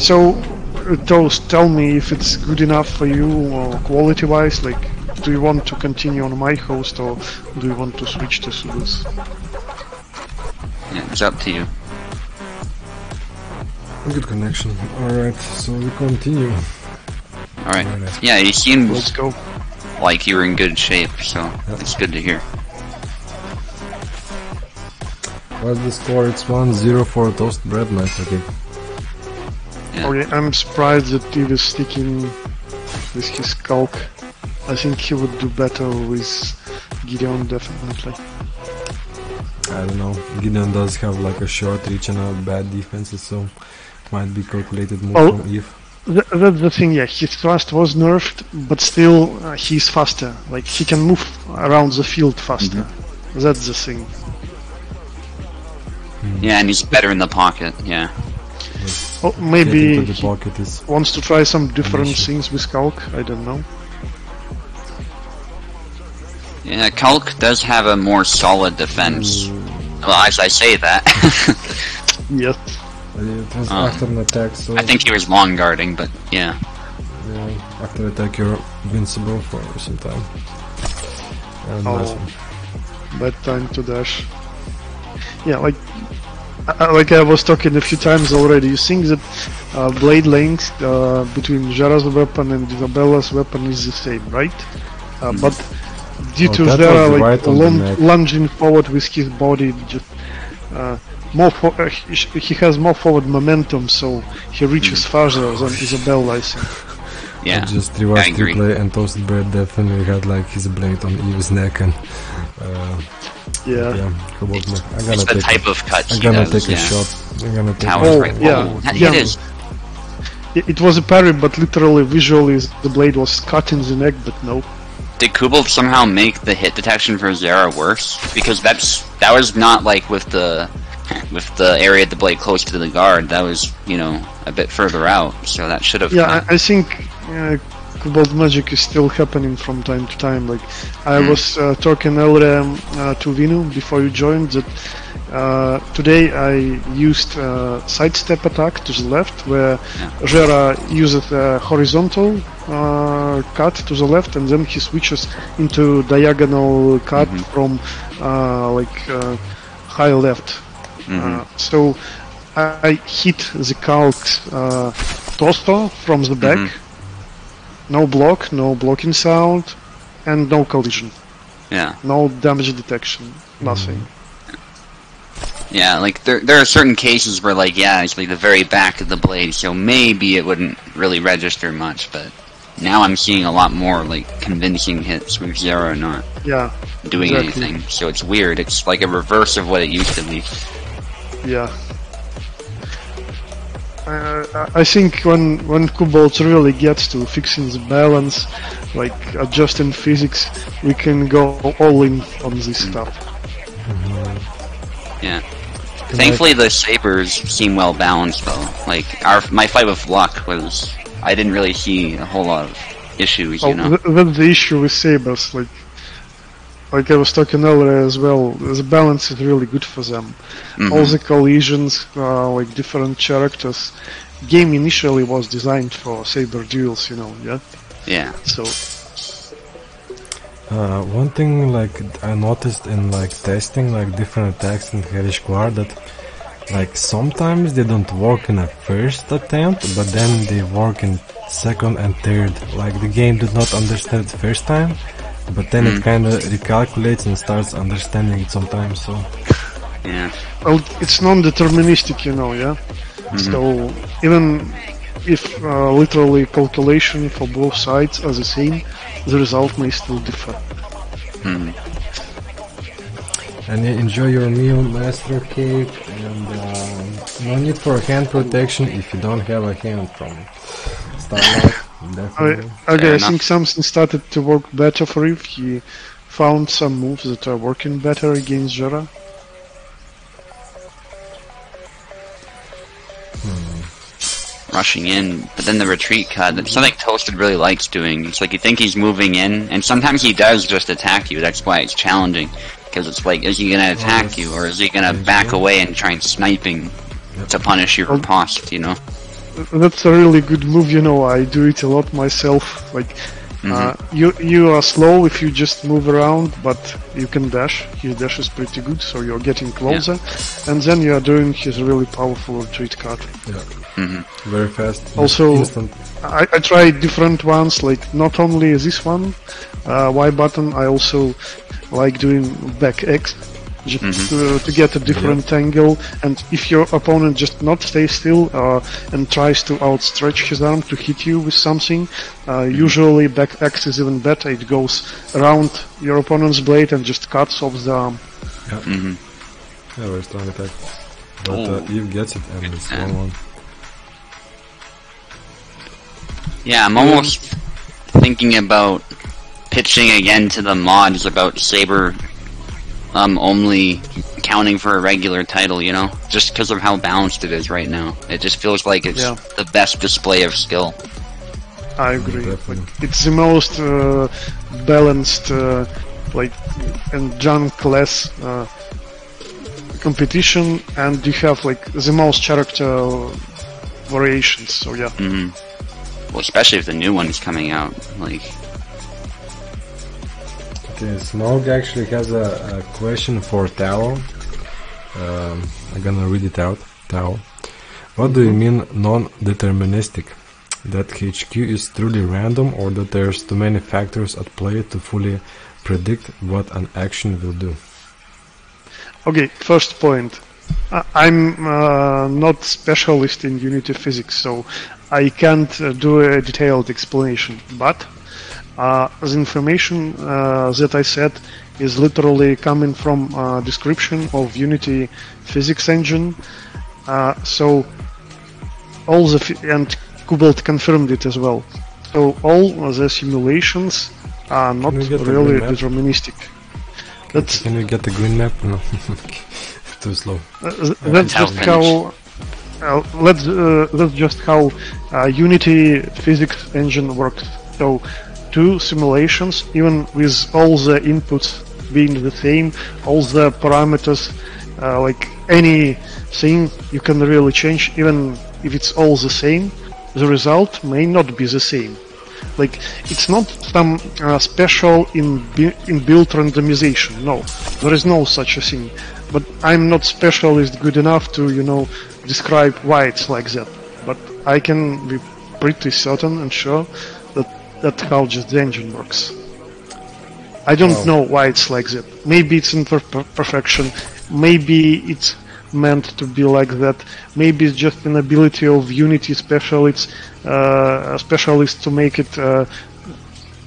So, Toast, tell me if it's good enough for you quality-wise. Like, do you want to continue on my host or do you want to switch to Sudo's? Yeah, it's up to you. Good connection. Alright, so we continue. Alright. Alright. Yeah, you seemed Let's go. like you were in good shape, so it's good to hear. What's the score? It's 1-0 for Toast Breadmaster. Okay. Yeah. Okay, I'm surprised that he was sticking with his calc. I think he would do better with Gideon, definitely. I don't know. Gideon does have like a short reach and a bad defense, so it might be calculated more Oh. from Eve. That's the thing, yeah, his thrust was nerfed, but still he's faster. Like, he can move around the field faster. That's the thing. Yeah, and he's better in the pocket, yeah. Oh, Getting maybe to the he pocket is wants to try some different issue. things with calc, I don't know. Yeah, Kalk does have a more solid defense. Well, as I say that. Yes. it was after an attack, so I think he was long guarding, but yeah. yeah, after attack you're invincible for some time. And Oh. nice one. Bad time to dash. Yeah, like I was talking a few times already, you think that blade length between Jara's weapon and Isabella's weapon is the same, right? But due Oh, to that Jara was like right on the neck. lunging forward with his body, just he has more forward momentum, so he reaches farther than Isabella, I think. Yeah. I just I rewatched agree. replay and Toasted Bread definitely had like his blade on Eve's neck and Yeah. yeah, probably. I'm It's gonna the take type of cuts I'm he gonna does, take a yeah. shot. I'm gonna take Towers Oh, right. yeah, Oh, that yeah. hit is. It was a parry, but literally, visually, the blade was cut in the neck, but no. Did Kubel somehow make the hit detection for Zera worse? Because that was not like with the area of the blade close to the guard. That was, you know, a bit further out. So that should have. Yeah, I think Cobalt Magic is still happening from time to time. Like, I was talking earlier to Vinu before you joined that today I used sidestep attack to the left, where Gera uses a horizontal cut to the left, and then he switches into diagonal cut from high left. So I hit the calc's torso from the back. No block, no blocking sound, and no collision. Yeah. No damage detection. Nothing. Yeah, like there are certain cases where like it's like the very back of the blade, so maybe it wouldn't really register much, but now I'm seeing a lot more like convincing hits with Zera not Yeah. doing Exactly. anything. So it's weird. It's like a reverse of what it used to be. Yeah. I think when Cobalt really gets to fixing the balance, like adjusting physics, we can go all in on this stuff. Yeah. Thankfully, the sabers seem well balanced though. Like my fight with Luck was, I didn't really see a whole lot of issues. You know. That's the issue with sabers. Like I was talking earlier as well, the balance is really good for them. All the collisions, like different characters. Game initially was designed for saber duels, you know, yeah? Yeah. So, one thing like I noticed in like testing like different attacks in Hellish Quart that like sometimes they don't work in a first attempt, but then they work in second and third. Like the game did not understand it first time, but then it kind of recalculates and starts understanding it sometimes. So Yeah. well, it's non-deterministic, you know, yeah? So, even if literally calculation for both sides are the same, the result may still differ. and enjoy your meal, Master Cake, and no need for hand protection if you don't have a hand from it. Starlight, definitely. Okay, I think something started to work better for you. He found some moves that are working better against Jera. Rushing in, but then the retreat cut. It's something Toasted really likes doing. It's like you think he's moving in, and sometimes he does just attack you. That's why it's challenging, because it's like, is he gonna attack you, or is he gonna back away and try and sniping to punish your riposte, you know? That's a really good move, you know. I do it a lot myself. Like, you are slow if you just move around, but you can dash. His dash is pretty good, so you're getting closer, and then you are doing his really powerful retreat cut. Very fast. Also, instant. I tried different ones, like not only this one, Y button. I also like doing back X. Just to get a different angle, and if your opponent just not stays still and tries to outstretch his arm to hit you with something, usually back X is even better. It goes around your opponent's blade and just cuts off the arm. Yeah, very strong attack. But Eve gets it, and it's 1-1. Yeah, I'm almost thinking about pitching again to the mods about Saber only counting for a regular title, you know? Just because of how balanced it is right now. It just feels like it's the best display of skill. I agree. Like, it's the most balanced, like, and junkless competition, and you have, like, the most character variations, so yeah. Well, especially if the new one is coming out, like... Okay, Smog actually has a question for Tao. I'm gonna read it out. Tao, what do you mean non-deterministic? That HQ is truly random, or that there's too many factors at play to fully predict what an action will do? Okay, first point. I'm not specialist in Unity physics, so I can't do a detailed explanation, but the information that I said is literally coming from description of Unity physics engine. So all the and Kubelt confirmed it as well. So all the simulations are not really deterministic. Can we get the green map? No, too slow. That's just how. That's just how Unity physics engine works. So two simulations, even with all the inputs being the same, all the parameters, like anything you can really change, even if it's all the same, the result may not be the same. Like, it's not some special inbuilt randomization, no, there is no such a thing. But I'm not specialist good enough to, you know, describe why it's like that. But I can be pretty certain and sure that that's how just the engine works. I don't know why it's like that. Maybe it's in perfection. Maybe it's meant to be like that. Maybe it's just an ability of Unity specialists to make it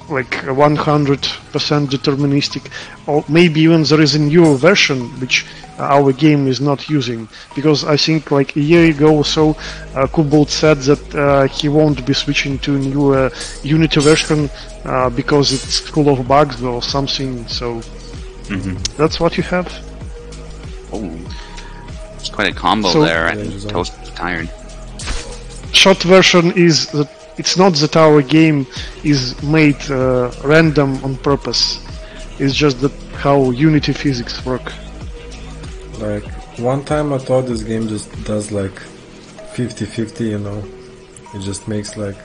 like 100% deterministic. Or maybe even there is a newer version which our game is not using. Because I think like a year ago or so, Kubelt said that he won't be switching to a new Unity version because it's full of bugs or something. So that's what you have. Oh, it's quite a combo there, and Toast is tired. Short version is that it's not that our game is made random on purpose. It's just that how Unity physics work. Like, one time I thought this game just does like 50-50, you know. It just makes like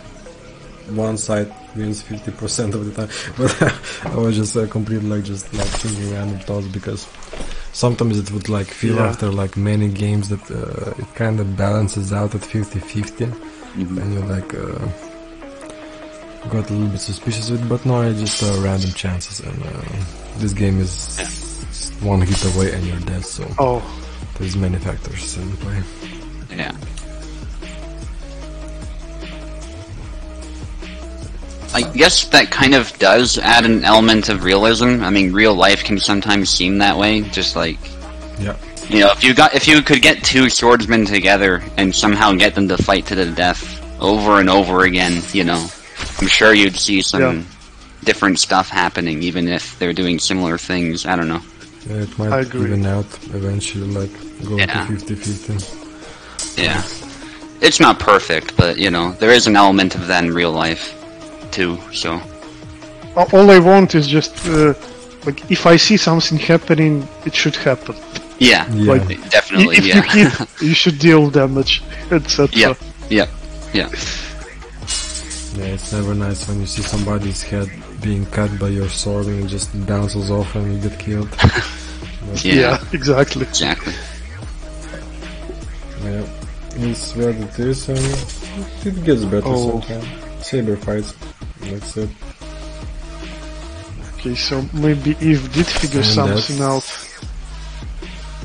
one side wins 50% of the time. But I was just completely like thinking random thoughts, because sometimes it would like feel after like many games that it kind of balances out at 50-50, and you're like got a little bit suspicious of it. But no, it's just random chances, and this game is one hit away and you're dead. So there's many factors in play. Yeah. I guess that kind of does add an element of realism. I mean, real life can sometimes seem that way. Just like, you know, if you could get two swordsmen together and somehow get them to fight to the death over and over again, you know. I'm sure you'd see some different stuff happening, even if they're doing similar things. I don't know. Yeah, it might even out eventually, like going to 50-50. Yeah. It's not perfect, but, you know, there is an element of that in real life, too, so... All I want is just, like, if I see something happening, it should happen. Yeah, like, definitely, if you hit, you should deal damage, etc. Yeah. Yeah, it's never nice when you see somebody's head being cut by your sword and it just bounces off and you get killed. Yeah, exactly. Exactly. Yeah, it's what it is, and it gets better sometimes. Saber fights, that's it. Okay, so maybe Eve did figure something out.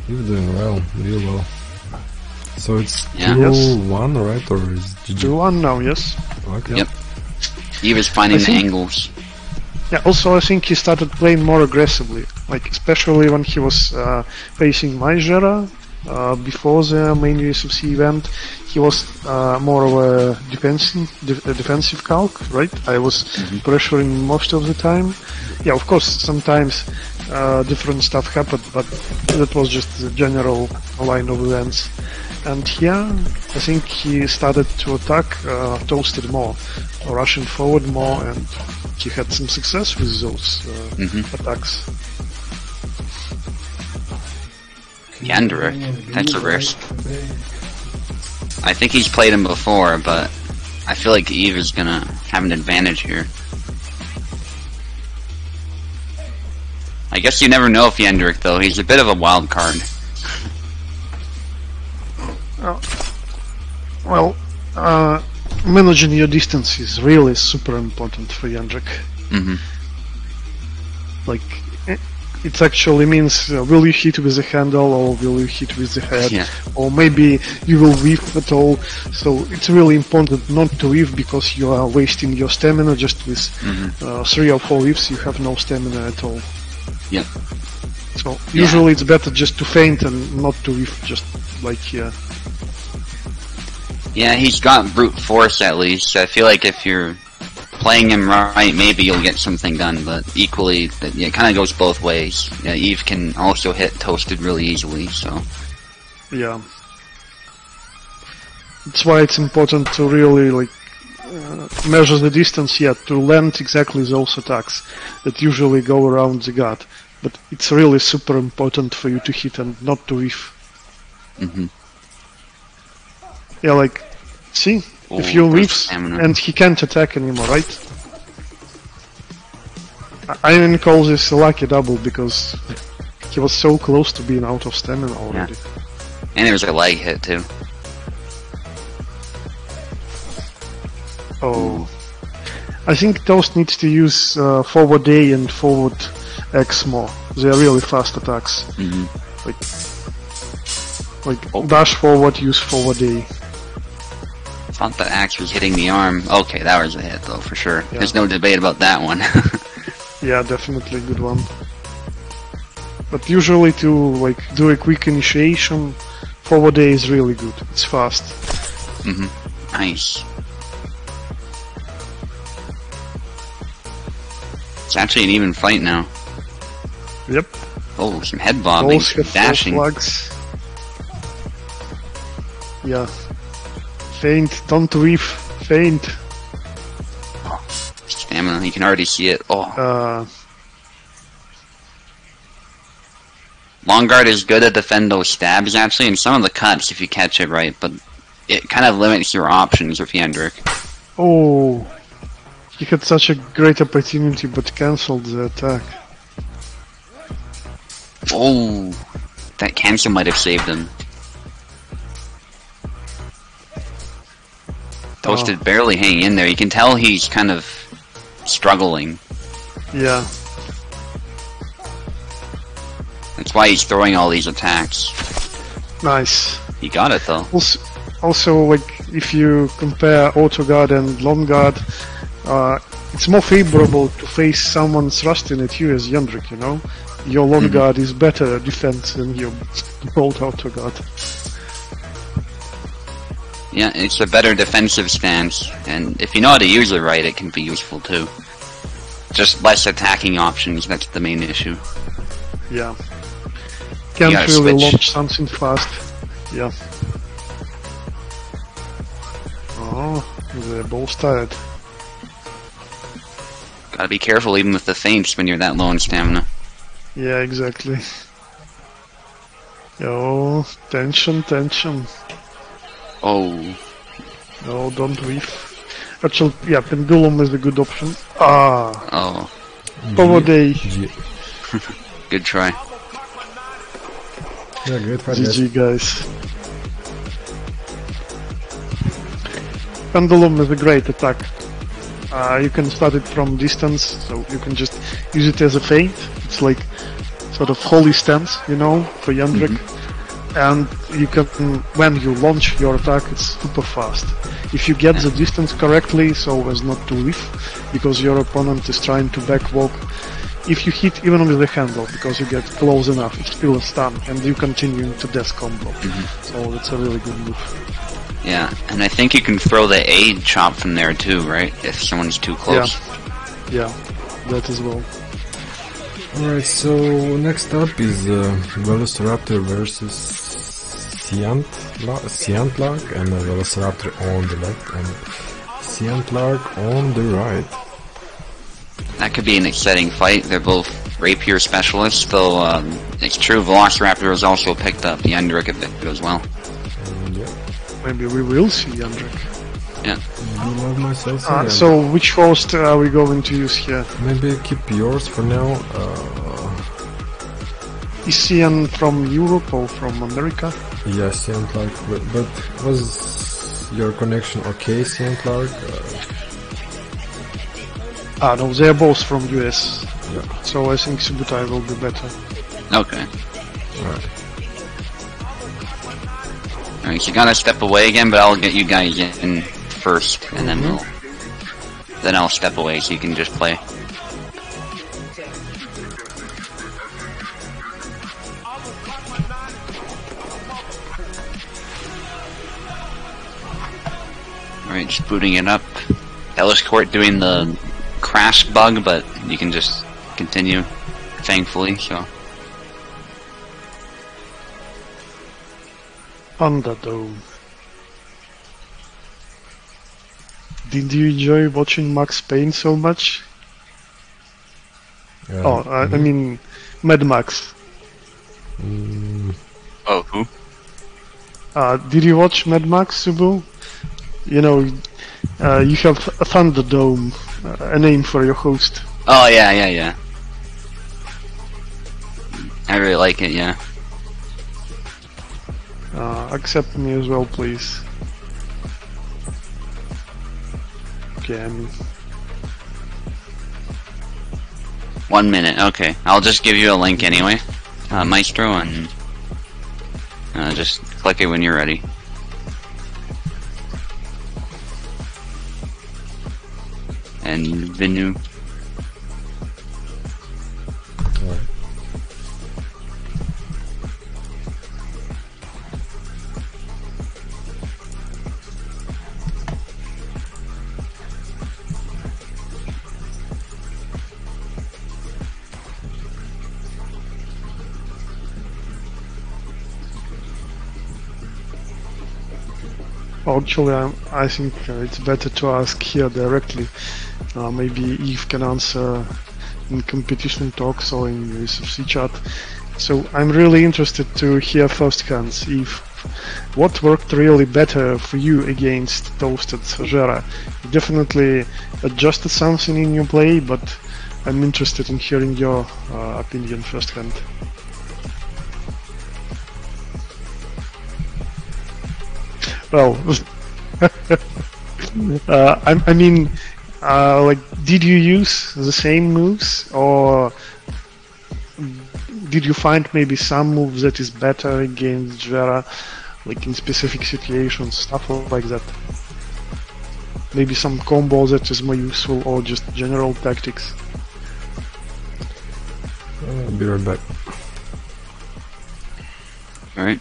You're doing well, real well. So it's 2-1, right? Or is it 2-1 now, yes. Okay. Yep. He was finding the angles. Yeah, also I think he started playing more aggressively. Like, especially when he was facing Maijera before the main USFC event. He was more of a defensive calc, right? I was pressuring most of the time. Yeah, of course, sometimes different stuff happened, but that was just the general line of events. And yeah, I think he started to attack Toasted more, rushing forward more, and he had some success with those attacks. Yandere, that's a risk. I think he's played him before, but I feel like Eve is gonna have an advantage here. I guess you never know if Yendrick, though. He's a bit of a wild card. Well, managing your distance is really super important for Yendrick. Like, it actually means will you hit with the handle or will you hit with the head, or maybe you will whiff at all. So it's really important not to whiff because you are wasting your stamina. Just with 3 or 4 whiffs you have no stamina at all. So usually it's better just to feint and not to whiff, just like here. Yeah, he's got brute force at least. I feel like if you're playing him right, maybe you'll get something done, but equally, it kind of goes both ways. Yeah, Eve can also hit Toasted really easily, so... Yeah. That's why it's important to really, like, measure the distance, to land exactly those attacks that usually go around the gut. But it's really super important for you to hit and not to whiff. Yeah, like, see? If you whiff and he can't attack anymore, right? I even call this a lucky double because he was so close to being out of stamina already. And there was a leg hit too. Oh. I think Toast needs to use forward A and forward X more. They are really fast attacks. Like dash forward, use forward A. I thought the axe was hitting the arm. Okay, that was a hit though, for sure. There's no debate about that one. Yeah, definitely a good one. But usually to like do a quick initiation, forward A is really good. It's fast. Nice. It's actually an even fight now. Yep. Oh, some head bobbing, some dashing. Flags. Yeah. Feint, don't whiff, feint. Stamina, you can already see it. Long guard is good to defend those stabs, actually, and some of the cuts if you catch it right, but it kind of limits your options with Yendrick. Oh, he had such a great opportunity but cancelled the attack. Oh, that cancel might have saved him. Toasted barely hanging in there. You can tell he's kind of struggling. Yeah. That's why he's throwing all these attacks. Nice. He got it though. Also, like, if you compare auto guard and long guard, it's more favorable to face someone thrusting at you as Yendrick, you know? Your long guard is better defense than your old auto guard. Yeah, it's a better defensive stance, and if you know how to use it right, it can be useful too. Just less attacking options, that's the main issue. Yeah. Can't gotta really switch. launch something fast. Yeah. Oh, they're both tired. Gotta be careful even with the feints when you're that low in stamina. Yeah, exactly. Oh, tension, tension. Oh, No, don't whiff. Actually, yeah, pendulum is a good option. Ah, oh, power day. G. good try. Yeah, great fight, guys. GG, guys. Pendulum is a great attack. You can start it from distance, so you can just use it as a feint. It's like sort of holy stance, you know, for Yandrik. And you can, when you launch your attack, it's super fast. If you get the distance correctly, so as not to whiff, because your opponent is trying to backwalk. If you hit even with the handle, because you get close enough, it's still a stun, and you continue into death combo. So that's a really good move. Yeah, and I think you can throw the aid chop from there too, right? If someone's too close. Yeah, that as well. Alright, so next up is Velociraptor versus Siantlark, and Velociraptor on the left and Siantlark on the right. That could be an exciting fight. They're both rapier specialists, though it's true Velociraptor has also picked up the Yandrik a bit as well. Yeah. Maybe we will see Yandrik. Yeah. I love myself some So which host are we going to use here? Maybe keep yours for now. Is Sian from Europe or from America? Yeah, Siantlark, but was your connection okay, Siantlark? No, they're both from US. Yeah. So I think Subutai will be better. Okay. Alright. Alright, so you gotta step away again, but I'll get you guys in first, and then I'll step away so you can just play. Alright, just booting it up. Hellish Quart doing the crash bug, but you can just continue, thankfully, so. Thunderdome. Did you enjoy watching Max Payne so much? I mean, Mad Max. Oh, who? Did you watch Mad Max, Subu? You know, you have a Thunderdome, a name for your host. Oh, yeah. I really like it, yeah. Accept me as well, please. Okay, I mean, 1 minute, okay. I'll just give you a link anyway, Maestro, and just click it when you're ready. And Vinu. Alright. actually, I think it's better to ask here directly. Maybe Eve can answer in competition talks or in USFC chat. So I'm really interested to hear firsthand, Eve, what worked really better for you against Toasted Jera? You definitely adjusted something in your play, but I'm interested in hearing your opinion firsthand. Well, I mean, like, did you use the same moves, or did you find maybe some moves that is better against Jera, like in specific situations, stuff like that? Maybe some combo that is more useful, or just general tactics? I'll be right back. Alright.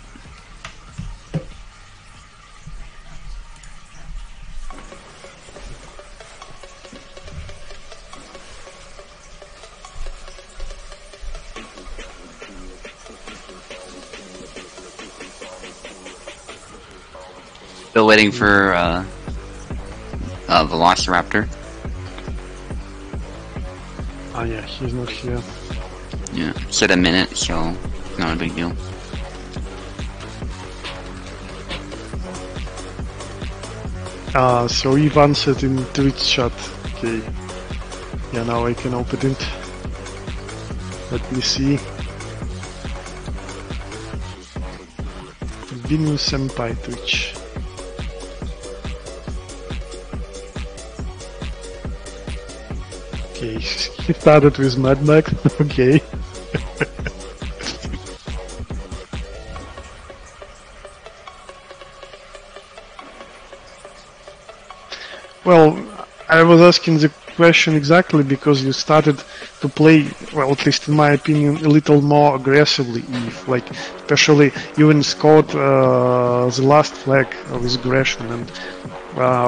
Still waiting for Velociraptor. Ah, yeah, he's not here. Yeah, said a minute, so not a big deal. So Ivan said in Twitch chat. Okay. Yeah, now I can open it. Let me see. Binu Senpai Twitch. Okay, he started with Mad Max. Okay. Well, I was asking the question exactly because you started to play, well, at least in my opinion, a little more aggressively, Eve. Like, especially you even scored the last flag with aggression, and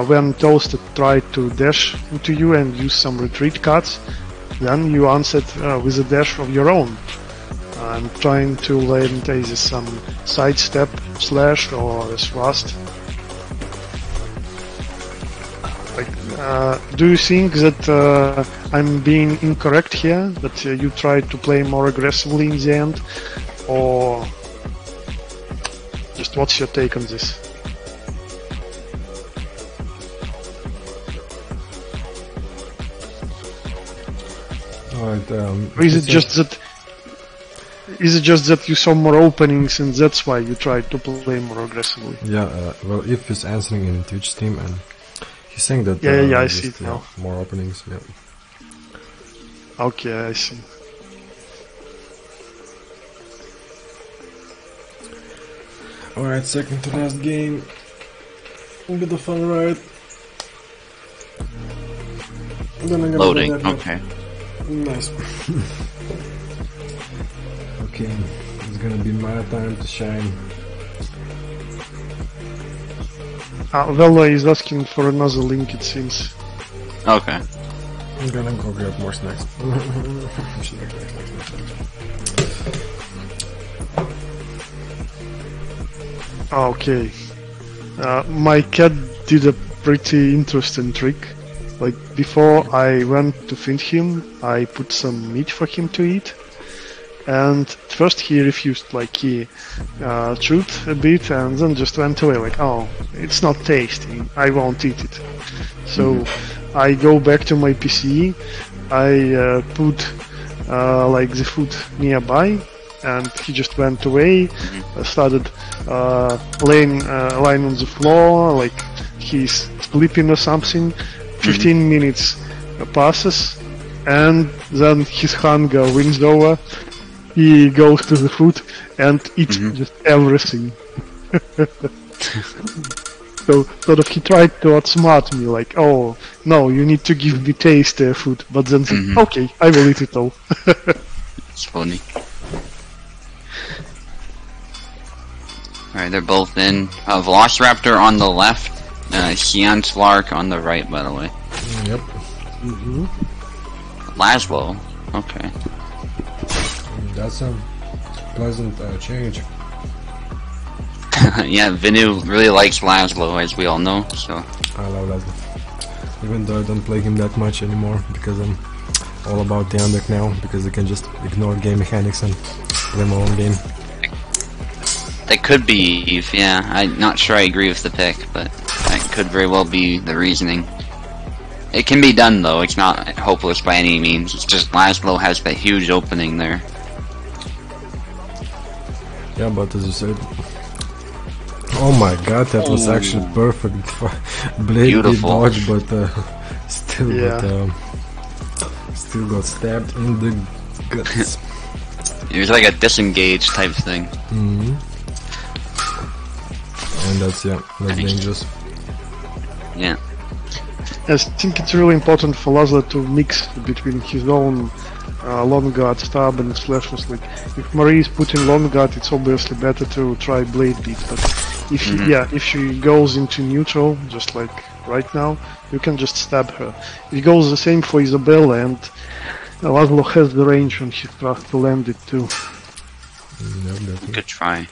when Toasted tried to dash into you and use some retreat cards, then you answered with a dash of your own. I'm trying to land either some sidestep slash or a thrust. Like, do you think that I'm being incorrect here? That you tried to play more aggressively in the end? Or just what's your take on this? Alright, Or is it just that? Is it just that you saw more openings and that's why you tried to play more aggressively? Yeah, well, if he's answering in Twitch stream and he's saying that Yeah, I just, see it now. more openings, yeah. Okay, I see. Alright, second to last game. A bit of fun ride. Then I'm gonna Loading, go that okay. Nice. Okay, it's gonna be my time to shine. Vela is asking for another link, it seems. Okay. I'm gonna go grab more snacks. Okay. My cat did a pretty interesting trick. Like, before I went to feed him, I put some meat for him to eat. And at first he refused, like he chewed a bit and then just went away, like, oh, it's not tasty, I won't eat it. So I go back to my PC, I put like the food nearby, and he just went away, started lying on the floor, like he's sleeping or something. 15 minutes passes, and then his hunger wins over. He goes to the food and eats just everything. So sort of he tried to outsmart me, like, oh no, you need to give me taste food, but then okay, I will eat it all. It's funny. Alright, they're both in. Velociraptor on the left, Slark on the right, by the way. Yep. Laszlo, okay. That's a pleasant change. Yeah, Vinu really likes Laszlo, as we all know, so. I love Laszlo. Even though I don't play him that much anymore, because I'm all about the deck now, because I can just ignore game mechanics and play my own game. That could be Eve, yeah. I'm not sure I agree with the pick, but that could very well be the reasoning. It can be done, though. It's not hopeless by any means. It's just Laszlo has that huge opening there. Yeah, but as you said... Oh my god, that was actually perfect. Blade did dodge, but still, still got stabbed in the guts. It was like a disengage type thing. And that's dangerous. Yeah. I think it's really important for Laszlo to mix between his own long guard, stab, and slashes. Like, if Marie is putting long guard, it's obviously better to try blade beat. But if if she goes into neutral, just like right now, you can just stab her. It goes the same for Isabella, and Laszlo has the range on his thrust to land it too. Good try.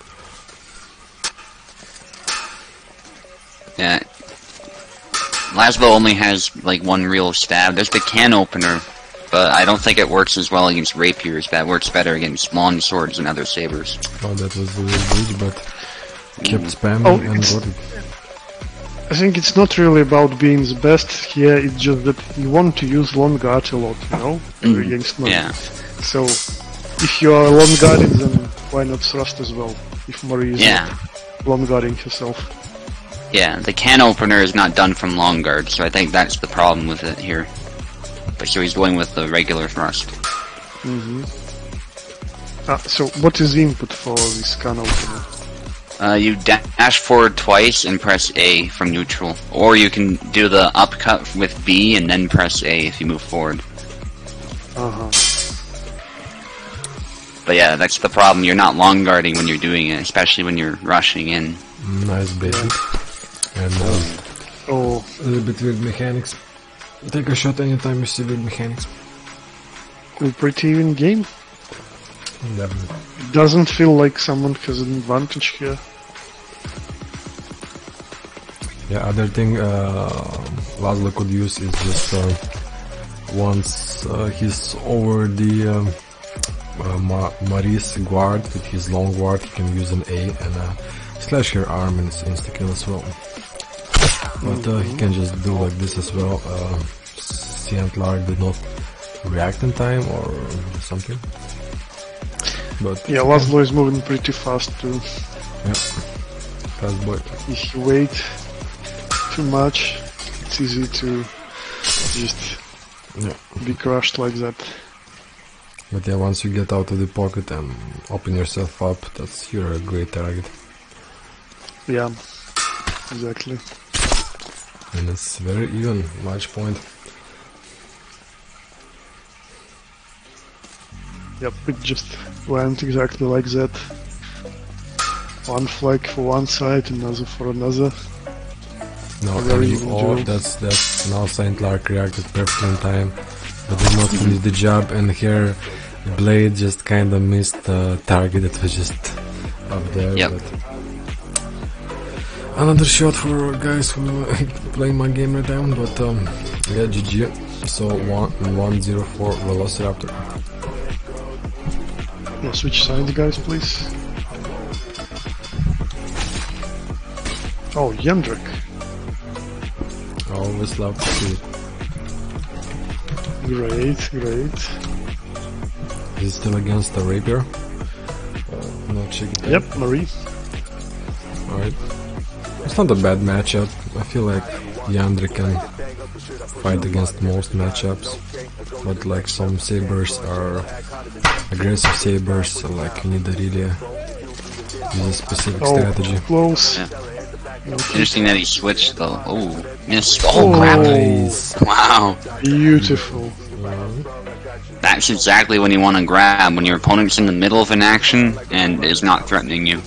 Yeah. Laszlo only has like one real stab. There's the can opener, but I don't think it works as well against rapiers. That works better against long swords and other sabers. Oh, that was the real bridge, but kept spamming Oh, and got it. I think it's not really about being the best here, it's just that you want to use long guard a lot, you know, against Marie. Yeah. So, if you are long guarded, then why not thrust as well, if Marie is Yeah. not long guarding herself. Yeah, the can opener is not done from long guard, so I think that's the problem with it here. But so he's going with the regular thrust. So, what is the input for this can opener? You dash forward twice and press A from neutral. Or you can do the upcut with B and then press A if you move forward. But yeah, that's the problem. You're not long guarding when you're doing it, especially when you're rushing in. Nice basic. And Oh, a little bit with mechanics. Take a shot anytime you see with mechanics. a pretty even game. Definitely. It doesn't feel like someone has an advantage here. Yeah, other thing Laszlo could use is just once he's over the Marie's guard with his long guard, he can use an A and slash her arm and it's insta-kill as well. But he can just do like this as well. Saint Lark did not react in time or something. But Yeah, Laszlo is moving pretty fast too. yeah, fast boy. If you wait too much, it's easy to just be crushed like that. But yeah, once you get out of the pocket and open yourself up, you're a great target. Yeah, exactly. And it's very even, match point. Yep, it just went exactly like that. One flag for one side, another for another. No, Very and even oh, duel. that's now Saint Lark reacted perfectly in time, but did not finish the job, and here blade just kinda missed the target that was just up there. Yep. But another shot for guys who play my game right now, but yeah, GG. So 1-0 for Velociraptor. Yeah, switch sides, guys, please. Oh, Yendrik. Always love to see it. Great, great. He's still against the rapier. No chicken. Yep, Marie. Alright. It's not a bad matchup. I feel like Yandri can fight against most matchups. But like some sabers are aggressive sabers, so like you need to really use a specific strategy. Close. Yeah. Interesting that he switched though. Oh, missed. Oh, crap. Nice. Wow. Beautiful. That's exactly when you want to grab, when your opponent's in the middle of an action and is not threatening you.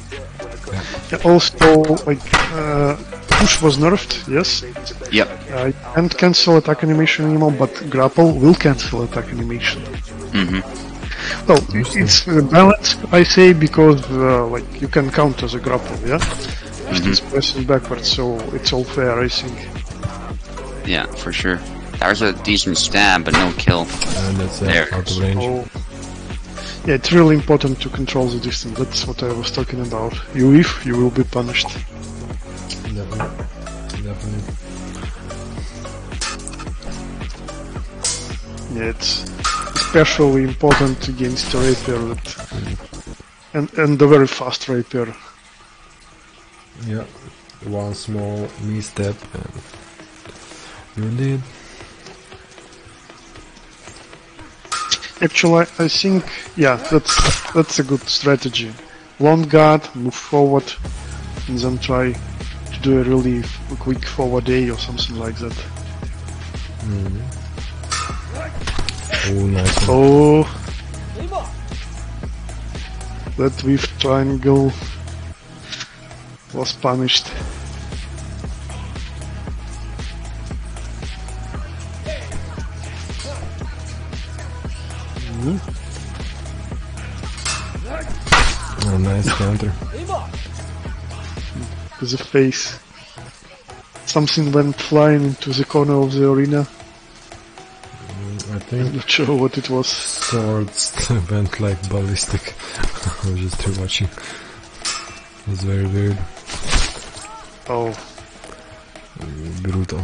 Yeah, also, like, push was nerfed, yes. Yep. I can't cancel attack animation anymore, but grapple will cancel attack animation. Well, it's balanced, I say, because like you can counter the grapple, yeah. It's pressing backwards, so it's all fair, I think. Yeah, for sure. That was a decent stab, but no kill. And that's There. out of range. Oh, yeah, it's really important to control the distance. That's what I was talking about. You leave, you will be punished. Definitely. Yeah, it's especially important against a rapier that, and a very fast rapier. Yeah. One small misstep and you're dead. Actually, I think, yeah, that's a good strategy. Long guard, move forward, and then try to do a really quick forward A or something like that. Oh, nice one. Oh, that with triangle was punished. Oh, nice counter. With the face. Something went flying into the corner of the arena. I I'm think not sure what it was. swords went like ballistic. I was just rewatching. It was very weird. Oh, Brutal.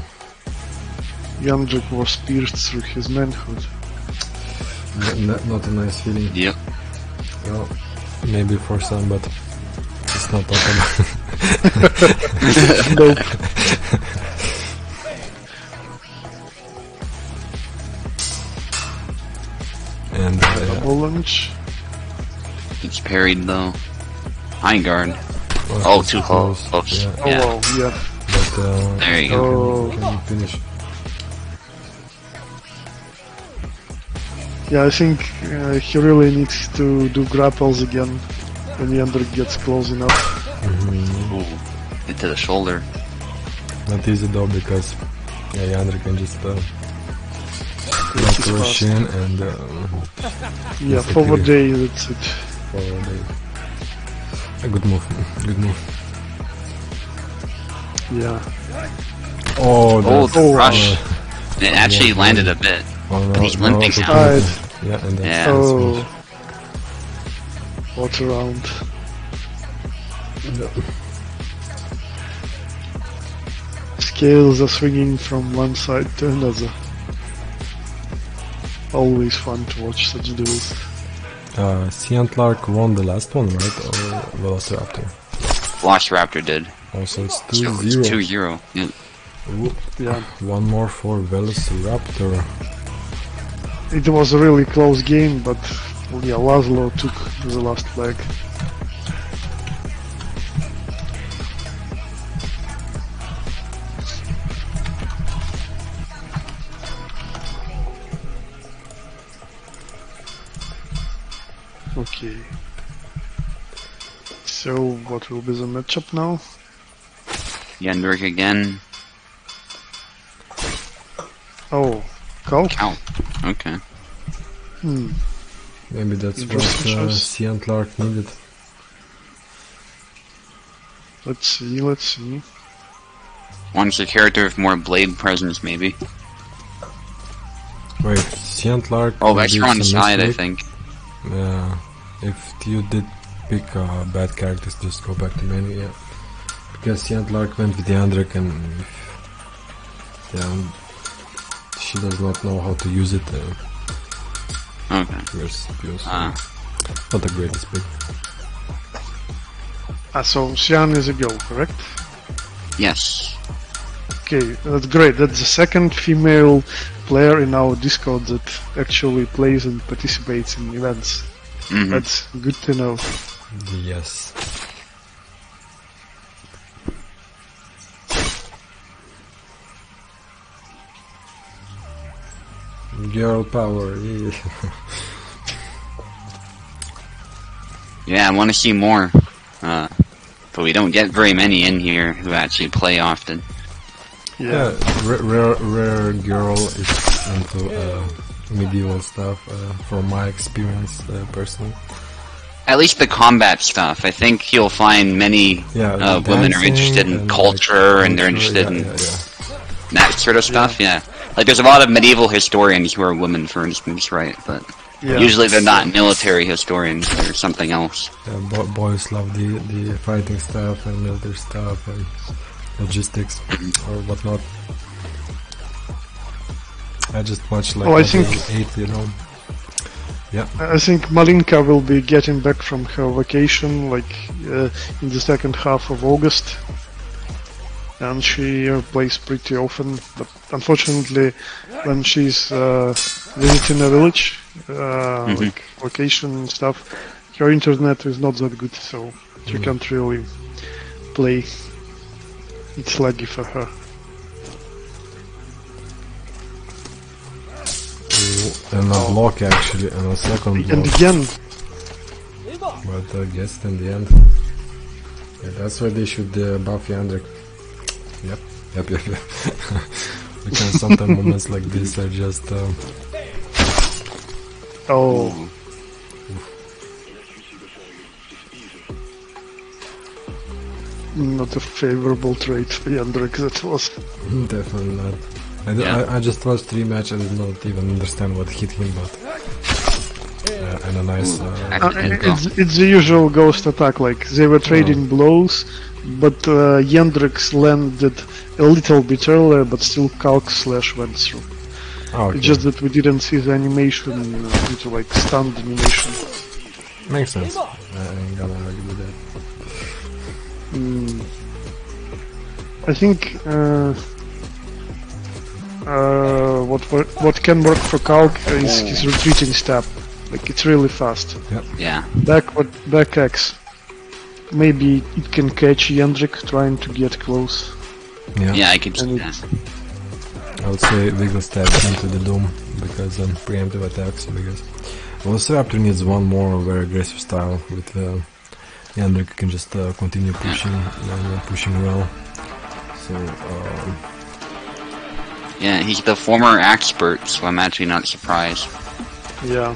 Jandrek was pierced through his manhood. Not a nice feeling. Yep. Well, maybe for some, but it's not often. Nope. And Double lunge. It's parried though. High guard. well, Oh, it's too close. Yeah, Oh Yeah. wow, yeah. but There you go. Oh, can finish. yeah, I think he really needs to do grapples again when Jandrek gets close enough. Ooh. Into the shoulder. Not easy though, because Yandra can just He's rush fast. in and Yeah, That's forward okay. day, that's it. forward. A good move. Good move. Yeah. Oh, Oh, that's, the rush. It actually yeah. landed a bit. Oh, But he's limping also now. Right. Yeah, and that's Yeah. that's Oh. smooth. What around? Scales are swinging from one side to another. Always fun to watch such duels. St. Lark won the last one, right? Or Velociraptor? Velociraptor did. Also, it's So it's 2-0. 2-0. Yeah. Ooh, Yeah. one more for Velociraptor. It was a really close game, but yeah, Laszlo took the last leg. Okay. So, what will be the matchup now? Jandrek again. Oh, Cal? Count. Okay. Hmm. Maybe that's Interesting what choice. St. Lark needed. Let's see, let's see. Wants a character with more blade presence, maybe. Wait, St. Lark. Oh, did extra on the some side, I mistake. think. Yeah. If you did pick bad characters, just go back to menu, yeah. Because St. Lark went with Jandrek and yeah, she does not know how to use it. Okay. Versus Pius. Ah. Not the greatest pick. So Xian is a go, correct? Yes. Okay, that's great. That's the second female player in our Discord that actually plays and participates in events. Hmm. That's good to know. Yes. Girl power, yeah. Yeah, I want to see more. But we don't get very many in here who actually play often. Yeah. Rare girl is into medieval stuff, from my experience, personally. At least the combat stuff. I think you'll find many Yeah, women are dancing interested in and, culture, like, and they're culture, interested in yeah. that sort of stuff. Yeah. Like there's a lot of medieval historians who are women, for instance, right? But Yeah. usually they're not military historians. They're something else. Yeah, boys love the fighting stuff and military stuff and logistics or whatnot. I just watch like Oh, I every think- 8, you know. Yeah, I think Malinka will be getting back from her vacation like in the second half of August. And she plays pretty often, but unfortunately when she's visiting a village, like vacation and stuff, her internet is not that good, so she can't really play. It's laggy for her. and a block actually, and a second And block. again, But I guess in the end, yeah, that's why they should buff Jandrek. Yep. Because sometimes moments like this are just oh, not a favorable trade for Jandrek, that was. Definitely not. Yeah. I just watched 3 matches. I did not even understand what hit him, but and a nice. It's the usual ghost attack, like they were trading blows, but Jandrek landed a little bit earlier, but still Calc slash went through. Okay. It's just that we didn't see the animation due to like stunned animation. Makes sense. I ain't gonna argue with that. I think what can work for Calc is his retreating stab. Like it's really fast. Yeah. Back X. Maybe it can catch Jandrek trying to get close. Yeah, I can see And that. I would say Wiggle stab into the Doom because preemptive attacks. Because Velociraptor needs one more very aggressive style with Jandrek can just continue pushing and pushing well. So Yeah, he's the former expert, so I'm actually not surprised. Yeah.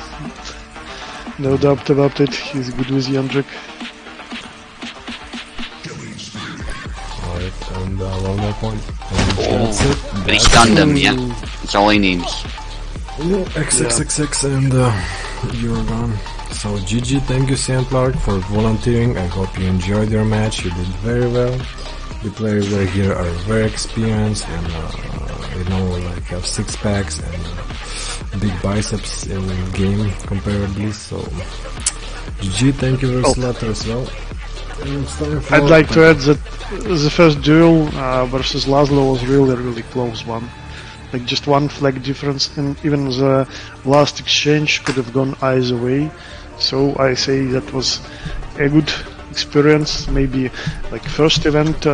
No doubt about it, he's good with Jandrek. alright, and one more point. And that's it. But he stunned him, yeah. That's all he needs. XXXX and you're gone. So GG, thank you Sandlark for volunteering. I hope you enjoyed your match. You did very well. The players that are here are very experienced and like have 6 packs and big biceps in the game comparably. So GG, thank you very much as well. And it's time for I'd like to add that the first duel versus Laszlo was really close one. Like just one flag difference, and even the last exchange could have gone either way. So I say that was a good experience, maybe like first event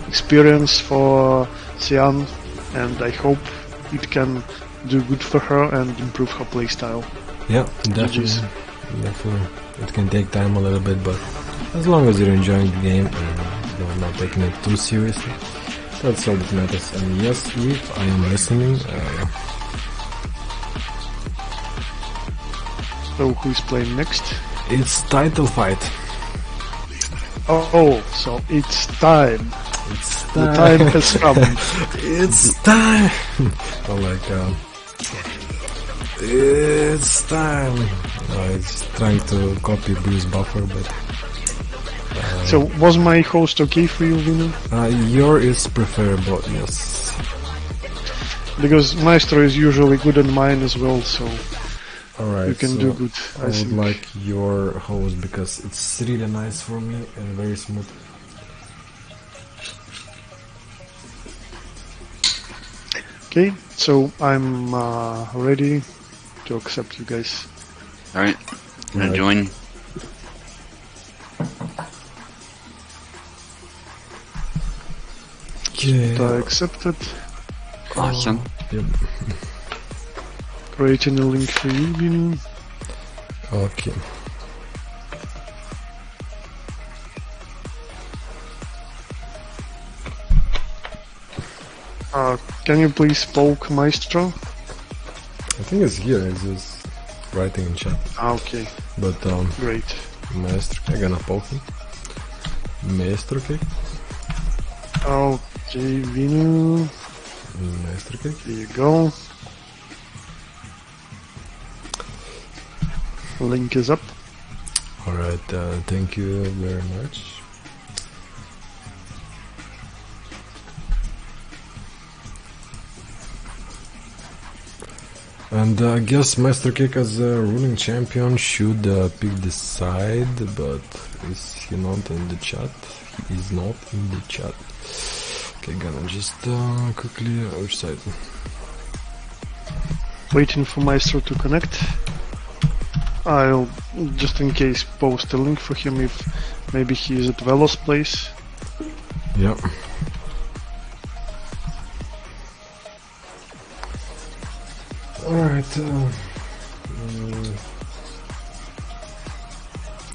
experience for Xian, and I hope it can do good for her and improve her playstyle. Yeah, definitely. Definitely. It can take time a little bit, but as long as you're enjoying the game and you're not taking it too seriously, that's all that matters. And yes, Eve, I am listening. So who is playing next? It's title fight. Oh, so it's time. It's The time has come. It's time. Oh my god. It's time. It's trying to copy Bruce Buffer, but So was my host okay for you, Vino? your is preferable, yes. Because Maestro is usually good on mine as well, so Alright, you can so do good, I I would think. like your host because it's really nice for me and very smooth. Okay, so I'm ready to accept you guys. Alright, gonna Alright. join. Okay. I accepted. Awesome. Yep. Creating a link for you, Vino. Okay. Can you please poke Maestro? I think it's here, it's just writing in chat. Okay, But great. Maestro kick, gonna poke him. Maestro kick. Okay, Vino, Maestro kick. here you go. Link is up. Alright, thank you very much. And I guess Master Kick as a ruling champion should pick the side, but is he not in the chat? He is not in the chat. Okay, gonna just quickly, which side? Waiting for Maestro to connect. I'll, just in case, post a link for him if maybe he is at Velos place. Yeah. Alright,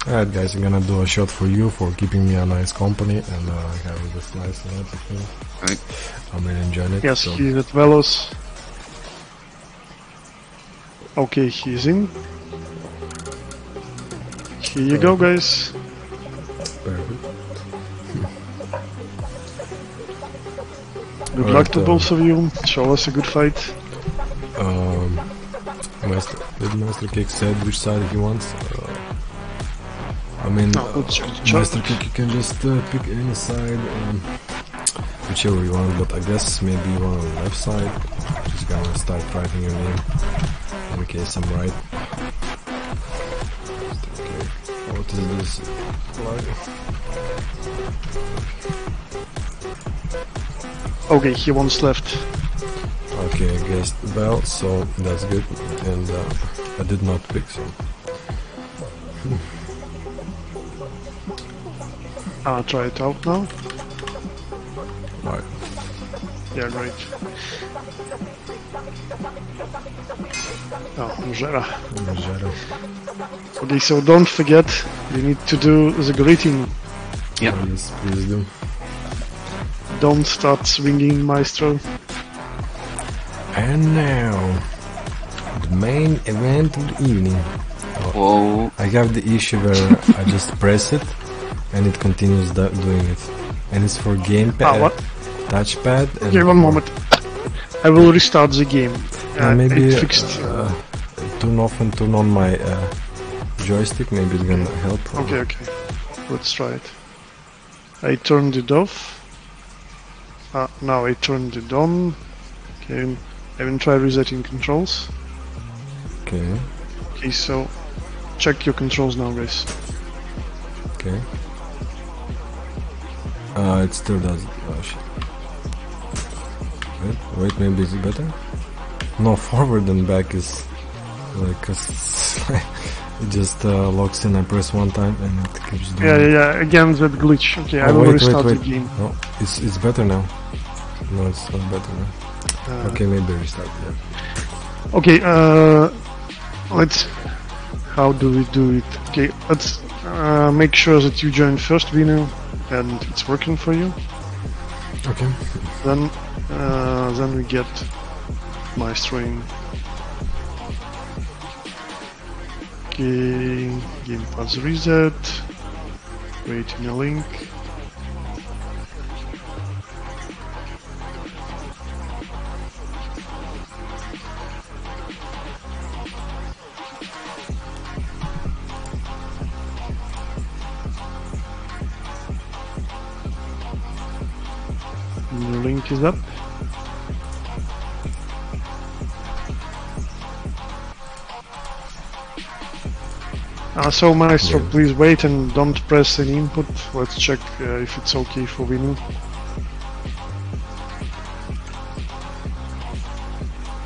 alright guys, I'm gonna do a shot for you for keeping me a nice company and having this nice night with me. Alright. I'm really enjoying it. Yes, so. he's at Velos. Okay, he's in. Here you go, guys. Perfect. Good luck to both of you. Show us a good fight. Master Cake said which side he wants. I mean, Master Cake, you can just pick any side, whichever you want, but I guess maybe you want on the left side. Just gonna start fighting again, in case I'm right. Okay, what is this like? Okay, he wants left. Okay, I guessed well, so that's good, and I did not pick, so... I'll try it out now. Right. Yeah, great. Oh, Żera. Okay, so don't forget, you need to do the greeting. Yep. Oh, yes, please do. Don't start swinging, Maestro. And now, the main event of the evening. Whoa. I have the issue where I just press it and it continues doing it. And it's for gamepad, what? touchpad. And Okay, one moment. I will restart the game. maybe it fixed. turn off and turn on my joystick, maybe it's gonna help. Okay. Let's try it. I turned it off. Now I turned it on. Okay, I will try resetting controls. Okay. Okay, so check your controls now, guys. Okay. It still does. Oh shit. Wait, maybe it's better? No, forward and back is like it just locks in. I press one time and it keeps doing. Yeah. Again, that glitch. Okay, I will restart the game. No, it's better now. No, it's not better now. Okay, maybe restart. Yeah. Okay, let's. How do we do it? Okay, let's make sure that you join first, Vino, and it's working for you. Okay. Then we get my string. Okay, game pass reset. Waiting a link. The link is up. So Maestro, please wait and don't press any input. Let's check if it's okay for Vinu.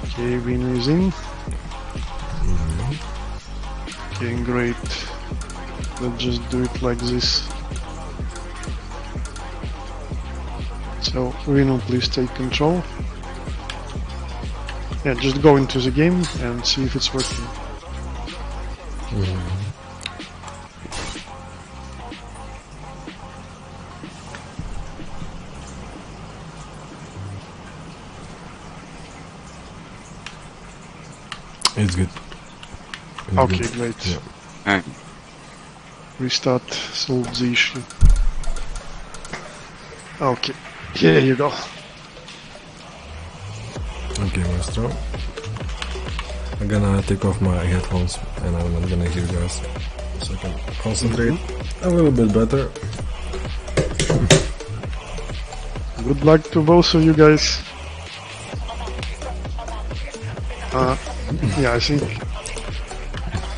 Okay, Vinu is in. Okay, great. Let's just do it like this. So, Vinu, please take control. Yeah, just go into the game and see if it's working. It's good. Okay, great. Yeah. Alright. Restart, solve the issue. Okay, here you go. Okay, Maestro. I'm gonna take off my headphones and I'm not gonna hear you guys, so I can concentrate a little bit better. Good luck to both of you guys. Yeah, I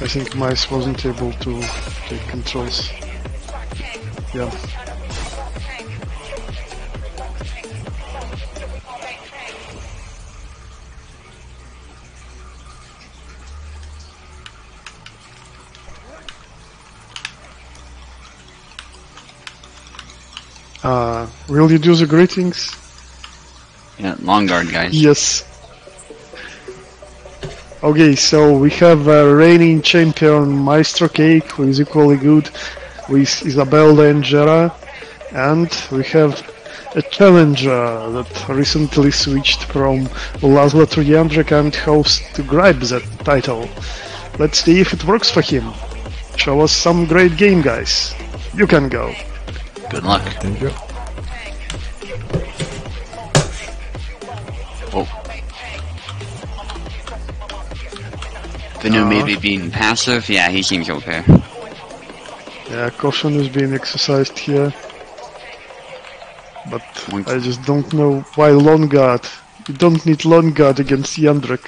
think Mice wasn't able to take controls. Yeah. Will you do the greetings? Yeah, long guard, guys. Yes. Okay, so we have a reigning champion Maestro Cake, who is equally good with Isabella and Jera, and we have a challenger that recently switched from Laszlo to Jędrek and hopes to grab that title. Let's see if it works for him. Show us some great game, guys. You can go. Good luck. Thank you. Venu maybe being passive. Yeah, he seems okay. Yeah, caution is being exercised here. But I just don't know why long guard. You don't need long guard against Yandrik.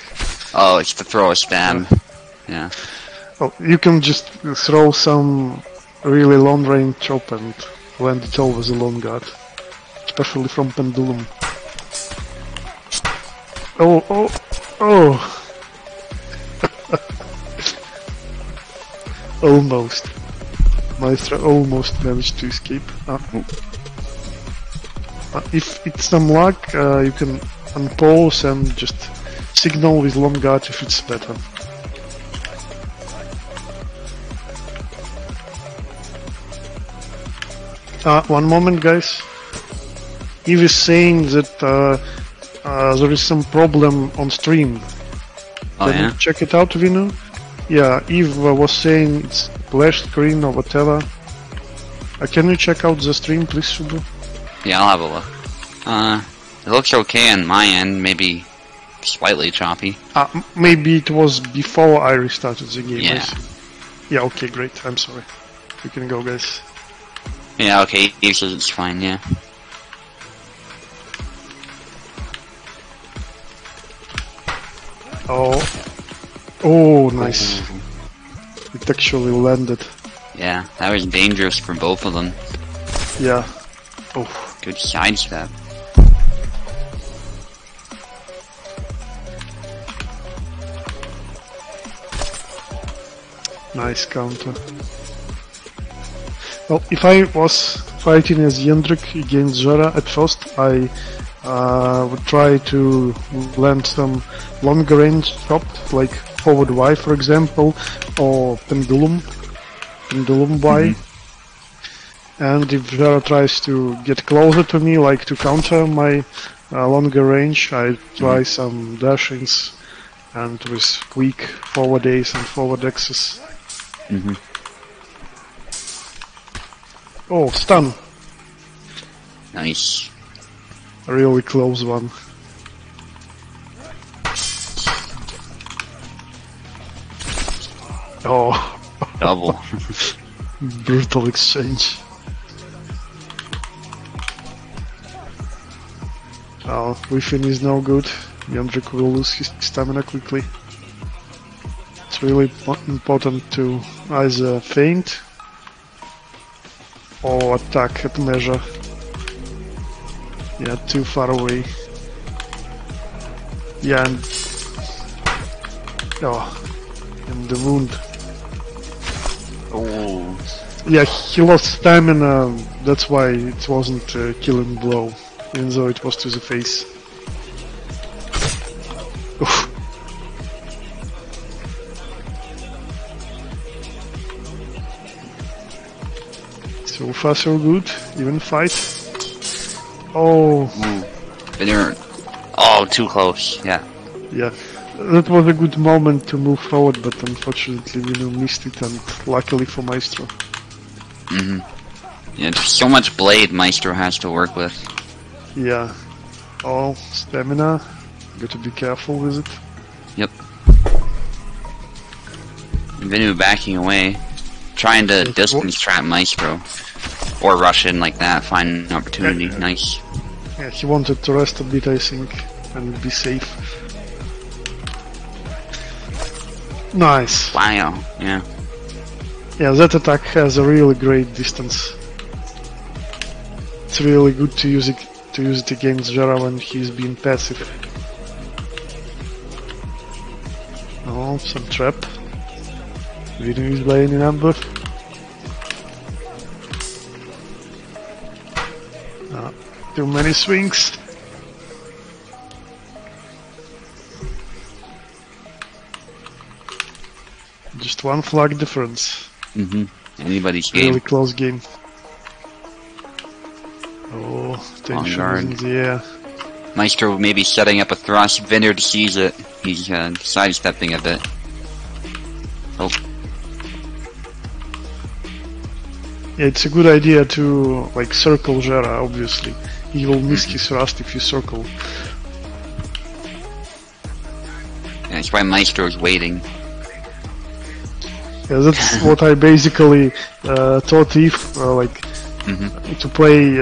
Oh, it's to throw a stab. Yeah. Oh, you can just throw some really long range chop and land it all with a long guard. Especially from Pendulum. Oh, oh, oh! Almost. Maestro almost managed to escape. If it's some luck, you can unpause and just signal with long guard if it's better. One moment, guys. Eve is saying that there is some problem on stream. Can you check it out, Vinu? Yeah, Eve was saying it's flash screen or whatever. Can you check out the stream, please, Subu? Yeah, I'll have a look. It looks okay on my end, maybe slightly choppy. Maybe it was before I restarted the game. Yeah. Yeah, okay, great. I'm sorry. We can go, guys. Yeah, okay, Eve says it's fine, yeah. Oh, nice. It actually landed. Yeah, that was dangerous for both of them. Yeah. Oh. Good sidestep. Nice counter. Well, if I was fighting as Yendrik against Zora at first, I would try to land some longer range chopped, like forward Y for example, or pendulum Y. And if Zora tries to get closer to me, like to counter my longer range, I try some dashings and with weak forward A's and forward X's. Oh, stun! Nice. A really close one. Oh. Double. Brutal exchange. Oh, Whiffin is no good. Yandrik will lose his stamina quickly. It's really important to either feint or attack at measure. Yeah, too far away. Yeah, and the wound. Oh. Yeah, he lost stamina, that's why it wasn't a killing blow, even though it was to the face. Oof. So far so good, even fight. Oh. Oh, too close, yeah. Yeah, that was a good moment to move forward, but unfortunately we missed it, and luckily for Maestro. Yeah, there's so much blade Maestro has to work with. Yeah. Oh, stamina. Got to be careful with it. Yep. Venu backing away, trying to distance trap Maestro. Or rush in like that, find an opportunity. Nice. Yeah, he wanted to rest a bit, I think, and be safe. Nice. Wow, yeah. Yeah, that attack has a really great distance. It's really good to use it against Jara when he's being passive. Oh, some trap. Vinu is laying in ambush. Too many swings. Just one flag difference. Anybody's game. Really close game. Oh, tension is in the air. Maestro maybe setting up a thrust. Vineyard sees it. He's sidestepping a bit. Oh. Yeah, it's a good idea to like circle Jera, obviously. He will miss his thrust if you circle. Yeah, that's why Maestro is waiting. Yeah, that's what I basically taught Eve, to play.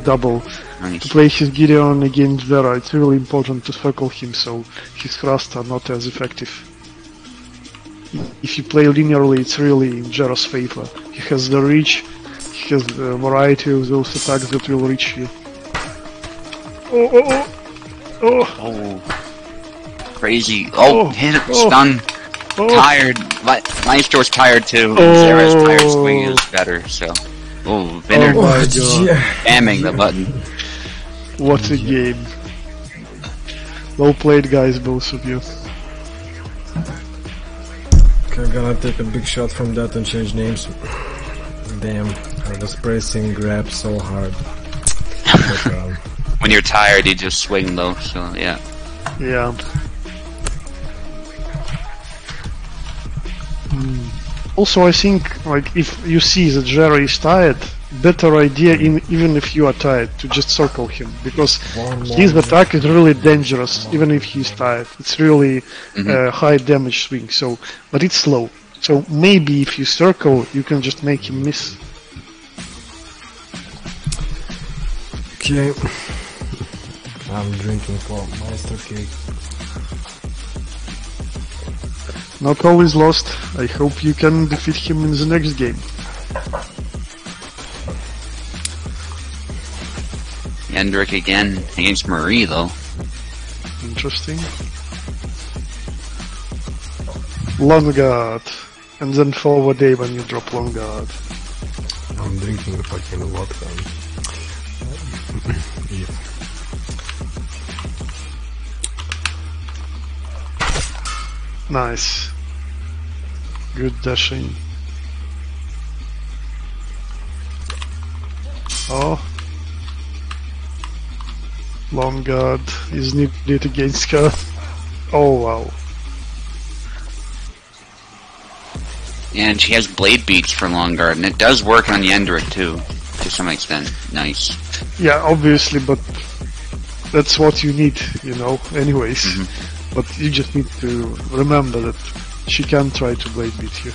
Double. Nice. To play his Gideon against Vera, it's really important to circle him so his thrusts are not as effective. If you play linearly, it's really in Jera's favor. He has the reach, he has a variety of those attacks that will reach you. Oh. Crazy. Hit it, stun. Tired. Maestro's tired too. Zera's tired swing is better, so. Vinner spamming the button. What a game. Well played, guys, both of you. Okay, I'm gonna take a big shot from that and change names. Damn, I was pressing grab so hard. But, when you're tired, you just swing low, so yeah. Yeah. Also, I think, if you see that Jerry is tired, better idea, even if you are tired, to just circle him, because his attack is really dangerous, even if he's tired. It's really high damage swing, but it's slow. So maybe if you circle, you can just make him miss. Okay. I'm drinking for Meister cake. Not always lost. I hope you can defeat him in the next game. Hendrik again against Marie, though. Interesting. Long guard. And then forward A when you drop long guard. I'm drinking fucking vodka. Yeah. Nice. Good dashing. Long guard is needed against her. Oh wow. And she has blade beats for long guard, and it does work on Yendrik too, to some extent. Nice. Yeah, obviously, but that's what you need, anyways. But you just need to remember that she can try to blade beat you.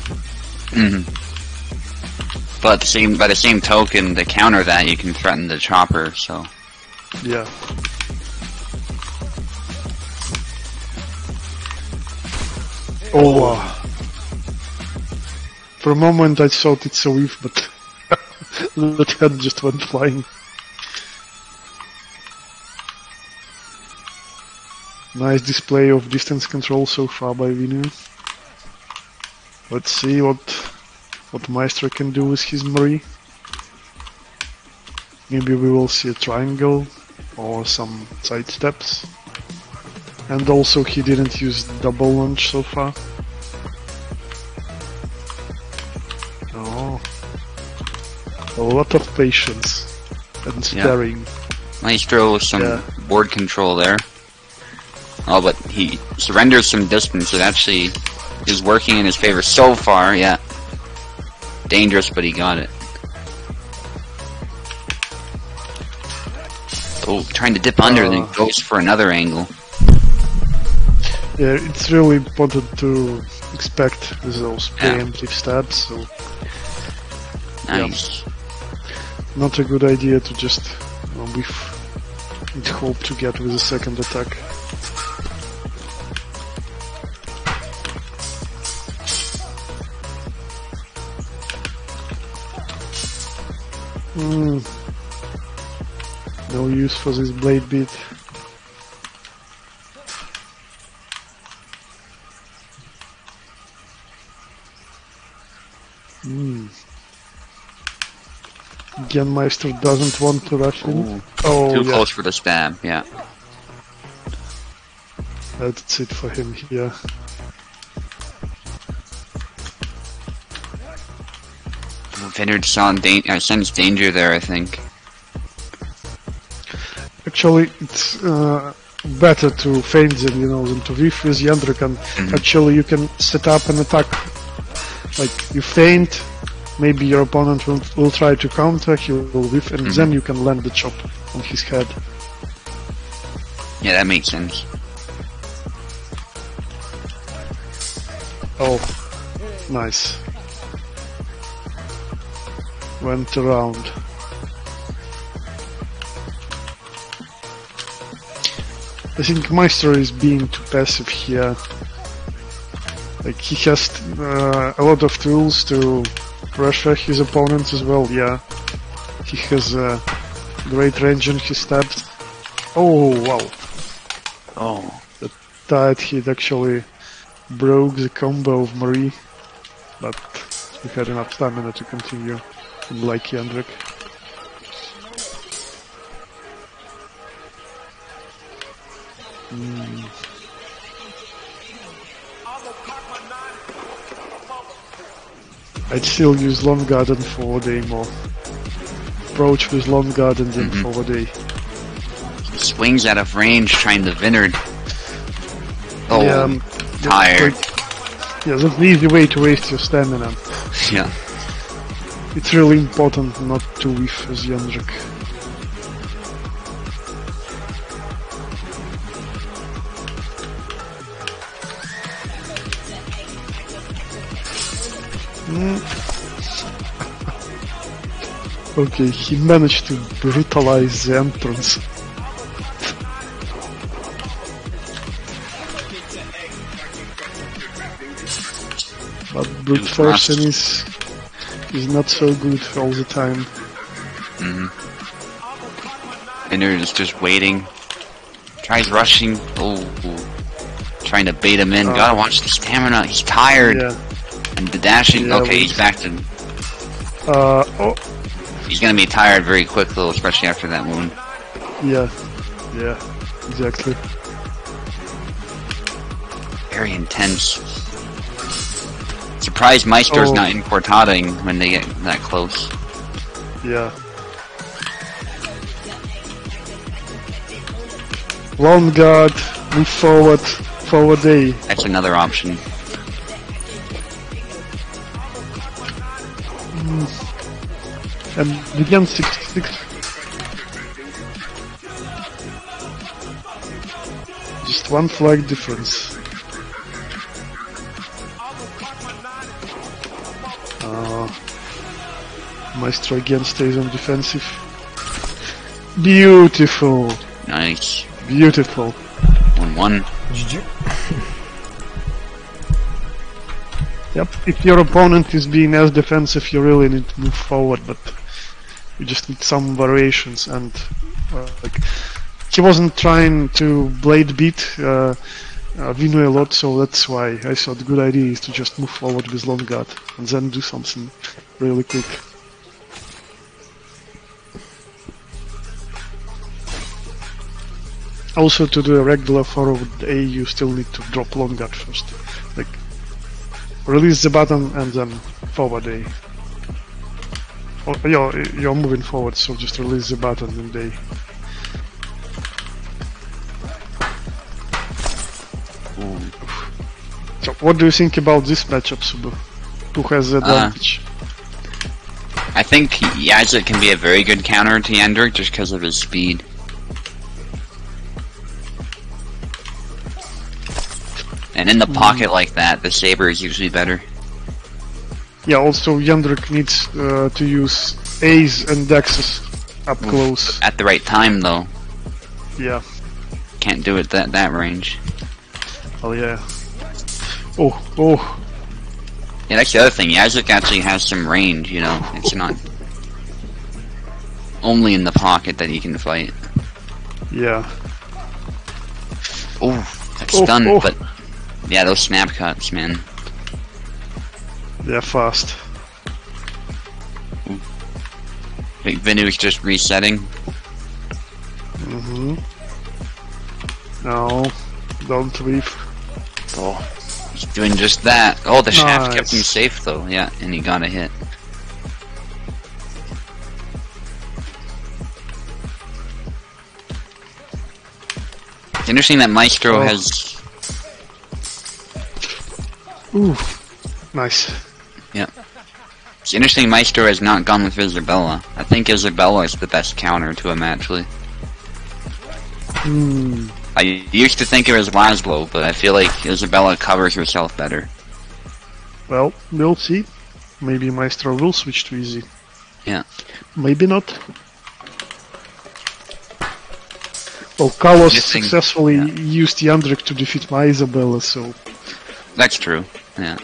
But by the same token, to counter that, you can threaten the chopper, so. Yeah. For a moment I thought it's a whiff, but that head just went flying. Nice display of distance control so far by Vinu. Let's see what Maestro can do with his Marie. Maybe we will see a triangle or some side steps. And also he didn't use double launch so far. A lot of patience and staring. Maestro with some board control there. Oh, but he surrenders some distance. It actually is working in his favor so far, yeah. Dangerous, but he got it. Oh, trying to dip under, then goes for another angle. Yeah, it's really important to expect those preemptive stabs, so... Nice. Yeah. Not a good idea to just hope to get with a second attack. No use for this blade beat. Genmeister doesn't want to rush in. Too close for the stab, yeah. That's it for him here. Vineyard sensed danger there, I think. Actually, it's better to feint than to whiff with Yendrik, and actually you can set up an attack. Like, you feint, maybe your opponent will try to counter, he will whiff, and then you can land the chop on his head. Yeah, that makes sense. Oh, nice. Went around. I think Maestro is being too passive here. Like, he has a lot of tools to pressure his opponents as well, yeah. He has great range on his stabs. Oh, wow. Oh. The tight hit actually broke the combo of Marie, but he had enough stamina to continue, unlike Jendrik. I'd still use Long Guard and Forward A more. Approach with Long Guard and then Forward A. Swings out of range trying to Vinard. Oh, Yeah, tired. yeah, that's an easy way to waste your stamina. Yeah. It's really important not to whiff as Jendrik. Okay, he managed to brutalize the entrance. But brute forcing is not so good all the time. Vinard is just waiting. Tries rushing. Oh, trying to bait him in. Gotta watch the stamina. He's tired. Yeah. And the dashing. Yeah, Okay, he's back to. Oh, He's gonna be tired very quick though, especially after that wound. yeah, exactly. Very intense. Surprised Maestro's not in Quartading when they get that close. Yeah. Long Guard, move forward, Forward A. That's another option. And again 66. Just one flag difference. Maestro again stays on defensive. Beautiful. Nice. Beautiful. 1-1. GG. Yep, if your opponent is being as defensive, you really need to move forward, but you just need some variations. And like, he wasn't trying to blade beat Vinu a lot, so that's why I thought the good idea is to just move forward with Long Guard and then do something really quick. Also, to do a regular forward A, you still need to drop Long Guard first. Like, release the button and then forward A. Oh, you're moving forward, so just release the button and A. So, what do you think about this matchup, Subu? Who has the advantage? I think Yazid can be a very good counter to Jendrik just because of his speed. And in the pocket like that, the Saber is usually better. Yeah, also Jendrik needs to use A's and Dexes up close. At the right time, though. Yeah. Can't do it that range. Oh yeah. Oh. Yeah, that's the other thing. Yazid actually has some range, you know. It's not only in the pocket that he can fight. Yeah. Oh, that's stunned, but yeah, those snap cuts, man. They're fast. Big Vinu is just resetting. No, don't leave. Oh, he's doing just that. Oh, the shaft kept him Nice. safe though. Yeah, and he got a hit. It's interesting that Maestro has. Ooh, nice. Yeah. It's interesting Maestro has not gone with Isabella. I think Isabella is the best counter to him, actually. I used to think it was Laszlo, but I feel like Isabella covers herself better. Well, we'll see. Maybe Maestro will switch to easy. Yeah. Maybe not. Well, Carlos Missing- successfully yeah. used Yandrik to defeat my Isabella, so That's true. Yeah.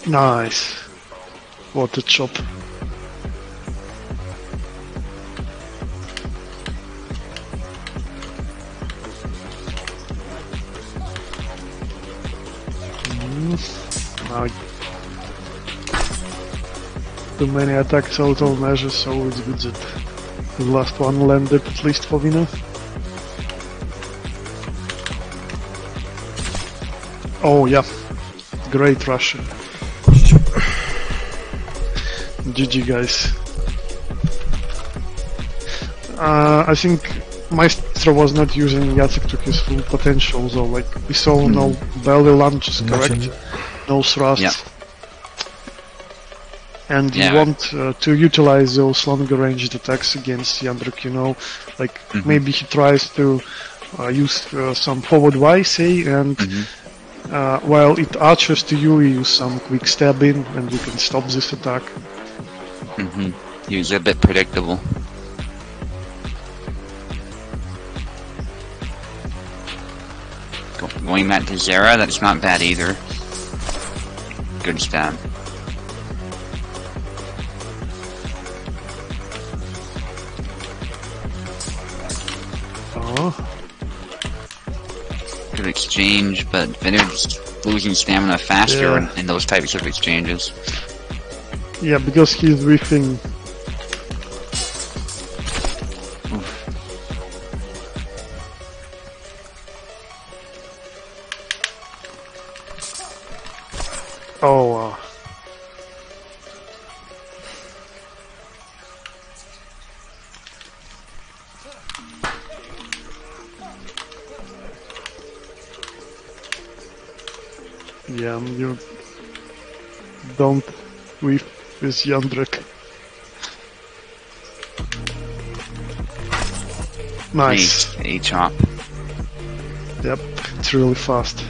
nice. What a chop. Now, too many attacks out of measure, so it's good that the last one landed at least for winner. Oh yeah, great Russian. GG guys. I think Maestro was not using Jacek to his full potential, so like we saw no belly lunges, correct? No thrusts. Yeah. And Yeah. you want to utilize those longer ranged attacks against Yandrik, you know, like maybe he tries to use some forward Y, say, and while it archers to you, you use some quick stabbing and you can stop this attack. He was a bit predictable. Going back to Zera, that's not bad either. Good stab. Oh, Good exchange, but Vineyard's losing stamina faster Yeah. in those types of exchanges. yeah, because he's riffing. Oh, wow. Yeah, you don't whiff with Yandrik. Nice. A chop. Yep, it's really fast.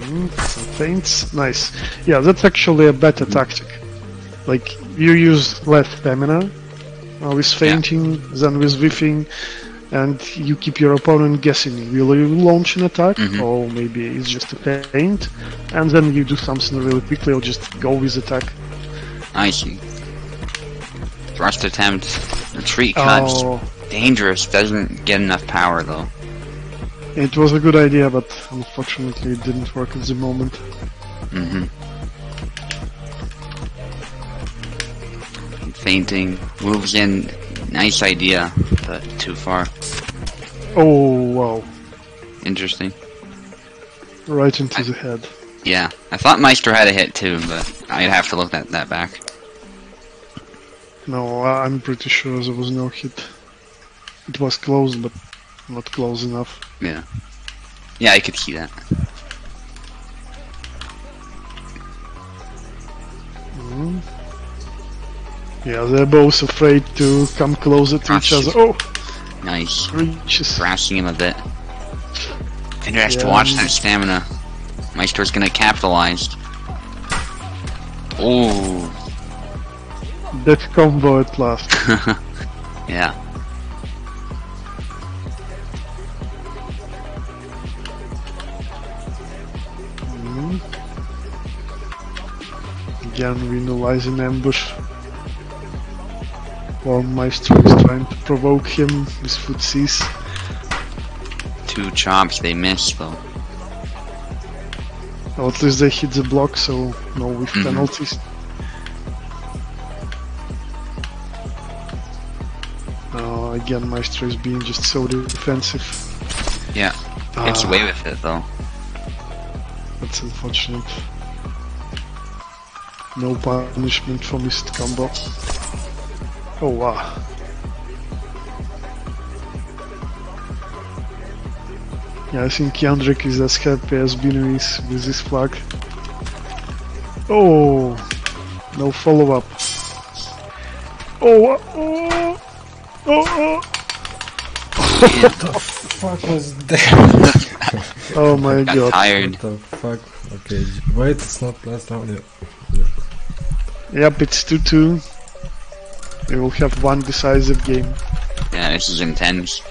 Some feints, nice. Yeah, that's actually a better tactic. Like, you use less stamina with feinting than with whiffing, and you keep your opponent guessing. Will you launch an attack, or maybe it's just a feint, and then you do something really quickly, or just go with attack. I see. Thrust attempt. Retreat cuts. Oh, Dangerous. Doesn't get enough power though. it was a good idea, but unfortunately it didn't work at the moment. Fainting. Moves in. Nice idea, but too far. Oh, wow. Interesting. Right into the head. Yeah. I thought Meister had a hit too, but I'd have to look at that back. No, I'm pretty sure there was no hit. It was close, but not close enough. Yeah. Yeah, I could see that. Yeah, they're both afraid to come closer to each other. Oh, Nice. reaches. Harassing him a bit. Fender has to Yeah. watch that stamina. Meister's gonna capitalize. Oh. That combo at last. Yeah. Again, we realize an ambush. While Maestro is trying to provoke him with footsies. 2 chops, they miss though. Or at least they hit the block, so no whiff penalties. Again, Maestro is being just so defensive. Yeah. Gets away with it though. That's unfortunate. No punishment for missed combo. Oh wow. Yeah, I think Jandrik is as happy as Binu is with this flag. Oh, no follow-up. Oh, oh, oh, What the fuck was that? oh my Got god. tired. What the fuck? Okay, wait, it's not last round yet. Yep, it's 2-2. We will have one decisive game. Yeah, this is intense.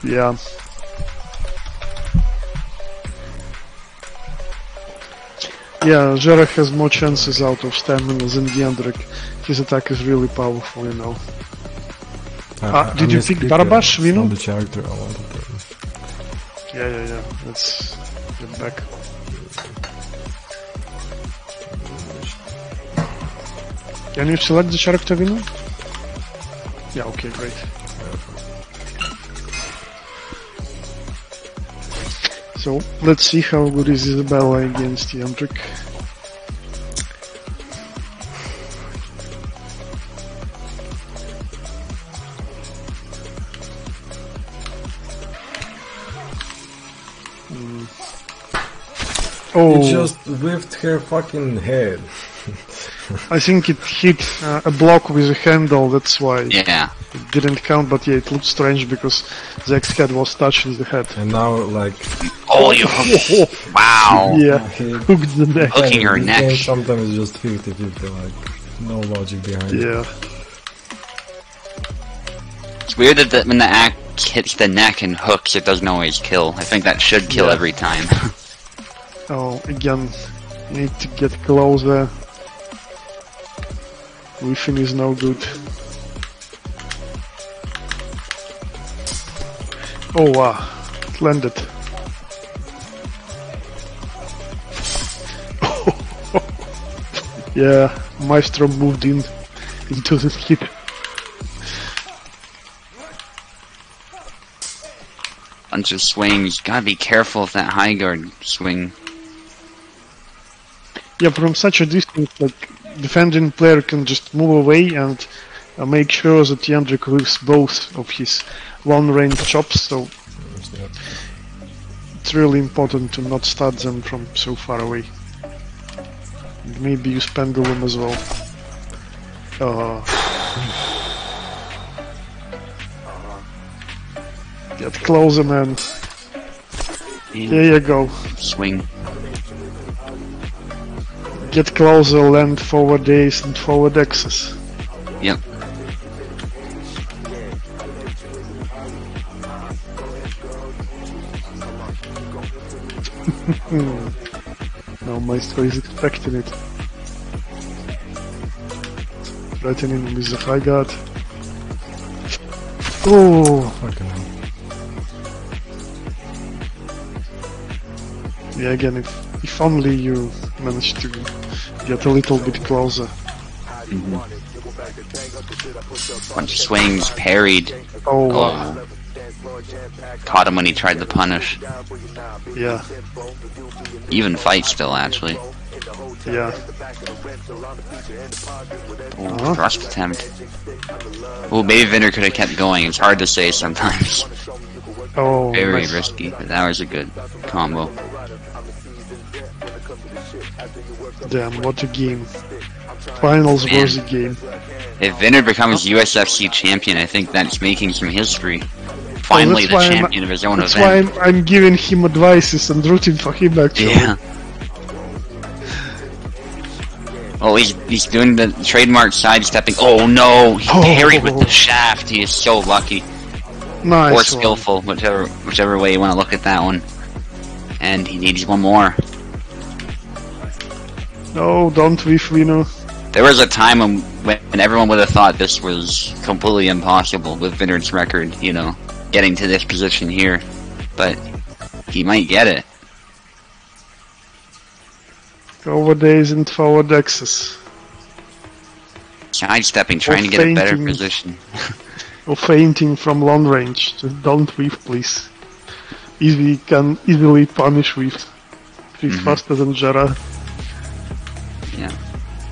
Yeah. Yeah, Jera has more chances out of stamina than Jandrik. His attack is really powerful, you know. Did you pick Barabash, Vino? On the character I wanted to. Yeah. Let's get back. Can you select the character, Vino? Yeah, okay, great. So, let's see how good is Isabella against Jandrik. Oh, It just whipped her fucking head. I think it hit a block with a handle, that's why Yeah. it didn't count, but yeah, it looked strange because Zack's head was touching the head. And now, like, Oh, you hooked. Wow. Yeah, he- hooked the neck. Hooking her this neck. game sometimes is just 50-50, like, no logic behind it. Yeah. It's weird that when the axe hits the neck and hooks, it doesn't always kill. I think that should kill Yeah. every time. Oh, again, need to get closer. Whiffing is no good. Oh wow, it landed. Yeah, Maestro moved into the hit. Bunch of swings. Gotta be careful of that high guard swing. Yeah, from such a distance, like, defending player can just move away and make sure that Jandrik whiffs both of his long-range chops, so it's really important to not start them from so far away. And maybe use pendulum as well. Get closer, man. There you go. Swing. Get closer, land forward ace and forward X's. Yep. Now Maestro is expecting it. Threatening him with the high guard. Oh! Fucking hell. Yeah, again, if only you managed to get a little bit closer. Bunch of swings, parried. Oh, wow. Oh. Caught him when he tried to punish. Yeah, Even fight still, actually. yeah. Oh, thrust attempt. Well, maybe Vinner could have kept going. It's hard to say sometimes. Oh, Very nice. risky, but that was a good combo. Damn, what a game. Finals Man. worthy game. If Vinner becomes USFC champion, I think that's making some history. Finally that's the why I'm- champion of his own That's why event. I'm giving him advices and rooting for him, actually. Yeah. Oh, he's doing the trademark sidestepping. Oh no! He Oh. parried with the shaft. He is so lucky. Nice Or one. skillful, whichever way you want to look at that one. And he needs one more. No, don't whiff, Vino. There was a time when everyone would have thought this was completely impossible with Vinard's record, you know, getting to this position here. But he might get it. Forward A's and forward X's. Sidestepping, trying to get a better fainting. position. Or fainting from long range. Just don't whiff, please. Easy can easily punish whiff. He's Mhm. faster than Jera. Yeah.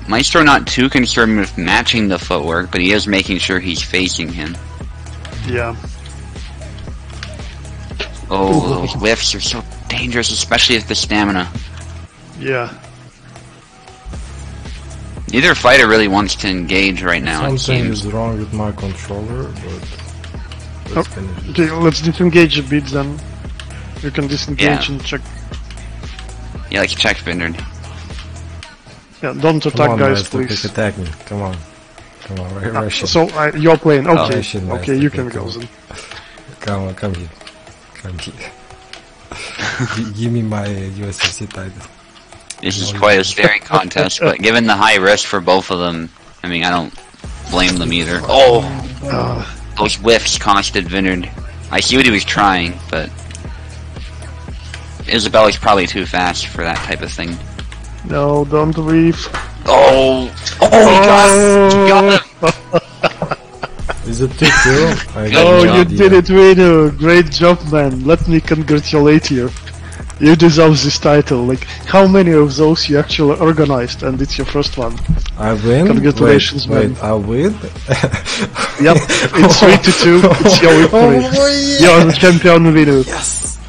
Maestro not too concerned with matching the footwork, but he is making sure he's facing him. Yeah. Oh, those whiffs are so dangerous, especially with the stamina. Yeah. Neither fighter really wants to engage right now. Something is wrong with my controller, but let's finish it. Okay, let's disengage a bit then. You can disengage and check. Yeah, like check Vineyard. Yeah, don't attack, guys, please. Attack me. Come on. Come on, Russian. So, you're playing. Okay, Russian, okay, you can go then. Come on, come here. Come here. Give me my USFC title. This is quite a staring contest, but given the high risk for both of them, I mean, I don't blame them either. Oh! Those whiffs costed Vineyard. I see what he was trying, but Isabella's probably too fast for that type of thing. No, don't leave. Oh! Oh, he got him! Is it 2-2? Oh, you did it, Vino! Great job, man. Let me congratulate you. You deserve this title. Like, how many of those you actually organized, and it's your first one? I win? Congratulations, man. Wait, I win? Yep, it's 3-2. It's your victory. You're the champion, Vino. Yes!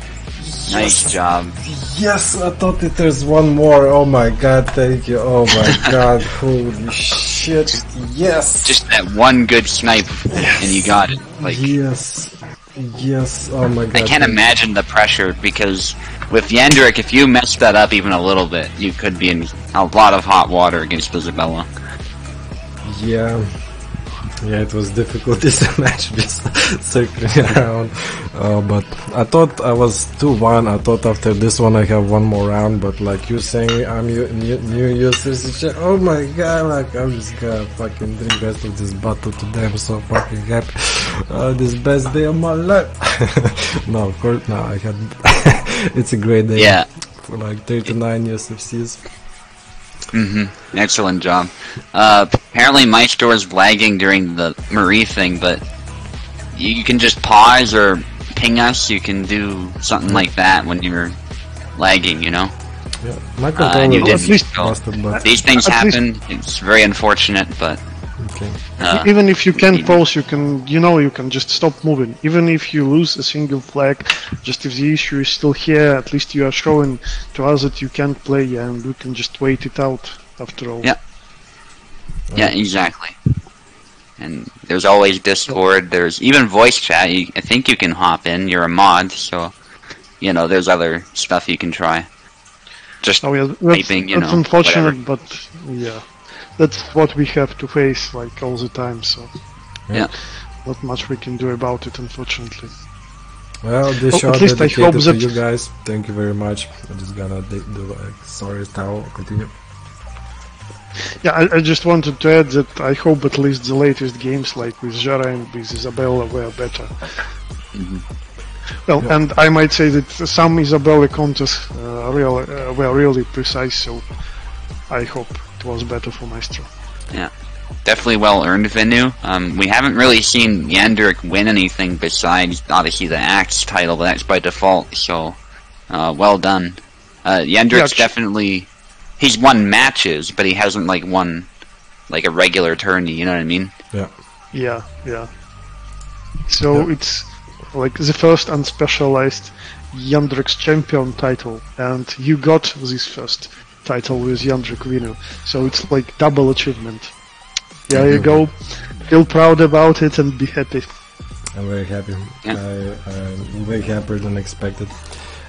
Nice job. Yes, I thought that there's one more. Oh my god, thank you. Oh my god, holy shit. Yes! Just that one good snipe, and you got it. Like, yes. Yes, oh my god. I can't imagine the pressure, because with Yendrik, if you mess that up even a little bit, you could be in a lot of hot water against Isabella. Yeah. Yeah, it was difficult this match, just circling around. But I thought I was 2-1. I thought after this one I have one more round. But like you saying, I'm new USFC. Oh my god! Like I'm just gonna fucking drink rest of this bottle today. I'm so fucking happy. This best day of my life. No, of course, no. I had. It's a great day. Yeah. For like 39 USFCs. Excellent job. Apparently Maestro is lagging during the Marie thing, but you can just pause or ping us. You can do something like that when you're lagging, you know? Yeah, my controller and you didn't. at least busted, but these things happen. It's very unfortunate, but okay. Even if you can't pause, you can, you can just stop moving. Even if you lose a single flag, just if the issue is still here, at least you are showing to us that you can't play, and we can just wait it out after all. Yeah. Yeah, exactly. And there's always Discord. There's even voice chat. I think you can hop in. You're a mod, so there's other stuff you can try. Just typing, that's unfortunate, whatever. but yeah. That's what we have to face, like, all the time, so... Yeah. Not much we can do about it, unfortunately. Well, this show at least I hope dedicated to that... you guys. Thank you very much. I'm just gonna do sorry, towel. Continue. Yeah, I just wanted to add that I hope at least the latest games, like with Jara and with Isabella, were better. Well, and I might say that some Isabella contests were really precise, so I hope it was better for Maestro. Yeah, definitely well earned venue. We haven't really seen Yendrik win anything besides obviously the Axe title, but that's by default. So, well done. Yendrik's definitely he's won matches, but he hasn't won a regular tourney. You know what I mean? Yeah. Yeah. So it's like the first unspecialized Yendrik's champion title, and you got this first title with Yendrik Vino, so it's like double achievement. There you go. Feel proud about it and be happy. I'm very happy. Yeah. I'm way happier than expected.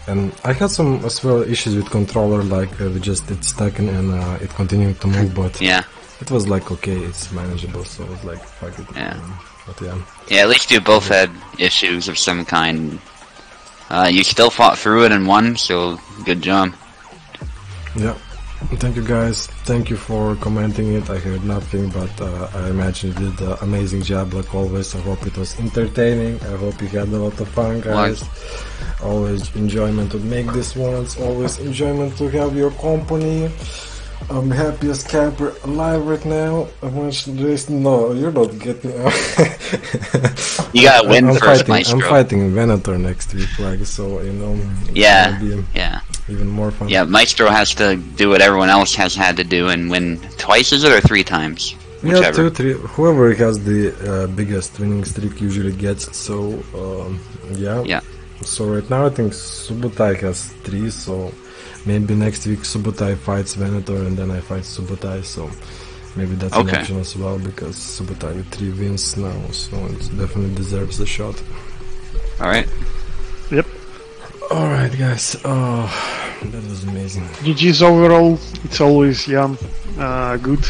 And I had some as well issues with controller, like it's stuck and it continued to move, but yeah, it was like okay, it's manageable. So I was like, fuck it. Yeah. But yeah. Yeah, at least you both had issues of some kind. You still fought through it and won, so good job. Yeah. Thank you guys. Thank you for commenting it. I heard nothing, but I imagine you did an amazing job like always. I hope it was entertaining. I hope you had a lot of fun, guys. Always enjoyment to make this one. It's always enjoyment to have your company. I'm happiest camper alive right now. No, you're not getting out. You gotta win first, Maestro. I'm fighting Venator next week, so Yeah, even more fun. Yeah, Maestro has to do what everyone else has had to do and win twice, is it, or 3 times? Whichever. Yeah, 2, 3. Whoever has the biggest winning streak usually gets. So, yeah. So right now I think Subotai has 3, so maybe next week Subotai fights Venator and then I fight Subotai, so maybe that's an Okay. option as well, because Subotai with 3 wins now, so it definitely deserves a shot. Alright. Yep. Alright guys, oh, that was amazing. GG's overall. It's always good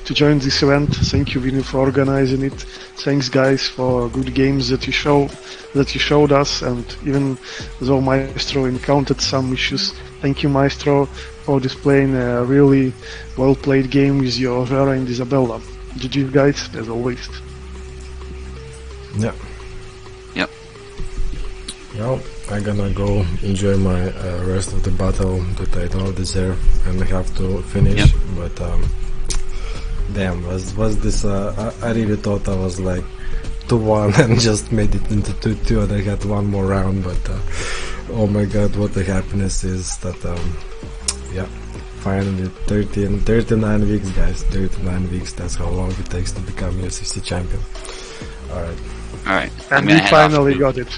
to join this event. Thank you, Vinu, for organizing it. Thanks, guys, for good games that you showed us. And even though Maestro encountered some issues, thank you, Maestro, for displaying a really well played game with your Vera and Isabella. GG, guys, as always. Yeah. Yep. Well, I'm gonna go enjoy my rest of the battle that I don't deserve and I have to finish. Yep. But damn, was this? I really thought I was like 2-1 and just made it into 2-2, and I had one more round. But oh my god, what the happiness is that! Yeah, finally 39 weeks, guys. 39 weeks. That's how long it takes to become USFC champion. All right. Alright. And we finally got it.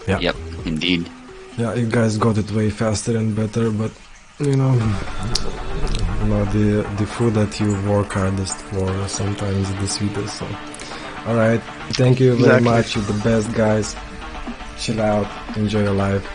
Yeah. Yep, indeed. Yeah, you guys got it way faster and better, but you know the food that you work hardest for sometimes is the sweetest. So, all right, thank you very much. You're the best, guys. Chill out, enjoy your life,